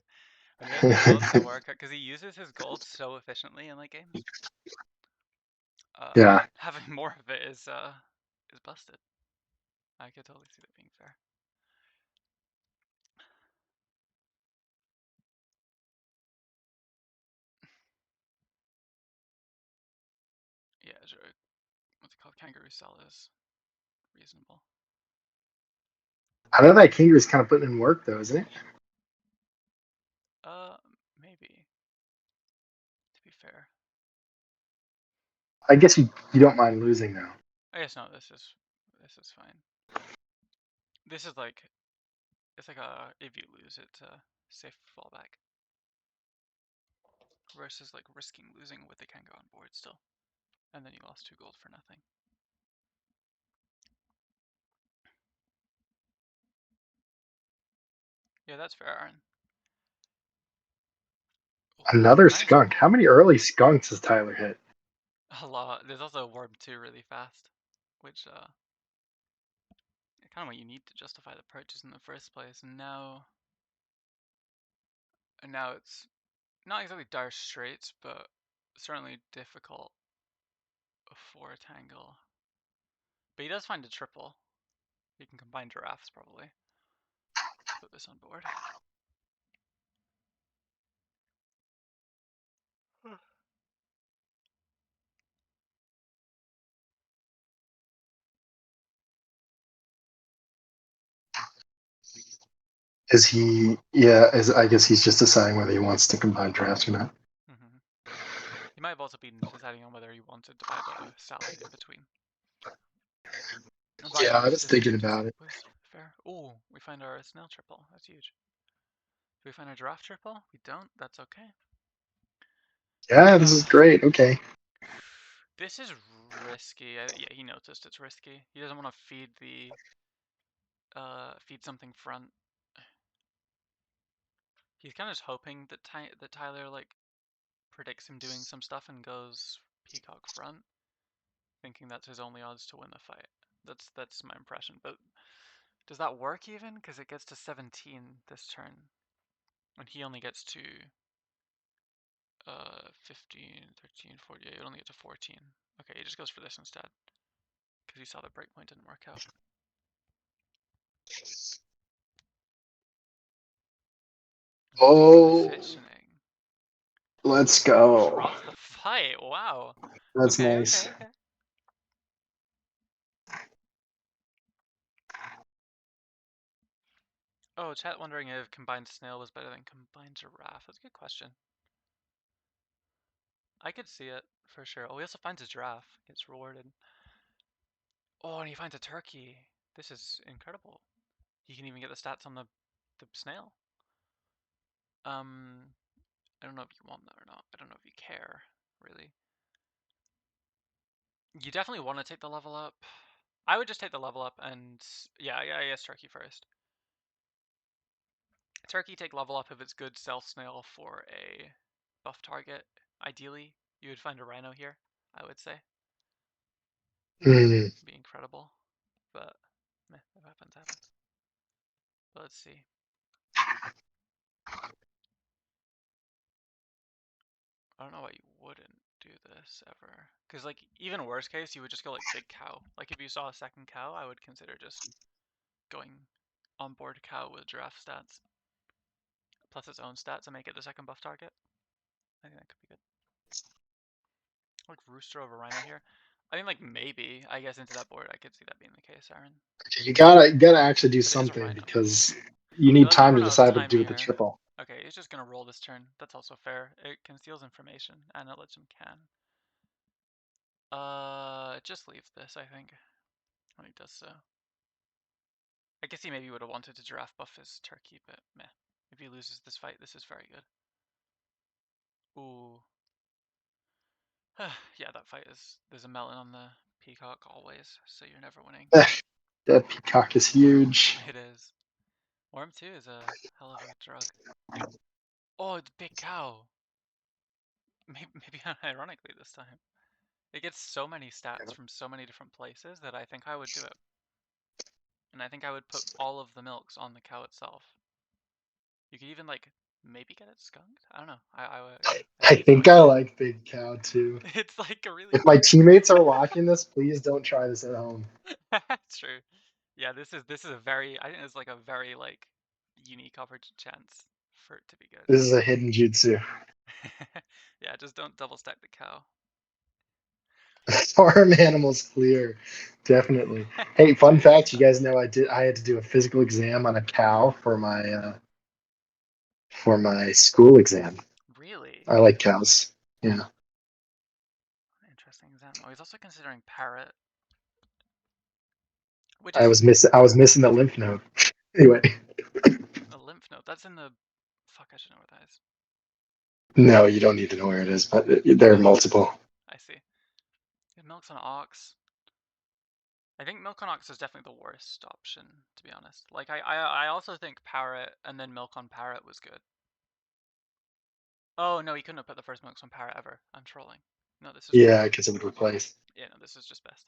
Speaker 1: When he has the gold to work, because he uses his gold so efficiently in late games.
Speaker 3: Yeah.
Speaker 1: Having more of it is busted. I could totally see that being fair. Yeah, what's it called? Kangaroo cell is reasonable.
Speaker 3: I know that Kangaroo's kind of putting in work though, isn't it?
Speaker 1: Maybe. To be fair.
Speaker 3: I guess you don't mind losing though.
Speaker 1: I guess no, this is fine. This is like, it's like a, if you lose it, safe fallback. Versus like risking losing with the Kango on board still. And then you lost 2 gold for nothing. Yeah, that's fair, Aaron.
Speaker 3: Another skunk. How many early skunks has Tyler hit?
Speaker 1: A lot. There's also a worm too really fast, which kind of what you need to justify the purchase in the first place. And now it's not exactly dire straits, but certainly difficult for Tangl. But he does find a triple. He can combine giraffes probably. Put this on board.
Speaker 3: Is he? Yeah, I guess he's just deciding whether he wants to combine drafts or not.
Speaker 1: He might have also been deciding on whether he wanted to buy the salad in between.
Speaker 3: Yeah, I was thinking about it.
Speaker 1: Was fair. Oh, we find our snail triple. That's huge. Do we find our giraffe triple? We don't. That's okay.
Speaker 3: Yeah, this is great. Okay.
Speaker 1: This is risky. Yeah, he noticed it's risky. He doesn't want to feed feed something front. He's kind of just hoping that Tyler like predicts him doing some stuff and goes peacock front, thinking that's his only odds to win the fight. That's my impression. But does that work even? Because it gets to 17 this turn, when he only gets to 15, 13, 48. It only gets to 14. Okay, he just goes for this instead, because he saw the breakpoint didn't work out.
Speaker 3: Oh,
Speaker 1: Positioning.
Speaker 3: let's go.
Speaker 1: Drops the fight. Wow.
Speaker 3: That's
Speaker 1: okay,
Speaker 3: nice.
Speaker 1: Okay. Oh, chat wondering if combined snail was better than combined giraffe. That's a good question. I could see it for sure. Oh, he also finds a giraffe. Gets rewarded. Oh, and he finds a turkey. This is incredible. He can even get the stats on the snail. I don't know if you want that or not. I don't know if you care, really. You definitely want to take the level up. I would just take the level up and yeah, I guess turkey first. Turkey take level up if it's good stealth snail for a buff target. Ideally, you would find a rhino here, I would say. Be incredible. But meh, if it happens, happens. But let's see. I don't know why you wouldn't do this ever. Because like even worst case, you would just go like big cow. Like if you saw a second cow, I would consider just going on board cow with giraffe stats. Plus its own stats and make it the second buff target. I think that could be good. Like rooster over rhino here. I think like maybe, I guess into that board I could see that being the case, Aaron.
Speaker 3: You gotta actually do
Speaker 1: But it is a
Speaker 3: something
Speaker 1: rhino.
Speaker 3: because you need
Speaker 1: Like,
Speaker 3: time to
Speaker 1: run out of
Speaker 3: decide what
Speaker 1: time
Speaker 3: to do with the
Speaker 1: here.
Speaker 3: triple.
Speaker 1: Okay, he's just gonna roll this turn. That's also fair. It conceals information and it lets him can. Just leave this, I think. When he does so. I guess he maybe would have wanted to giraffe buff his turkey, but meh. If he loses this fight, this is very good. Ooh. Yeah, that fight is... There's a melon on the peacock always, so you're never winning.
Speaker 3: That peacock is huge.
Speaker 1: It is. Worm 2 is a hell of a drug. Oh, it's big cow! Maybe ironically this time. It gets so many stats from so many different places that I think I would do it. And I think I would put all of the milks on the cow itself. You could even like maybe get it skunked. I don't know.
Speaker 3: I think I like big cow too.
Speaker 1: It's like a really.
Speaker 3: If my teammates are watching this, please don't try this at home.
Speaker 1: That's true. Yeah, this is a very. I think it's like a very like unique opportunity chance for it to be good.
Speaker 3: This is a hidden jutsu.
Speaker 1: Yeah, just don't double stack the cow.
Speaker 3: Farm animals clear, definitely. Hey, fun fact: you guys know I had to do a physical exam on a cow for my school exam.
Speaker 1: Really?
Speaker 3: I like cows. Yeah.
Speaker 1: Interesting exam. Oh, he's also considering parrot. Which
Speaker 3: I
Speaker 1: is
Speaker 3: was missing the lymph node. Anyway,
Speaker 1: a lymph node. That's in the. Fuck, I should know what that is.
Speaker 3: no, you don't need to know where it is, but there are multiple.
Speaker 1: I see. Milk's on Ox. I think Milk on Ox is definitely the worst option, to be honest. Like, I also think Parrot and then Milk on Parrot was good. Oh, no, he couldn't have put the first Milks on Parrot ever. I'm trolling. No, this is
Speaker 3: Yeah, because it would replace.
Speaker 1: Yeah, no, this is just best.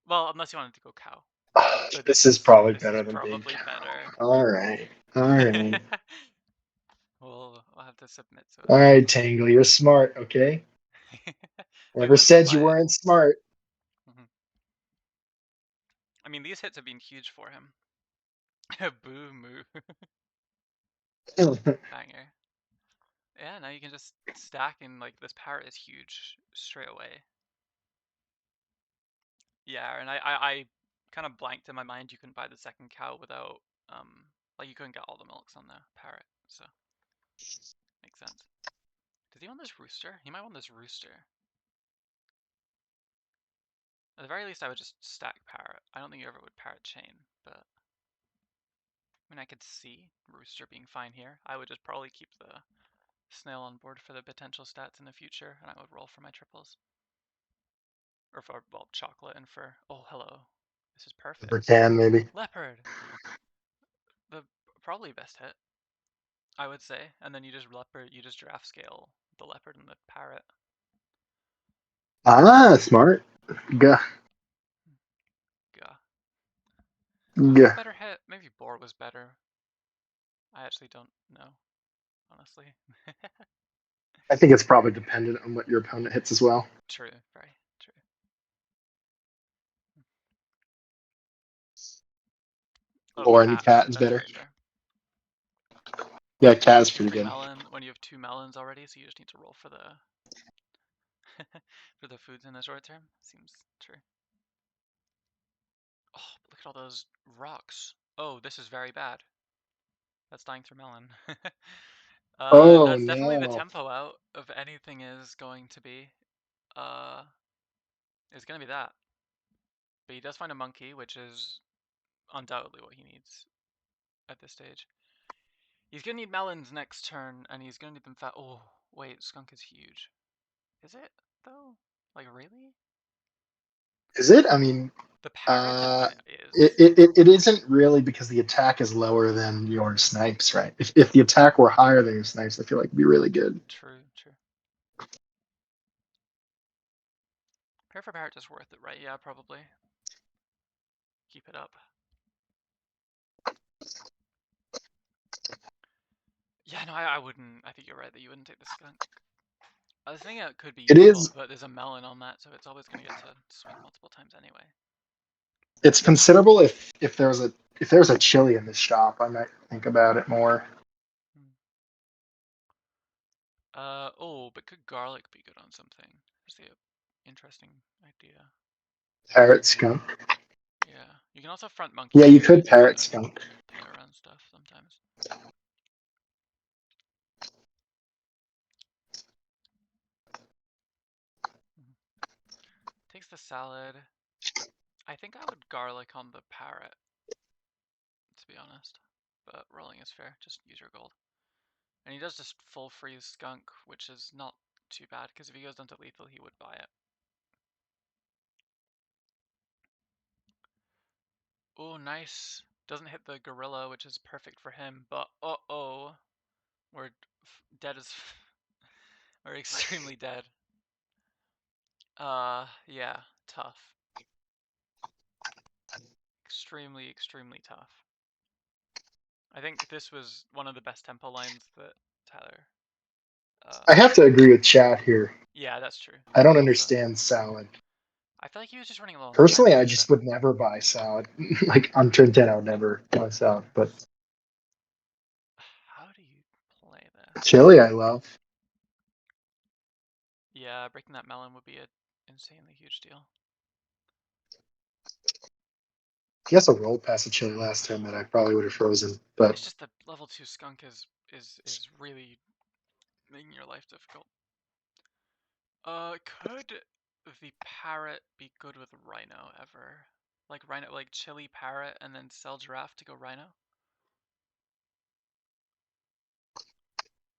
Speaker 1: Well, unless you wanted to go cow. But
Speaker 3: This is probably
Speaker 1: this
Speaker 3: better
Speaker 1: is
Speaker 3: than being
Speaker 1: probably better.
Speaker 3: All right.
Speaker 1: We'll have to submit to it.
Speaker 3: All right, Tangl, you're smart, okay?
Speaker 1: We
Speaker 3: Never
Speaker 1: went for
Speaker 3: said you
Speaker 1: 5.
Speaker 3: weren't smart.
Speaker 1: I mean, these hits have been huge for him. Boo moo. Banger. Yeah, now you can just stack and like this parrot is huge straight away. Yeah, and I kind of blanked in my mind you couldn't buy the second cow without like you couldn't get all the milks on the parrot, so makes sense. Does he want this rooster? He might want this rooster. At the very least I would just stack parrot. I don't think you ever would parrot chain, but I mean I could see rooster being fine here. I would just probably keep the snail on board for the potential stats in the future, and I would roll for my triples. Or for, well, chocolate and for, oh, hello. This is perfect.
Speaker 3: For can, maybe.
Speaker 1: Leopard! The probably best hit, I would say. And then you just leopard, you just draft scale the leopard and the parrot.
Speaker 3: Ah, smart. Gah.
Speaker 1: Gah.
Speaker 3: Gah.
Speaker 1: Better hit. Maybe boar was better. I actually don't know, honestly.
Speaker 3: I think it's probably dependent on what your opponent hits as well.
Speaker 1: True, very true. Oh,
Speaker 3: Or any cat is
Speaker 1: that's
Speaker 3: better.
Speaker 1: very fair.
Speaker 3: Yeah, cat is pretty
Speaker 1: Free
Speaker 3: good.
Speaker 1: melon when you have 2 melons already, so you just need to roll for the for the foods in the short term. Seems true. Oh, look at all those rocks. Oh, this is very bad. That's dying through melon.
Speaker 3: Oh
Speaker 1: That's definitely the
Speaker 3: no.
Speaker 1: tempo out of anything is going to be. It's gonna be that. But he does find a monkey, which is undoubtedly what he needs at this stage. He's gonna need melons next turn, and he's gonna need them fat. Oh, wait, skunk is huge. Is it, though? Like, really?
Speaker 3: Is it? I mean,
Speaker 1: The parrot is.
Speaker 3: it isn't really because the attack is lower than your snipes, right? If the attack were higher than your snipes, I feel like it'd be really good.
Speaker 1: True, true. Pair for parrot just worth it, right? Yeah, probably. Keep it up. Yeah, no, I wouldn't. I think you're right that you wouldn't take the skunk. I was thinking it could be
Speaker 3: It
Speaker 1: useful,
Speaker 3: is.
Speaker 1: but there's a melon on that, so it's always going to get to swing multiple times anyway.
Speaker 3: It's considerable if there's a chili in this shop, I might think about it more.
Speaker 1: Oh, but could garlic be good on something? That's the interesting idea.
Speaker 3: Parrot skunk.
Speaker 1: Yeah, you can also front monkey.
Speaker 3: Yeah, you
Speaker 1: Here
Speaker 3: could
Speaker 1: to kind
Speaker 3: parrot
Speaker 1: of
Speaker 3: skunk.
Speaker 1: play around stuff sometimes. Takes the salad. I think I would garlic on the parrot, to be honest. But rolling is fair. Just use your gold. And he does just full freeze skunk, which is not too bad, because if he goes down to lethal, he would buy it. Oh, nice. Doesn't hit the gorilla, which is perfect for him, but uh-oh. We're dead as... we're extremely dead. Yeah, tough. Extremely, extremely tough. I think this was one of the best tempo lines that Tyler...
Speaker 3: I have to agree with chat here.
Speaker 1: Yeah, that's true.
Speaker 3: I don't understand salad.
Speaker 1: I feel like he was just running a little on
Speaker 3: Personally, I
Speaker 1: skunk,
Speaker 3: just
Speaker 1: but...
Speaker 3: would never buy salad. Like on turn 10, I would never buy salad. But
Speaker 1: How do you play this?
Speaker 3: chili, I love.
Speaker 1: Yeah, breaking that melon would be an insanely huge deal.
Speaker 3: He also rolled past a chili last time that I probably would have frozen. But
Speaker 1: It's just the level 2 skunk is really making your life difficult. Could the parrot be good with rhino ever? Like Rhino, like Chili Parrot, and then sell Giraffe to go Rhino.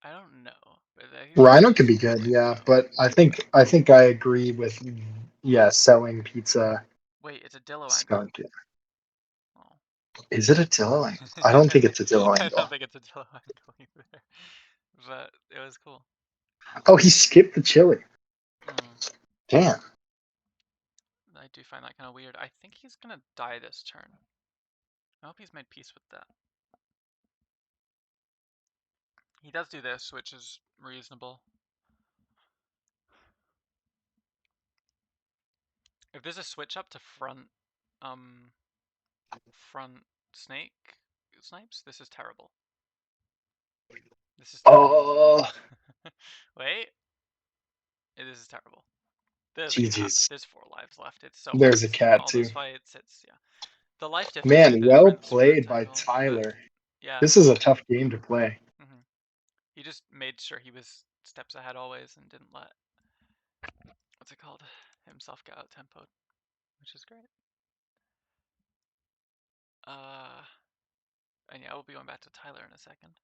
Speaker 1: I don't know. But I think
Speaker 3: Rhino could
Speaker 1: just
Speaker 3: be good,
Speaker 1: way
Speaker 3: yeah.
Speaker 1: low.
Speaker 3: But I think I agree with selling pizza.
Speaker 1: Wait, it's a Dillo angle.
Speaker 3: Skunk.
Speaker 1: Oh.
Speaker 3: Is it a Dillo angle? I don't think it's a Dillo
Speaker 1: I
Speaker 3: angle.
Speaker 1: don't think it's a Dillo angle either. But it was cool.
Speaker 3: Oh, he skipped the chili.
Speaker 1: Mm.
Speaker 3: Damn.
Speaker 1: I do find that kind of weird. I think he's gonna die this turn. I hope he's made peace with that. He does do this, which is reasonable. If there's a switch up to front snipes, this is terrible. This is terrible.
Speaker 3: Oh,
Speaker 1: Wait. This is terrible. There's a cat.
Speaker 3: GG's.
Speaker 1: There's 4 lives left. It's so
Speaker 3: There's a
Speaker 1: hard.
Speaker 3: cat
Speaker 1: All
Speaker 3: too.
Speaker 1: those fights, it's the life
Speaker 3: Man, well
Speaker 1: difference for
Speaker 3: played by
Speaker 1: Tangl.
Speaker 3: Tyler.
Speaker 1: Yeah.
Speaker 3: This is a tough game to play.
Speaker 1: He just made sure he was steps ahead always and didn't let what's it called himself get out tempoed, which is great. And yeah, we'll be going back to Tyler in a second.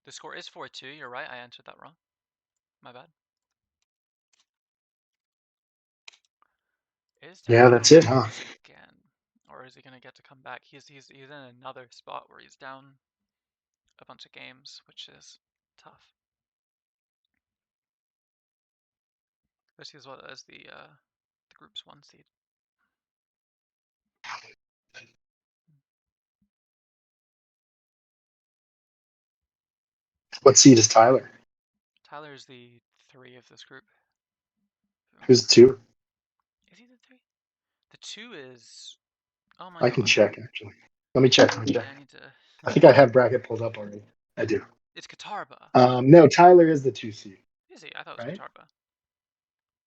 Speaker 1: The score is 4-2. You're right. I answered that wrong. My bad. Is Tyler
Speaker 3: Yeah, that's it, huh?
Speaker 1: lose again, or is he gonna get to come back? He's in another spot where he's down a bunch of games, which is tough. Especially as well as the group's 1 seed.
Speaker 3: What seed is Tyler?
Speaker 1: Tyler's the 3 of this group.
Speaker 3: Who's 2?
Speaker 1: Is he the 3? The 2 is. Oh my
Speaker 3: I
Speaker 1: god.
Speaker 3: can check actually. Let me check.
Speaker 1: Yeah, I need to.
Speaker 3: I think I have bracket pulled up already. I do.
Speaker 1: It's Katarba.
Speaker 3: No, Tyler is the 2 seed.
Speaker 1: Is he? I thought it was
Speaker 3: Right?
Speaker 1: Katarba.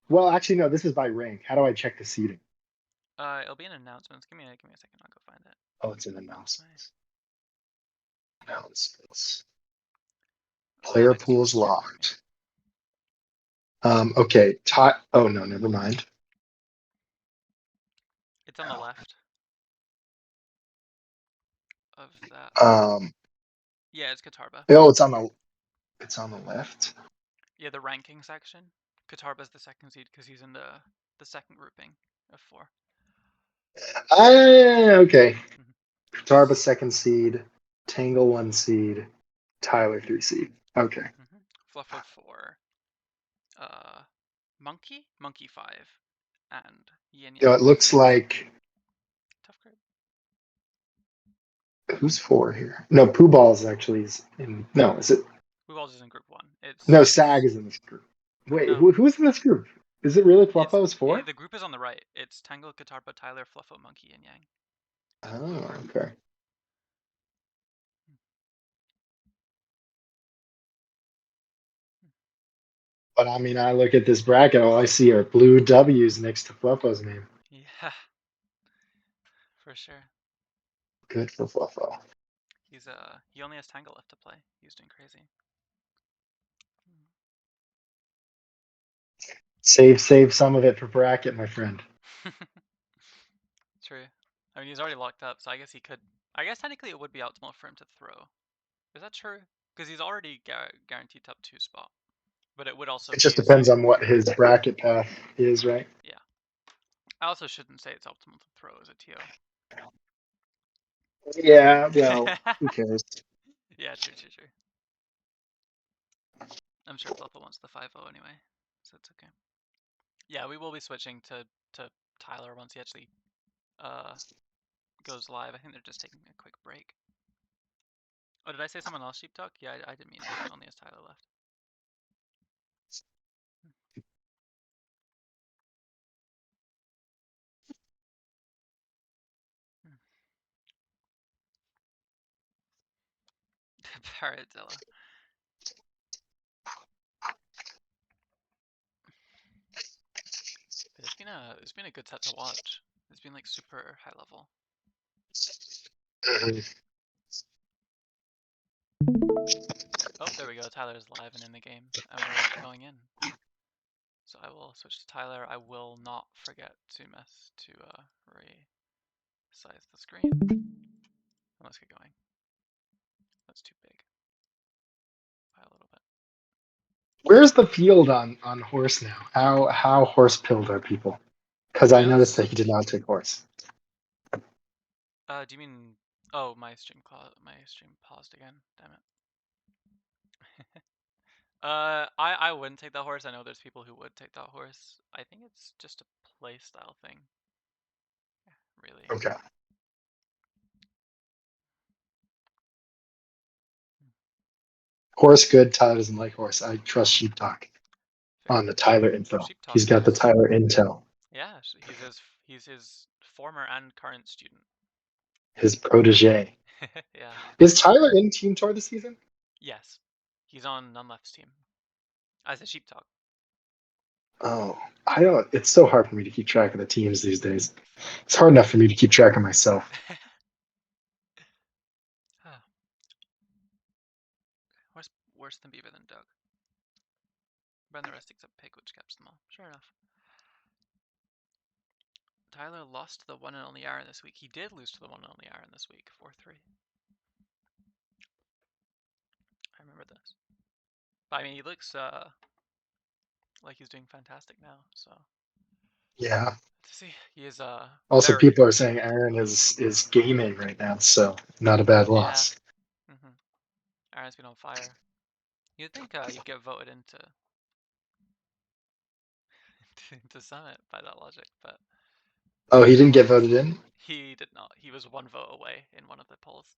Speaker 3: Well, actually, no. This is by rank. How do I check the seeding?
Speaker 1: It'll be in announcements. Give me a second. I'll go find it.
Speaker 3: Oh, it's in announcements. Announcements.
Speaker 1: Oh,
Speaker 3: Player
Speaker 1: next to
Speaker 3: pools
Speaker 1: the
Speaker 3: locked. Okay. Oh no, never mind.
Speaker 1: It's on the left of that. Yeah, it's Katarba.
Speaker 3: Oh, it's on the left.
Speaker 1: Yeah, the ranking section. Katarba's the 2nd seed because he's in the 2nd grouping of 4.
Speaker 3: Okay. Katarba 2nd seed, Tangl 1 seed, Tyler 3 seed. Okay.
Speaker 1: Fluffo 4. Monkey 5, and Yin Yang.
Speaker 3: It looks like
Speaker 1: Tough group.
Speaker 3: who's 4 here? No, Pooh Balls actually is in. No, is it?
Speaker 1: Who else is in group 1?
Speaker 3: No, Sag is in this group. Wait,
Speaker 1: no.
Speaker 3: who's in this group? Is it really Fluffo is 4?
Speaker 1: The group is on the right. It's Tangl, Katarba, Tyler, Fluffo, Monkey, Yin Yang.
Speaker 3: Oh, okay. But I mean, I look at this bracket, all I see are blue W's next to Fluffo's name.
Speaker 1: Yeah, for sure.
Speaker 3: Good for Fluffo.
Speaker 1: He only has Tangl left to play. He's doing crazy.
Speaker 3: Save some of it for bracket, my friend.
Speaker 1: True. I mean, he's already locked up, so I guess he could. I guess technically it would be optimal for him to throw. Is that true? Because he's already guaranteed top 2 spot. But it would also.
Speaker 3: It just depends on what his bracket path is, right?
Speaker 1: Yeah. I also shouldn't say it's optimal to throw as a TO.
Speaker 3: Yeah, well, who cares?
Speaker 1: Yeah, true. I'm sure Fluffo wants the 5-0 anyway, so it's okay. Yeah, we will be switching to Tyler once he actually goes live. I think they're just taking a quick break. Oh, did I say someone else Sheep Talk? Yeah, I didn't mean to. Only has Tyler left. Paradzilla. It's been a good set to watch. It's been like super high level. Oh, there we go. Tyler's live and in the game, and we're going in. So I will switch to Tyler. I will not forget to mess to Ray. size the screen. Let's get going. That's too big. By a little bit.
Speaker 3: Where's the field on horse now? How horse pilled are people? Because I noticed that he did not take horse.
Speaker 1: Do you mean? Oh, my stream paused again. Damn it. I wouldn't take that horse. I know there's people who would take that horse. I think it's just a play style thing. Really.
Speaker 3: Okay. Horse good. Tyler doesn't like horse. I trust Sheepdog on the Tyler info.
Speaker 1: Sheepdog
Speaker 3: He's got the
Speaker 1: is-
Speaker 3: Tyler intel.
Speaker 1: Yeah, he's his former and current student.
Speaker 3: His protege.
Speaker 1: Yeah.
Speaker 3: Is Tyler in Team Tour this season?
Speaker 1: Yes. He's on None Left's team. As a Sheepdog.
Speaker 3: Oh, I don't. It's so hard for me to keep track of the teams these days. It's hard enough for me to keep track of myself.
Speaker 1: Worse than Beaver than Doug. Ran the rest except Pig, which caps them all. Sure enough. Tyler lost to the one and only Aaron this week. He did lose to the one and only Aaron this week, 4-3. I remember this. But I mean, he looks like he's doing fantastic now. So
Speaker 3: Yeah.
Speaker 1: to see, he is
Speaker 3: Also,
Speaker 1: very...
Speaker 3: people are saying Aaron is gaming right now, so not a bad loss.
Speaker 1: Yeah. Aaron's been on fire. You'd think you'd get voted into Summit by that logic, but
Speaker 3: Oh, he didn't get voted in?
Speaker 1: he did not. He was one vote away in one of the polls.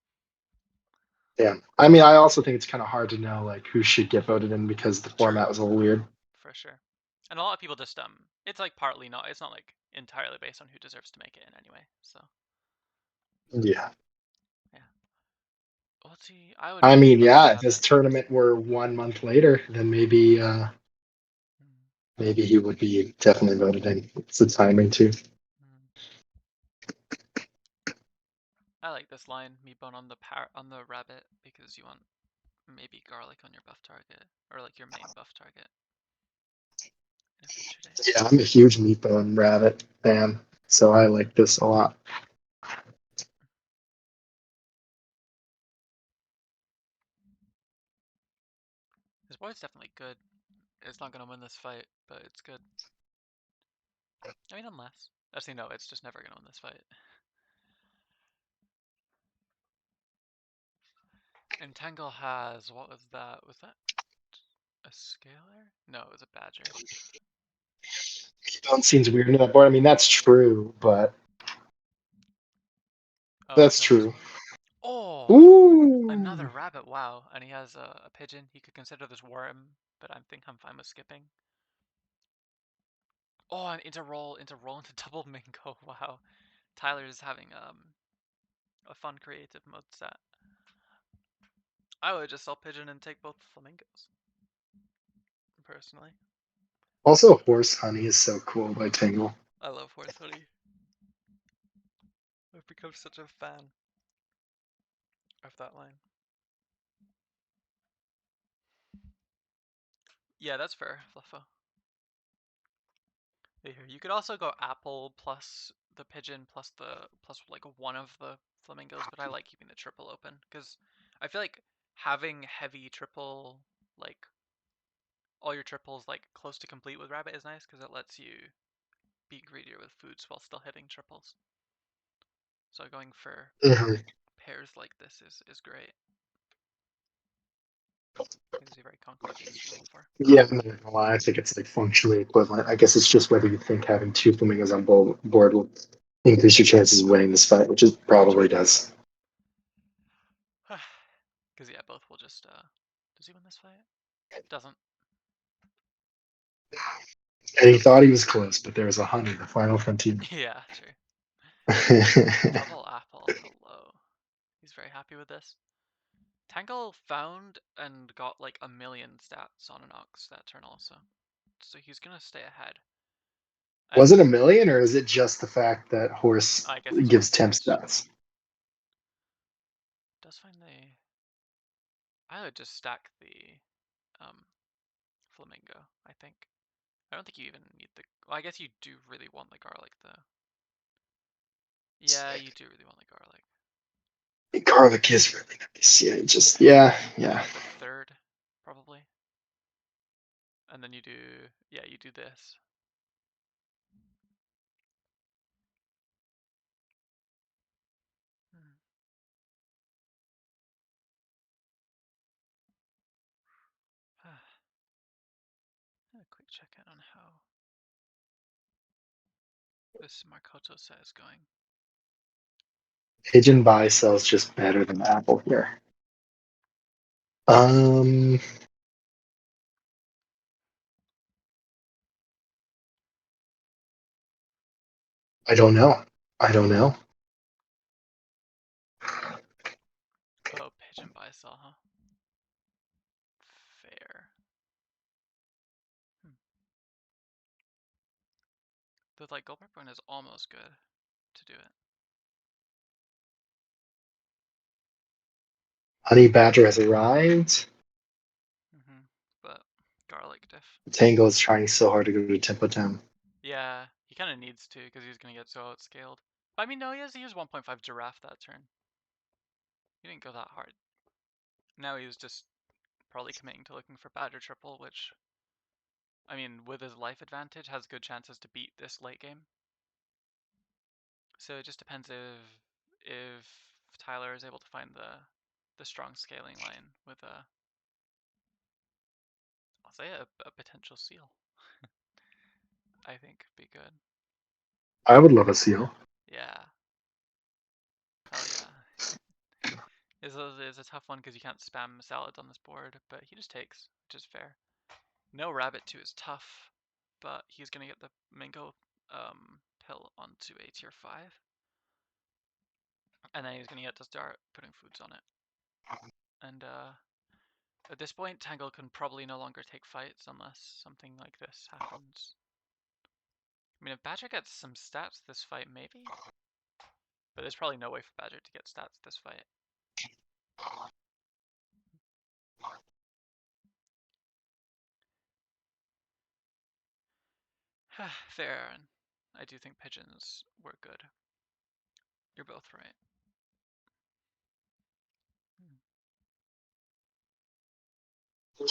Speaker 3: Yeah. I mean, I also think it's kind of hard to know like who should get voted in because the format was a little weird.
Speaker 1: For sure. And a lot of people just it's like partly not. It's not like entirely based on who deserves to make it in anyway. So
Speaker 3: Yeah.
Speaker 1: let's see. I would.
Speaker 3: I mean,
Speaker 1: much
Speaker 3: yeah,
Speaker 1: rather
Speaker 3: if
Speaker 1: have
Speaker 3: this
Speaker 1: it.
Speaker 3: tournament were 1 month later, then maybe maybe he would be definitely voted in. It's the timing too.
Speaker 1: I like this line, meatbone on the rabbit, because you want maybe garlic on your buff target, or like your main buff target. In a future day.
Speaker 3: Yeah, I'm a huge meatbone rabbit fan, so I like this a lot.
Speaker 1: This boy's definitely good. It's not gonna win this fight, but it's good. I mean, unless. Actually, no, it's just never gonna win this fight. And Tangl has, what was that? Was that a scalar? No, it was a badger.
Speaker 3: Meatbone seems weird in that board. I mean, that's true, but that's true.
Speaker 1: Oh,
Speaker 3: Ooh.
Speaker 1: another rabbit! Wow, and he has a pigeon. He could consider this worm, but I think I'm fine with skipping. Oh, and into roll into double mingo. Wow, Tyler's having a fun creative mode set. I would just sell pigeon and take both flamingos. Personally.
Speaker 3: Also, horse honey is so cool by Tangl.
Speaker 1: I love horse honey. I've become such a fan of that line. Yeah, that's fair, Fluffo. Here, you could also go apple plus the pigeon plus like one of the flamingos, but I like keeping the triple open because I feel like having heavy triple, like all your triples like close to complete with rabbit is nice because it lets you be greedier with foods while still hitting triples. So going for pairs like this is great. Gives you very concrete things to roll for.
Speaker 3: Yeah, I'm not gonna lie. I think it's like functionally equivalent. I guess it's just whether you think having two flamingos on board will increase your chances of winning this fight, which it probably does.
Speaker 1: Because yeah, both will just does he win this fight? Doesn't.
Speaker 3: And he thought he was close, but there was a honey, the final frontier.
Speaker 1: Yeah, true. Double apple, hello. He's very happy with this. Tangl found and got like 1 million stats on an Ox that turn also. So he's gonna stay ahead. And
Speaker 3: was it 1 million, or is it just the fact that horse
Speaker 1: I guess it's
Speaker 3: gives
Speaker 1: horse
Speaker 3: temp
Speaker 1: based.
Speaker 3: stats?
Speaker 1: Does find I would just stack the flamingo, I think. I don't think you even need the... Well, I guess you do really want the garlic, though. Yeah, you do really want the garlic.
Speaker 3: Garlic is really nice. Yeah, yeah.
Speaker 1: Third, probably. And then you do this. Hmm. A quick check in on how this Makoto set is going.
Speaker 3: Pigeon buy sells just better than Apple here. I don't know.
Speaker 1: Oh, pigeon buy sell, huh? Fair. The like gold one is almost good to do it.
Speaker 3: Honey Badger has arrived.
Speaker 1: But garlic diff.
Speaker 3: Tango is trying so hard to go to Tempo Town.
Speaker 1: Yeah, he kind of needs to because he's gonna get so outscaled. I mean, no, he has to use 1.5 giraffe that turn. He didn't go that hard. Now he's just probably committing to looking for Badger triple, which, I mean, with his life advantage, has good chances to beat this late game. So it just depends if Tyler is able to find the strong scaling line with I'll say a potential seal. I think be good.
Speaker 3: I would love a seal.
Speaker 1: Yeah. Hell yeah. It's a tough one because you can't spam salads on this board, but he just takes, which is fair. No rabbit 2 is tough, but he's gonna get the mango pill onto a tier 5. And then he's gonna get to start putting foods on it. And at this point, Tangl can probably no longer take fights unless something like this happens. I mean, if Badger gets some stats this fight, maybe? But there's probably no way for Badger to get stats this fight. Fair, and I do think pigeons were good. You're both right.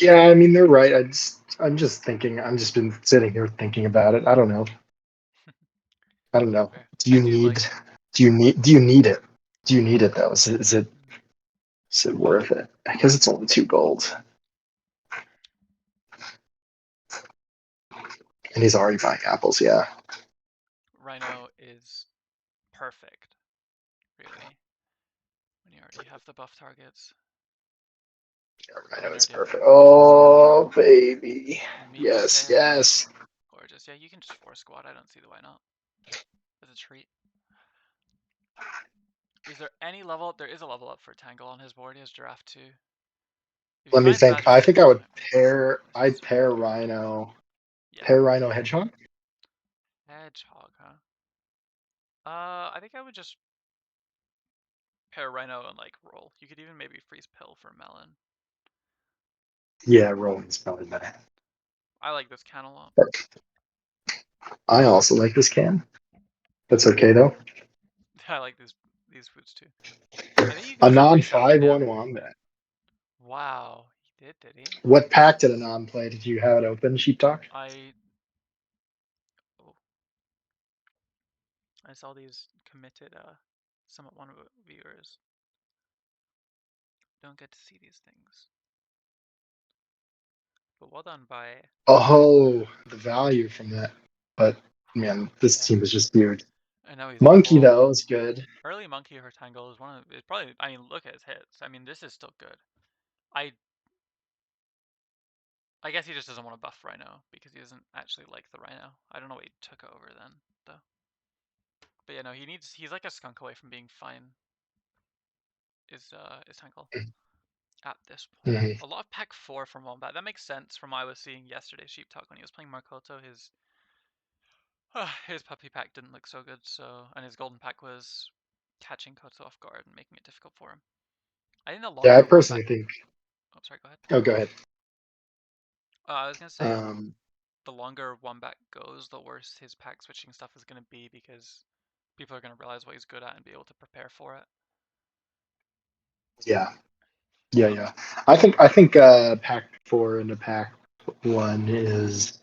Speaker 3: Yeah, I mean they're right. I'm just thinking. I'm just been sitting here thinking about it. I don't know.
Speaker 1: Fair.
Speaker 3: Do you need it? Do you need it though? Is it worth it? Because it's only 2 gold. And he's already buying apples, yeah.
Speaker 1: Rhino is perfect, really. When you already have the buff targets.
Speaker 3: Yeah, Rhino is perfect. Oh, baby. Yes, yes.
Speaker 1: Gorgeous. Yeah, you can just force squad. I don't see the why not. As a treat. Is there any level up? There is a level up for Tangl on his board. He has Giraffe 2.
Speaker 3: Let me think. I think I would I'd pair Rhino.
Speaker 1: Yeah.
Speaker 3: Pair Rhino Hedgehog?
Speaker 1: Hedgehog, huh? I think I would just pair Rhino and like roll. You could even maybe freeze pill for Melon.
Speaker 3: Yeah, rolling's probably better.
Speaker 1: I like this can a lot.
Speaker 3: I also like this can. That's okay though.
Speaker 1: I like these foods too. I think you
Speaker 3: A
Speaker 1: can
Speaker 3: non
Speaker 1: free shot him,
Speaker 3: 5/1
Speaker 1: yeah.
Speaker 3: wombat.
Speaker 1: Wow, he did he?
Speaker 3: What pack did a non play? Did you have it open, Sheep Talk?
Speaker 1: I saw these committed Summit 1 viewers. Don't get to see these things. But well done by...
Speaker 3: Oh, the value from that. But, man, this team is just weird.
Speaker 1: I know he's
Speaker 3: Monkey,
Speaker 1: full.
Speaker 3: though, is good.
Speaker 1: Early Monkey or Tangl is one of... It's probably... I mean, look at his hits. I mean, this is still good. I guess he just doesn't want to buff Rhino because he doesn't actually like the Rhino. I don't know what he took over then, though. But yeah, no, he's like a skunk away from being fine. Is Tangl at this point. A lot of pack 4 from Wombat. That makes sense from what I was seeing yesterday Sheep Talk when he was playing Makoto. His puppy pack didn't look so good, so and his golden pack was catching Koto off guard and making it difficult for him. I think the longer
Speaker 3: I personally think.
Speaker 1: Oh, sorry, go ahead.
Speaker 3: Oh, go ahead.
Speaker 1: I was gonna say the longer Wombat goes, the worse his pack switching stuff is gonna be because people are going to realize what he's good at and be able to prepare for it.
Speaker 3: Yeah. I think Pack 4 into Pack 1 is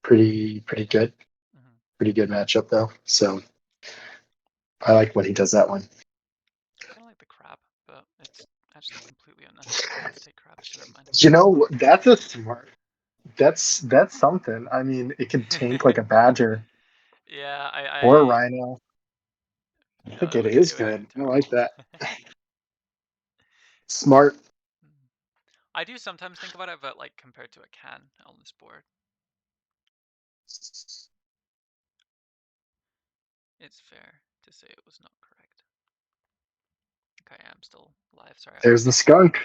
Speaker 3: pretty good.
Speaker 1: Mm-hmm.
Speaker 3: Pretty good matchup though. So I like when he does that one.
Speaker 1: I kind of like the crab, but it's actually completely unnecessary to take crab, so never mind.
Speaker 3: You know, that's a smart. That's something. I mean, it can tank like a badger
Speaker 1: Yeah,
Speaker 3: or a rhino. I
Speaker 1: no,
Speaker 3: think
Speaker 1: it
Speaker 3: it
Speaker 1: would
Speaker 3: is
Speaker 1: it would
Speaker 3: good.
Speaker 1: end
Speaker 3: I like
Speaker 1: terrible.
Speaker 3: that. Smart.
Speaker 1: I do sometimes think about it, but like compared to a can on this board, it's fair to say it was not correct. Okay, I'm still live. Sorry.
Speaker 3: There's the skunk.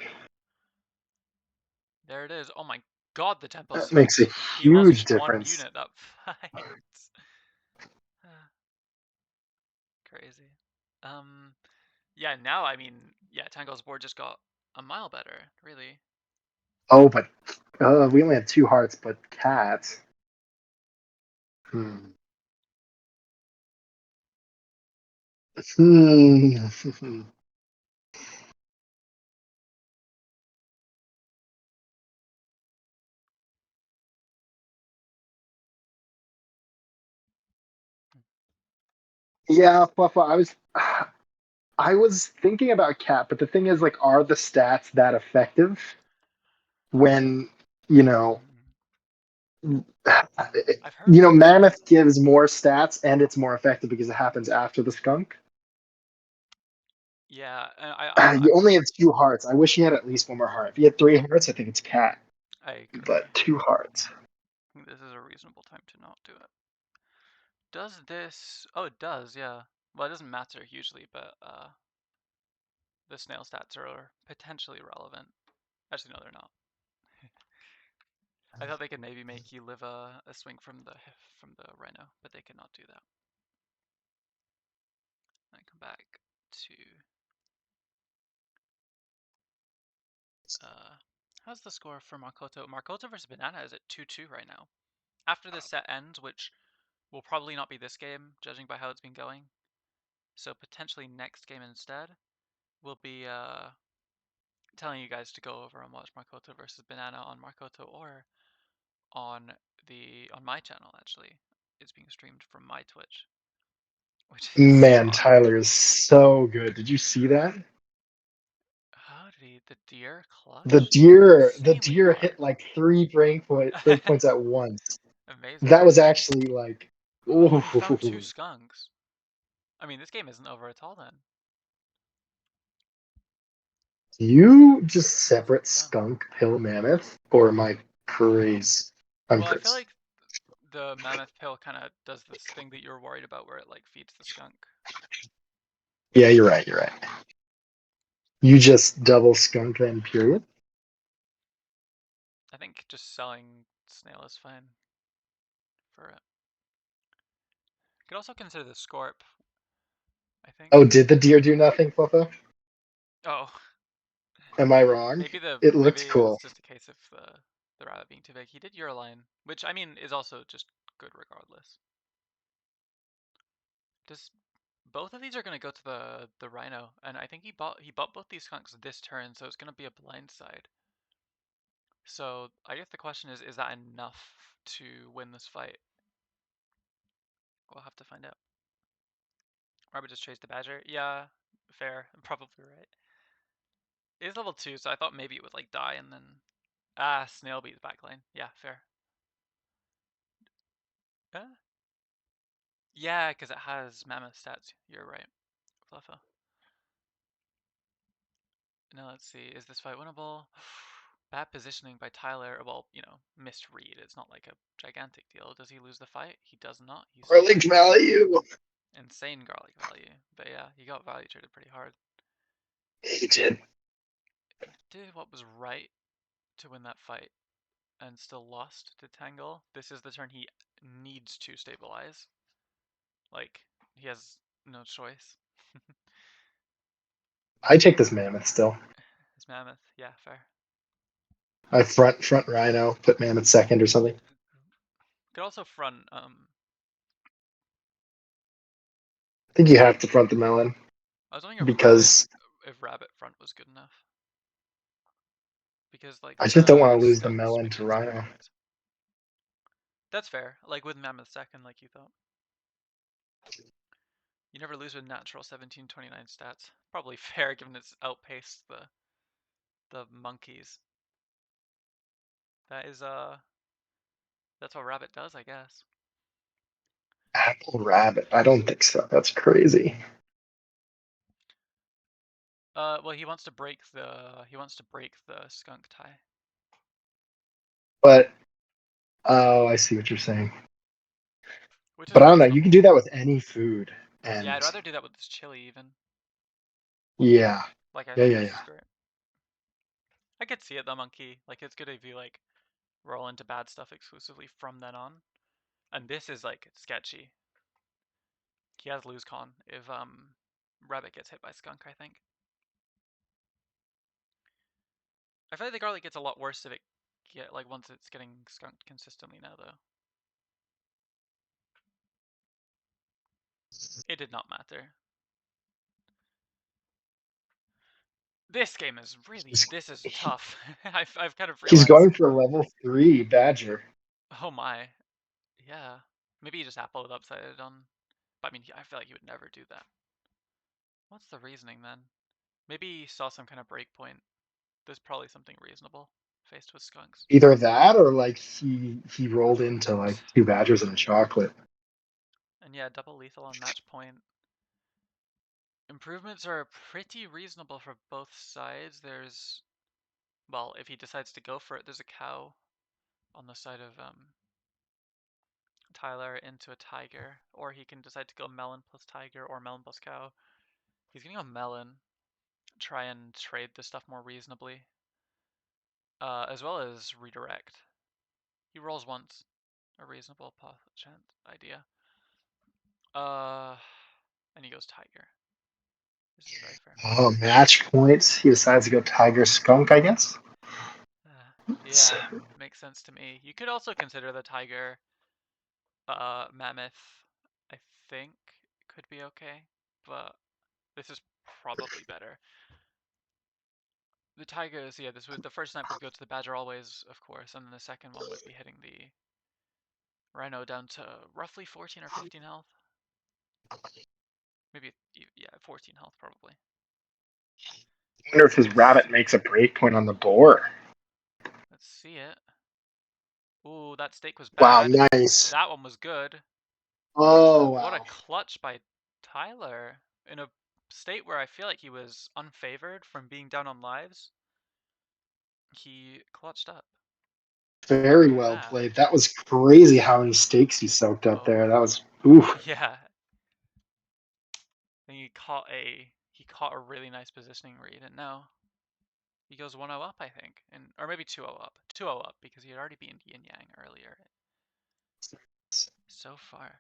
Speaker 1: There it is. Oh my god, the tempo
Speaker 3: That
Speaker 1: skunk.
Speaker 3: makes a
Speaker 1: He lost
Speaker 3: huge
Speaker 1: one
Speaker 3: difference.
Speaker 1: unit that fight. Crazy. Yeah, now, I mean, yeah, Tangl's board just got a mile better, really.
Speaker 3: Oh, but we only have 2 hearts, but cat. Hmm. Yeah, Fluffa, I was thinking about cat, but the thing is, like, are the stats that effective when, you know,
Speaker 1: I've heard that.
Speaker 3: Mammoth gives more stats and it's more effective because it happens after the skunk.
Speaker 1: Yeah,
Speaker 3: You only have 2 hearts. I wish he had at least 1 more heart. If he had 3 hearts, I think it's cat.
Speaker 1: I agree.
Speaker 3: But 2 hearts.
Speaker 1: I think this is a reasonable time to not do it. Does this... Oh, it does, yeah. Well, it doesn't matter hugely, but the snail stats are potentially relevant. Actually, no, they're not. I thought they could maybe make you live a swing from the rhino, but they cannot do that. I come back to how's the score for Makoto? Makoto versus Banana is at 2-2 right now. After this set ends, which will probably not be this game, judging by how it's been going. So potentially next game instead, we'll be telling you guys to go over and watch Makoto versus Banana on Makoto or on my channel actually. It's being streamed from my Twitch. Which is so
Speaker 3: Man,
Speaker 1: awesome.
Speaker 3: Tyler is so good. Did you see that?
Speaker 1: How did he the deer
Speaker 3: The
Speaker 1: clutch? Insanely
Speaker 3: deer
Speaker 1: hard.
Speaker 3: hit like 3 break points at once.
Speaker 1: Amazing.
Speaker 3: That was actually like,
Speaker 1: Oh, and he found 2
Speaker 3: ooh.
Speaker 1: skunks. I mean, this game isn't over at all then.
Speaker 3: You just separate
Speaker 1: Done.
Speaker 3: skunk pill mammoth, or am I crazy? I'm
Speaker 1: Well, I feel
Speaker 3: crazy.
Speaker 1: like the mammoth pill kind of does this thing that you're worried about where it like feeds the skunk.
Speaker 3: Yeah, you're right. You just double skunk then, period.
Speaker 1: I think just selling snail is fine for it. You could also consider the scorp, I think.
Speaker 3: Oh, did the deer do nothing, Fluffa?
Speaker 1: Oh,
Speaker 3: Am I wrong?
Speaker 1: maybe
Speaker 3: It
Speaker 1: maybe
Speaker 3: looked
Speaker 1: it was
Speaker 3: cool.
Speaker 1: just a case of the rabbit being too big. He did Euroline, which I mean is also just good regardless. Does both of these are going to go to the rhino, and I think he bought both these skunks this turn, so it's going to be a blind side. So I guess the question is that enough to win this fight? We'll have to find out. Rabbit just chased the badger. Yeah, fair. Probably right. It is level 2, so I thought maybe it would like die and then snail beat the backline. Yeah, fair. Yeah, because it has mammoth stats. You're right, Fluffa. Now let's see. Is this fight winnable? Bad positioning by Tyler. Well, misread. It's not like a gigantic deal. Does he lose the fight? He does not. He's still
Speaker 3: Garlic
Speaker 1: winning.
Speaker 3: value.
Speaker 1: Insane garlic value. But yeah, he got value traded pretty hard.
Speaker 3: He did.
Speaker 1: He did what was right to win that fight and still lost to Tangl. This is the turn he needs to stabilize. Like, he has no choice.
Speaker 3: I take this mammoth still.
Speaker 1: His mammoth. Yeah, fair.
Speaker 3: I front rhino, put mammoth second or something.
Speaker 1: Could also front
Speaker 3: I think you have to front the melon
Speaker 1: I was wondering
Speaker 3: because
Speaker 1: if rabbit front was good enough. Because like
Speaker 3: I just don't want to
Speaker 1: the
Speaker 3: lose the
Speaker 1: skunks
Speaker 3: melon
Speaker 1: make
Speaker 3: to
Speaker 1: it
Speaker 3: rhino.
Speaker 1: perfect. That's fair. Like with mammoth second, like you thought. You never lose with natural 1729 stats. Probably fair given it's outpaced the monkeys. That is that's what rabbit does, I guess.
Speaker 3: Apple rabbit. I don't think so. That's crazy.
Speaker 1: Well, he wants to break the skunk tie.
Speaker 3: But oh, I see what you're saying.
Speaker 1: Which is
Speaker 3: But I don't know. You can
Speaker 1: reasonable.
Speaker 3: do that with any food, and
Speaker 1: Yeah, I'd rather do that with this chili even.
Speaker 3: yeah,
Speaker 1: Like I
Speaker 3: yeah,
Speaker 1: think
Speaker 3: yeah,
Speaker 1: this
Speaker 3: yeah.
Speaker 1: is great. I could see it though, monkey. Like it's good if you like roll into bad stuff exclusively from then on. And this is like sketchy. He has lose con if rabbit gets hit by skunk, I think. I feel like the garlic gets a lot worse if it once it's getting skunked consistently now though. It did not matter. This game is this is tough. I've kind of
Speaker 3: He's
Speaker 1: realized.
Speaker 3: going for a level 3 badger.
Speaker 1: Oh my. Yeah. Maybe he just apple it upside on. But I mean, I feel like he would never do that. What's the reasoning then? Maybe he saw some kind of breakpoint. There's probably something reasonable faced with skunks.
Speaker 3: Either that or like he rolled into like 2 badgers and a chocolate.
Speaker 1: And yeah, double lethal on match point. Improvements are pretty reasonable for both sides. There's, well, if he decides to go for it, there's a cow on the side of Tyler into a tiger, or he can decide to go melon plus tiger or melon plus cow. He's gonna go melon, try and trade this stuff more reasonably, as well as redirect. He rolls once, a reasonable chance idea. And he goes tiger. This is very fair.
Speaker 3: Oh, match points. He decides to go tiger skunk, I guess.
Speaker 1: Yeah, makes sense to me. You could also consider the tiger mammoth, I think could be okay, but this is probably better. The tigers, yeah, this was the first snipe would go to the badger always, of course, and then the second one would be hitting the rhino down to roughly 14 or 15 health. Maybe, yeah, 14 health probably.
Speaker 3: I wonder if his rabbit makes a breakpoint on the boar.
Speaker 1: Let's see it. Ooh, that stake was
Speaker 3: Wow,
Speaker 1: bad.
Speaker 3: nice.
Speaker 1: That one was good.
Speaker 3: Oh,
Speaker 1: What a
Speaker 3: wow.
Speaker 1: clutch by Tyler in a state where I feel like he was unfavored from being down on lives. He clutched up.
Speaker 3: Very well
Speaker 1: Yeah.
Speaker 3: played. That was crazy how many stakes he soaked up there. That was oof.
Speaker 1: Yeah. And he caught a really nice positioning read, and now he goes 1-0 up, I think, or maybe 2-0 up. 2-0 up because he had already beaten Yin Yang earlier. So far.